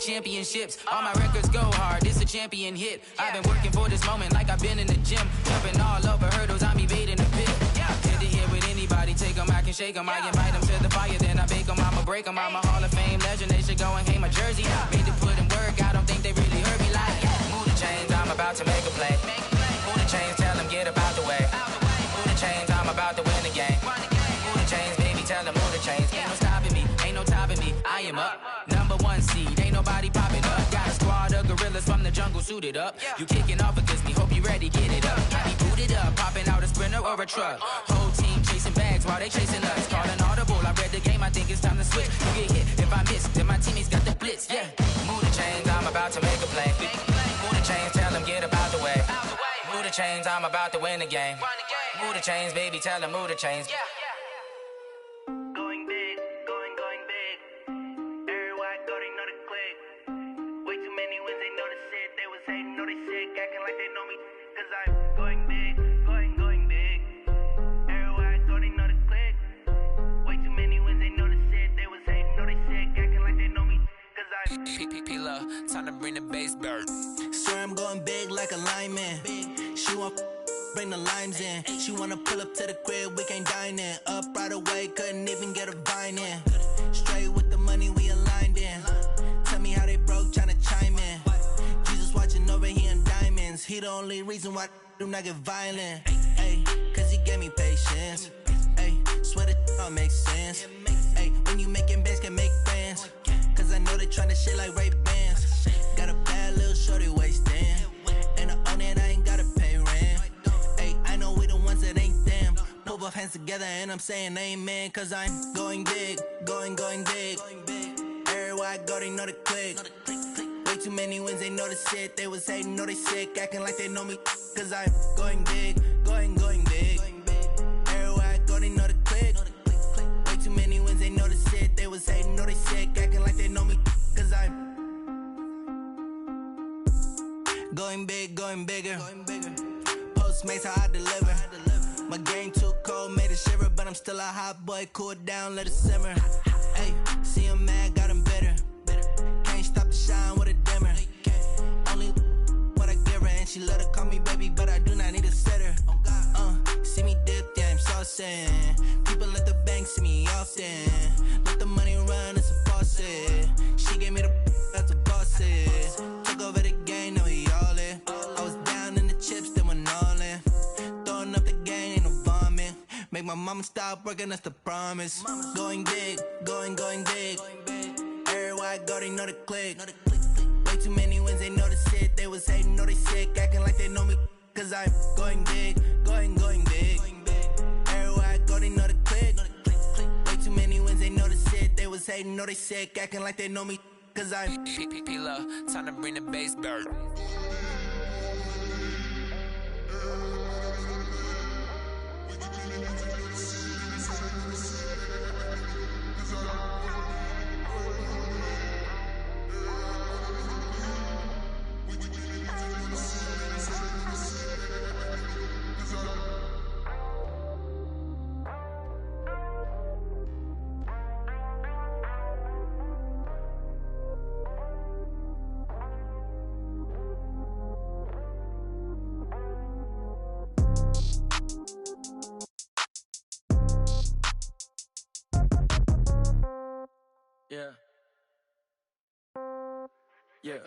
championships. All my records go hard, it's a champion hit. I've been working for this moment like I've been in the gym. Jumping all over hurdles, I'm evading the pit. Head to head with anybody, take them, I can shake them. I invite them to the fire, then I bake them, I'ma break them. I'm a Hall of Fame legend, they should go and hang my jersey. Made to put in work, I don't think they really heard me like, move the chains, I'm about to make a play. Move the chains, tell them get about the way. Move the chains, I'm about to win the game. Move the chains, baby, tell them move the chains. Ain't no stopping me, ain't no topping me. I am up, number one seed, ain't nobody popping up. Got a squad of gorillas from the jungle suited up. You kicking off against me, hope you ready, get it up. I be booted up, popping out a Sprinter or a truck. Whole team chasing bags while they chasing us. Calling audible, I read the game, I think it's time to switch. You get hit, if I miss, then my teammates got the blitz, yeah. Move the chains, I'm about to make a play. Move the chains, tell them get about the way. Move the chains, I'm about to win the game. Move the chains, baby, tell them move the chains. Going big, going big. Everywhere I go, they know the click. Way too many wins, they know the shit. They was hating, know they sick, acting like they know me. Cause I'm going big, going big. Everywhere I go, they know the click. Way too many wins, they know the shit. They was hating, know they sick, acting like they know me. Cause I'm P-P-P-Love, time to bring the bass bird. Swear I'm going big like a lineman. She want bring the limes in. She wanna pull up to the crib, we can't dine in. Up right away, couldn't even get a vine in. Straight with the money, we aligned in. Tell me how they broke, tryna chime in. Jesus watching over here in diamonds. He the only reason why I do not get violent. Ay, cause he gave me patience. Ay, swear that all makes sense. Ay, when you making bands, can make friends. Cause I know they tryna shit like Ray-Bans. Got a bad little shorty wasting. And I own it, I ain't gotta pay rent. Ay, I know we the ones that ain't them. Pull both hands together and I'm saying amen. Cause I'm going big, going big. Everywhere I go, they know the click. Way too many wins, they know the shit. They was hating, know they sick, acting like they know me. Cause I'm going big, going big. Everywhere I go, they know the click. Way too many wins, they know the shit. They was hating, know they sick, acting like they know me. Cause I'm going big, going bigger. Postmates how I deliver. My game too cold, made it shiver, but I'm still a hot boy. Cool down, let it simmer. Hey, see him mad, got him bitter. Can't stop the shine with a dimmer. Only what I give her, and she let her call me baby, but I do not need a sitter. See me dip, yeah, I'm saucing. People at the bank see me often. Let the money run, it's a faucet. She gave me the that's a faucet. Took over the game, now we all in. I was down in the chips, then went all in. Throwing up the game, ain't no vomit. Make my mama stop working, that's the promise. Going big, going big. Everywhere I go, they know the click. Way too many wins, they know the shit. They was hating, know they sick, acting like they know me. Cause I'm going big, going big. Everywhere I go, they know the click. Way too many wins, they know the shit. They was hating, know they sick, acting like they know me. Cause I'm P-P-P-Love, time to bring the bass bird. Yeah. Yeah.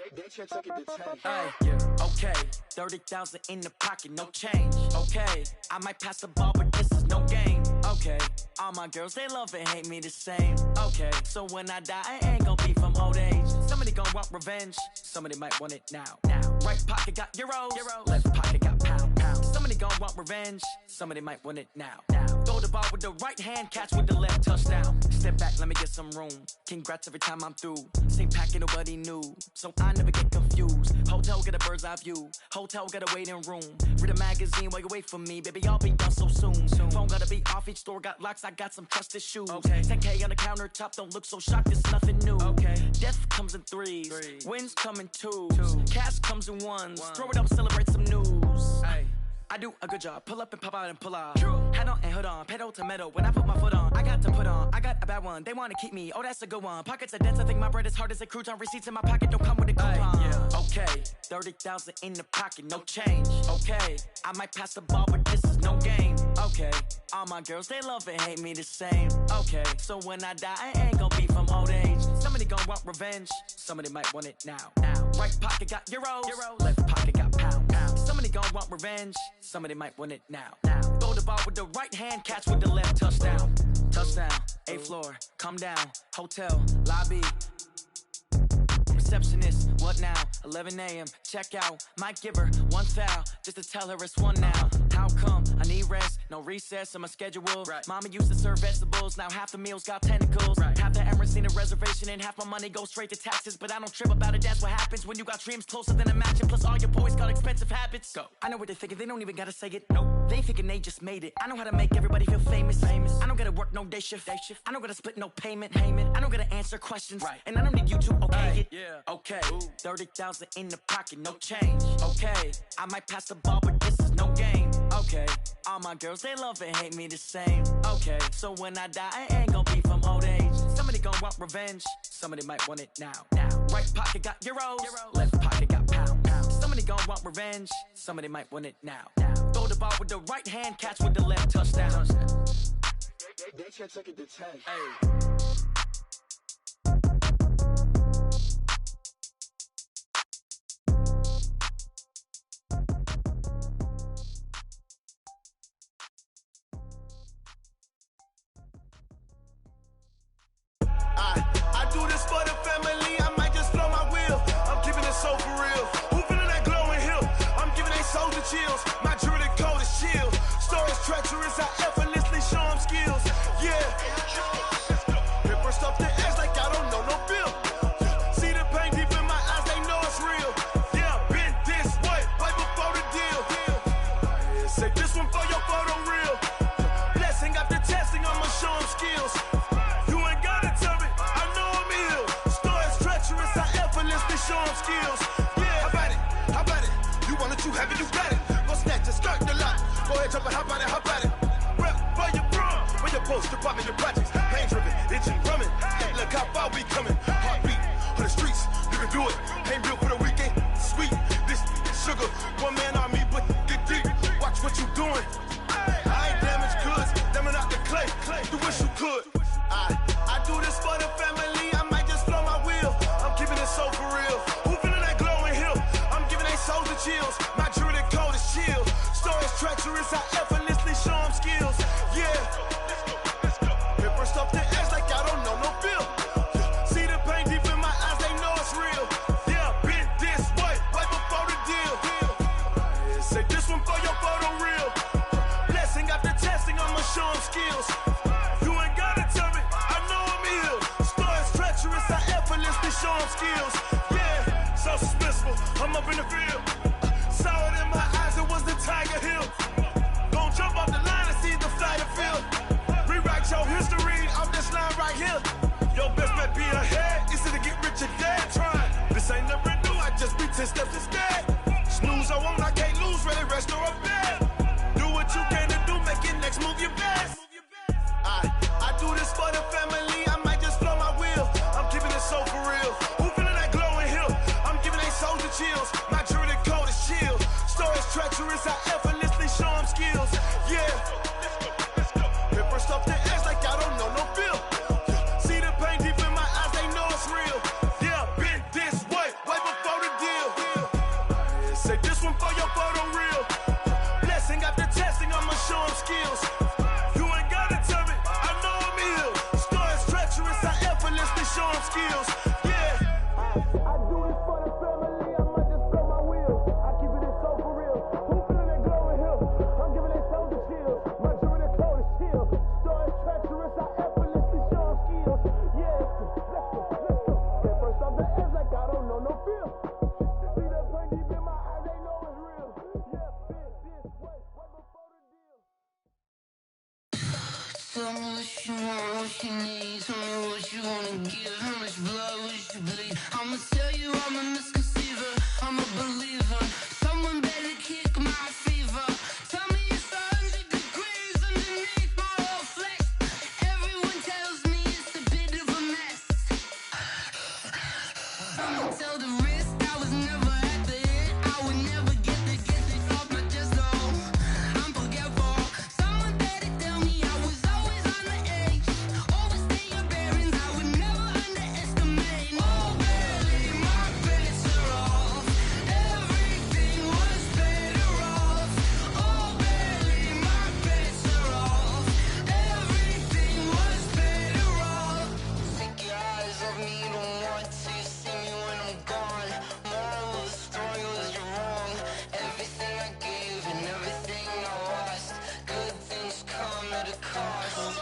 Okay. 30,000 in the pocket, no change. Okay. I might pass the ball, but this is no game. Okay. All my girls, they love and hate me the same. Okay. So when I die, I ain't gonna be from old age. Somebody gonna want revenge. Somebody might want it now. Right pocket got euros. Left pocket got pounds. Somebody gonna want revenge. Somebody might want it now. Throw the ball with the right hand, catch with the left, touchdown. Step back, let me get some room. Congrats every time I'm through. Same packet, nobody knew. So I never get confused. Hotel get a bird's eye view. Hotel get a waiting room. Read a magazine while you wait for me. Baby, I'll be done so soon. Phone gotta be off, each store got locks. I got some trusted shoes. 10K on the countertop, don't look so shocked, it's nothing new. Death comes in threes. Wins come in twos. Cash comes in ones. Throw it up, celebrate some news. I do a good job. Pull up and pop out and pull out. Head on and hood on, pedal to metal. When I put my foot on, I got to put on. I got a bad one. They want to keep me. Oh, that's a good one. Pockets are dense. I think my bread is hard as a crouton. Receipts in my pocket don't come with a coupon. Yeah. Okay, 30,000 in the pocket, no change. Okay, I might pass the ball, but this is no game. Okay, all my girls they love and hate me the same. Okay, so when I die, I ain't gonna be from old age. Somebody gon' want revenge. Somebody might want it now. Right pocket got euros. Left pocket got pounds. Somebody gon' want revenge. Somebody might want it now. Throw the ball with the right hand, catch with the left. Touchdown. Touchdown. 8th floor. Come down. Hotel. Lobby. Receptionist, what now? 11 a.m. Check out. Might give her one foul just to tell her it's one now. How come? I need rest, no recess in my schedule. Right. Mama used to serve vegetables, now half the meals got tentacles. Right. Half the Emirates need a reservation and half my money goes straight to taxes. But I don't trip about it, that's what happens when you got dreams closer than a matching. Plus all your boys got expensive habits. Go. I know what they're thinking, they don't even gotta say it. Nope. They thinking they just made it. I know how to make everybody feel famous. I don't gotta work no day shift. I don't gotta split no payment. I don't gotta answer questions. Right. And I don't need you to okay it. Yeah. Okay, 30,000 in the pocket, no change. Okay, I might pass the ball, but this is no game. Okay, all my girls, they love and hate me the same. Okay, so when I die, I ain't gonna be from old age. Somebody gon' want revenge, somebody might want it now. Right pocket got euros, left pocket got pounds. Somebody gon' want revenge, somebody might want it now. Throw the ball with the right hand, catch with the left. Touchdown. They can't take it to 10. Hey. I do this for the family, I might just blow my wheel. I'm keeping it so for real. Who feeling that glowing hill? I'm giving they soldier chills. My jewelry cold is chill. Stories treacherous, I effortlessly show them skills. Yeah. Hit first up the edge like I don't know no feel. See the pain deep in my eyes, they know it's real. Yeah, been this way, right before the deal. Say this one for your photo real. Blessing after testing, I'ma show them skills. Show them skills. Yeah, how about it? You want it, you have it, you got it. Go snatch it, skirt the lot. Go ahead, jump it, how about it? Rep for your bro, for your post, department, your projects. Pain driven, engine drumming. Hey, look how far we coming. Heartbeat for the streets, you can do it. Ain't built for the weekend. Sweet, this sugar. One man on me, but get deep. Watch what you doing. I ain't damaged goods, damn out the clay. You wish you could. I do this for the family. I might just blow my wheel. I'm keeping it so for real. Who feeling that glowing hill? I'm giving they soldier chills. My jewelry cold is chill. Stories treacherous, I effortlessly show them skills. Yeah. Hit first off the edge like I don't know no feel. See the pain deep in my eyes, they know it's real. Yeah, been this way, right before the deal. Say this one for your photo real. Blessing after testing, I'ma show them skills. You ain't gotta tell me, I know I'm ill. Stories treacherous, I effortlessly show them skills. Yeah, so suspenseful, I'm up in the field. Saw it in my eyes, it was the Tiger Hill. Gon' jump off the line and see the fly the field. Rewrite your history off this line right here. Your best bet be ahead, easy to get rich or dead trying. This ain't never new, I just be 10 steps instead. Snooze I won't, I can't lose, really rest or a bed. Do what you can to do, make your next move your best. I do this for the family, I might just blow my wheel. I'm keeping it so for real. Who feeling that glowing hill? I'm giving they soldier chills. My jewelry cold is chill. Stories treacherous, I effortlessly show them skills. Yeah. Hit first off the edge like I don't know no feel. See the pain deep in my eyes, they know it's real. Yeah, been this way, right before the deal. Say this one for your photo real. Blessing after testing, I'ma show them skills. Show them skills, yeah. I do this for the family, I might just blow my wheel. I keep it so for real. Who feeling that glowing hill? I'm giving it soldier chills. My jewelry cold is chill. Stories treacherous, I effortlessly show them skills. Yeah, let's go. Get first off the edge like I don't know no feel. See the pain deep in my eyes, they know it's real. Yeah, been this way, right before the deal. Tell me what you want, what you need. Tell me what you wanna give. How much blood would you bleed? I'ma tell you I'm a misconceiver. I'm a believer. Someone better kick my fever. Tell the risk I was never at the end. I would never get it off my chest, no. I'm forgetful. Someone better tell me I was always on the edge. Overstay your bearings, I would never underestimate. Oh, barely, my bets are off. Everything was better off. Oh, barely, my bets are off. Everything was better off. Take your eyes off me, don't want to see me when I'm gone. Moral of the story was you're wrong. Everything I gave and everything I lost. Good things come at a cost.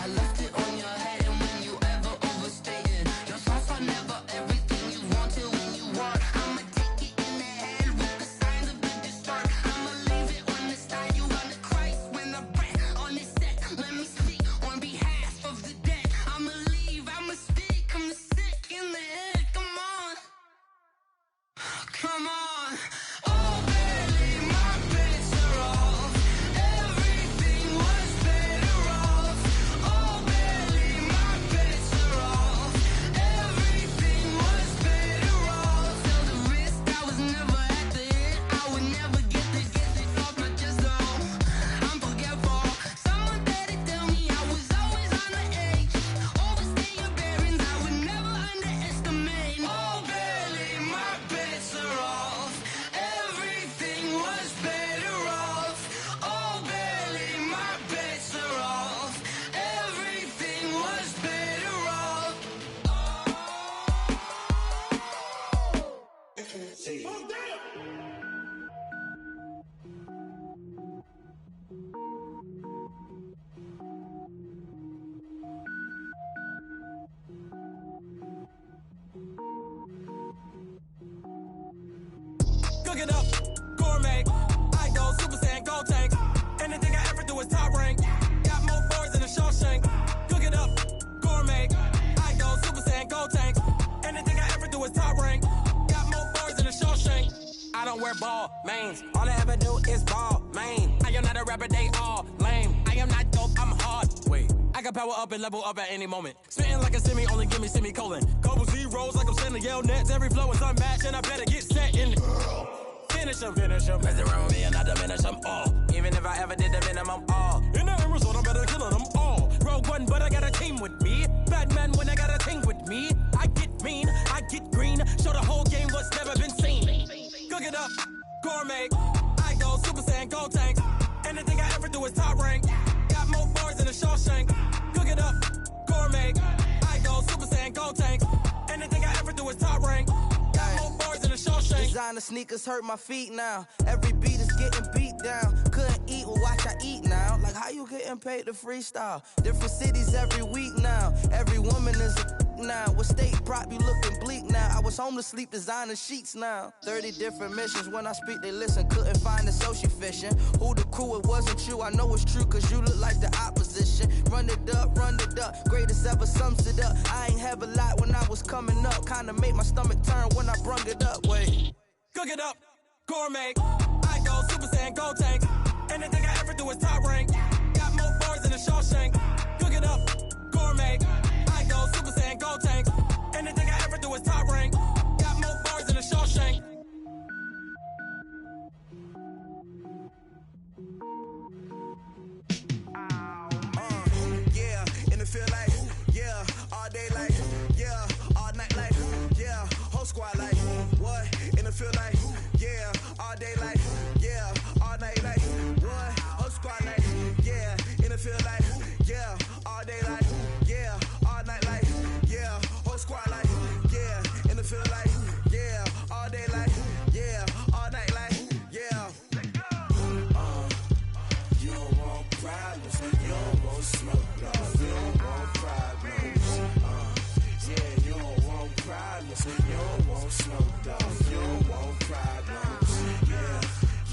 I left it on your head, and when you ever overstay it, your thoughts are never everything you wanted when you walk. I'ma take it in the head with the signs of the distort. I'ma leave it on the side. You on the Christ when I breath on this set. Let me speak on behalf of the dead. I'ma leave, I'ma speak. I'm the sick in the head. Come on, come on. Oh, barely, my bets are off. Everything was better off. Oh, barely, my bets are off. Everything was better off. Tell the risk I was never at the end. I would never get it off my chest, no. I'm forgetful. Someone better tell me I was always on the edge. Overstay your bearings, I would never underestimate. Oh, barely, my bets are off. Everything was better off. Oh, barely, my bets are off. Everything was better off. Cook it up, gourmet. I go Super Saiyan, gold tank. Anything I ever do is top rank. Got more boards than a Shawshank. Cook it up, gourmet. I go Super Saiyan, gold tank. Anything I ever do is top rank. Got more boards than a Shawshank. I don't wear ball mains. All I ever do is ball main. I am not a rapper, they all lame. I am not dope, I'm hard. Wait, I can power up and level up at any moment. Spitting like a semi, only give me semicolon. Couple zeros like I'm sending yell nets. Every flow is unmatched and I better get set in. Finish them. Mess around with me and I diminish them all. Even if I ever did the minimum, all. In the end result, I'm better killing them all. Rogue One, but I got a team with me. Batman when I got a team with me. I get mean, I get green. Show the whole game what's never been seen. Cook it up, gourmet. I go Super Saiyan, gold tank. Anything I ever do is top rank. Got more boards than a Shawshank. Cook it up, gourmet. I go Super Saiyan, gold tank. Anything I ever do is top rank. Got more boards than a Shawshank. Designer sneakers hurt my feet now. Every beat is getting beat down. Couldn't eat, well watch I eat now. Like how you getting paid to freestyle? Different cities every week now. Every woman is a now. What state prop you looking bleak now? I was home to sleep designer sheets now. 30 different missions. When I speak they listen. Couldn't find the social fishing. Who the crew, it wasn't you. I know it's true cause you look like the opposition. Run it up, greatest ever sums it up. I ain't have a lot when I was coming up. Kinda made my stomach turn when I brung it up. Wait, cook it up, gourmet. I go Super Saiyan, gold tank. Anything I ever do is top rank. Got more boards than a Shawshank. Cook it up, gourmet. I go Super Saiyan, gold tank. Anything I ever do is top rank. Got more boards than a Shawshank. Yeah, in the field like, yeah, all day like, yeah, all night like, yeah, whole squad like, what? In the field like, yeah, all day like, yeah, all night like, what? Whole squad like, yeah, in the field like, yeah, all day like, yeah, all night like, yeah, whole squad like, yeah, in the field like, yeah, all day like, yeah, all night like, yeah. You don't want problems, you don't want smoke, dog. You don't want problems. Yeah, you don't want problems, you don't want smoke, dog. You don't want problems.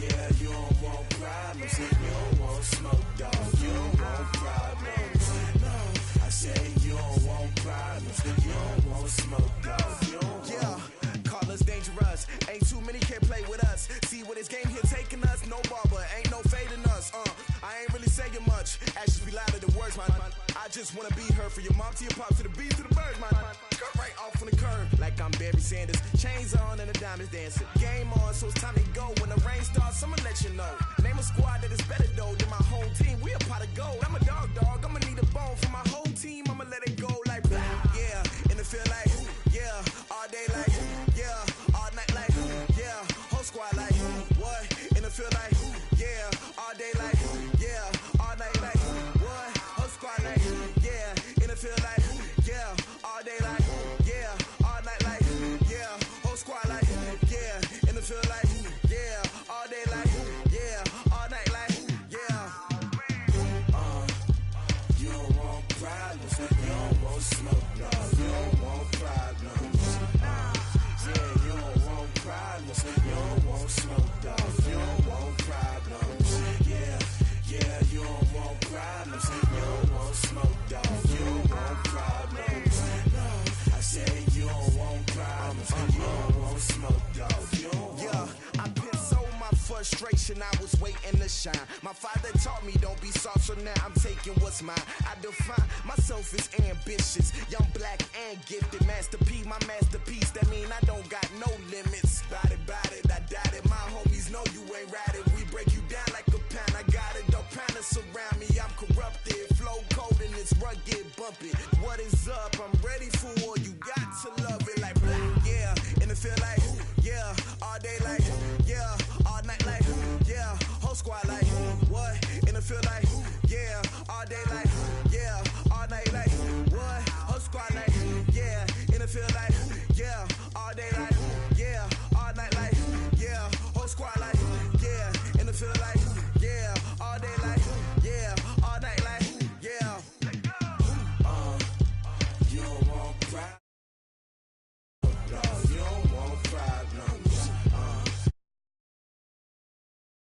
Yeah, you don't want problems, you don't want smoke, dog. You don't want problems. No, I say you don't want problems, you don't want smoke, dog. You don't Yeah, call us dangerous. Ain't too many can play with us. See what this game here taking us. No barber, ain't no fading us. I ain't really saying much. Actions be louder than words, man. I just wanna be heard for your mom to your pop to the beat to the birds, man. Cut right off on the curb like I'm Barry Sanders. Chains on and the diamonds dancing. Game on, so it's time to go. When the rain starts, I'ma let you know. Name a squad that is better though than my home team. We a pot of gold. I'm a dog. I'ma need a bone for my whole team. I'ma let it go like blah. Yeah, and it feel like yeah, all day like yeah, all night like yeah, whole squad like what? And it feel like yeah, all day like yeah, all night like what? Whole squad like yeah, and it feel like yeah, all day like yeah, all night like yeah, whole squad like yeah, and it feel like yeah, all day like yeah, all night like yeah. You don't want problems, you don't want smoke, dog. You don't want problems. Yeah, you don't want problems, you don't want smoke, dog. You don't want problems. Yeah, you don't want problems, you don't want smoke, dog. You don't want problems. No, I said you don't want problems, you don't want smoke, dog. You don't want. I've been so my frustration, I was waiting to shine. My father taught me don't be soft, so now I'm taking what's mine. I define myself as ambitious, young, black, and gifted. Master P, my masterpiece, that mean I don't got no limits. Bout it, I doubt it. My homies know you ain't ride it. We break you down like a pound. I got it, dog pounders surround me. I'm corrupted, flow cold and it's rugged, bumpy. What is up? I'm ready for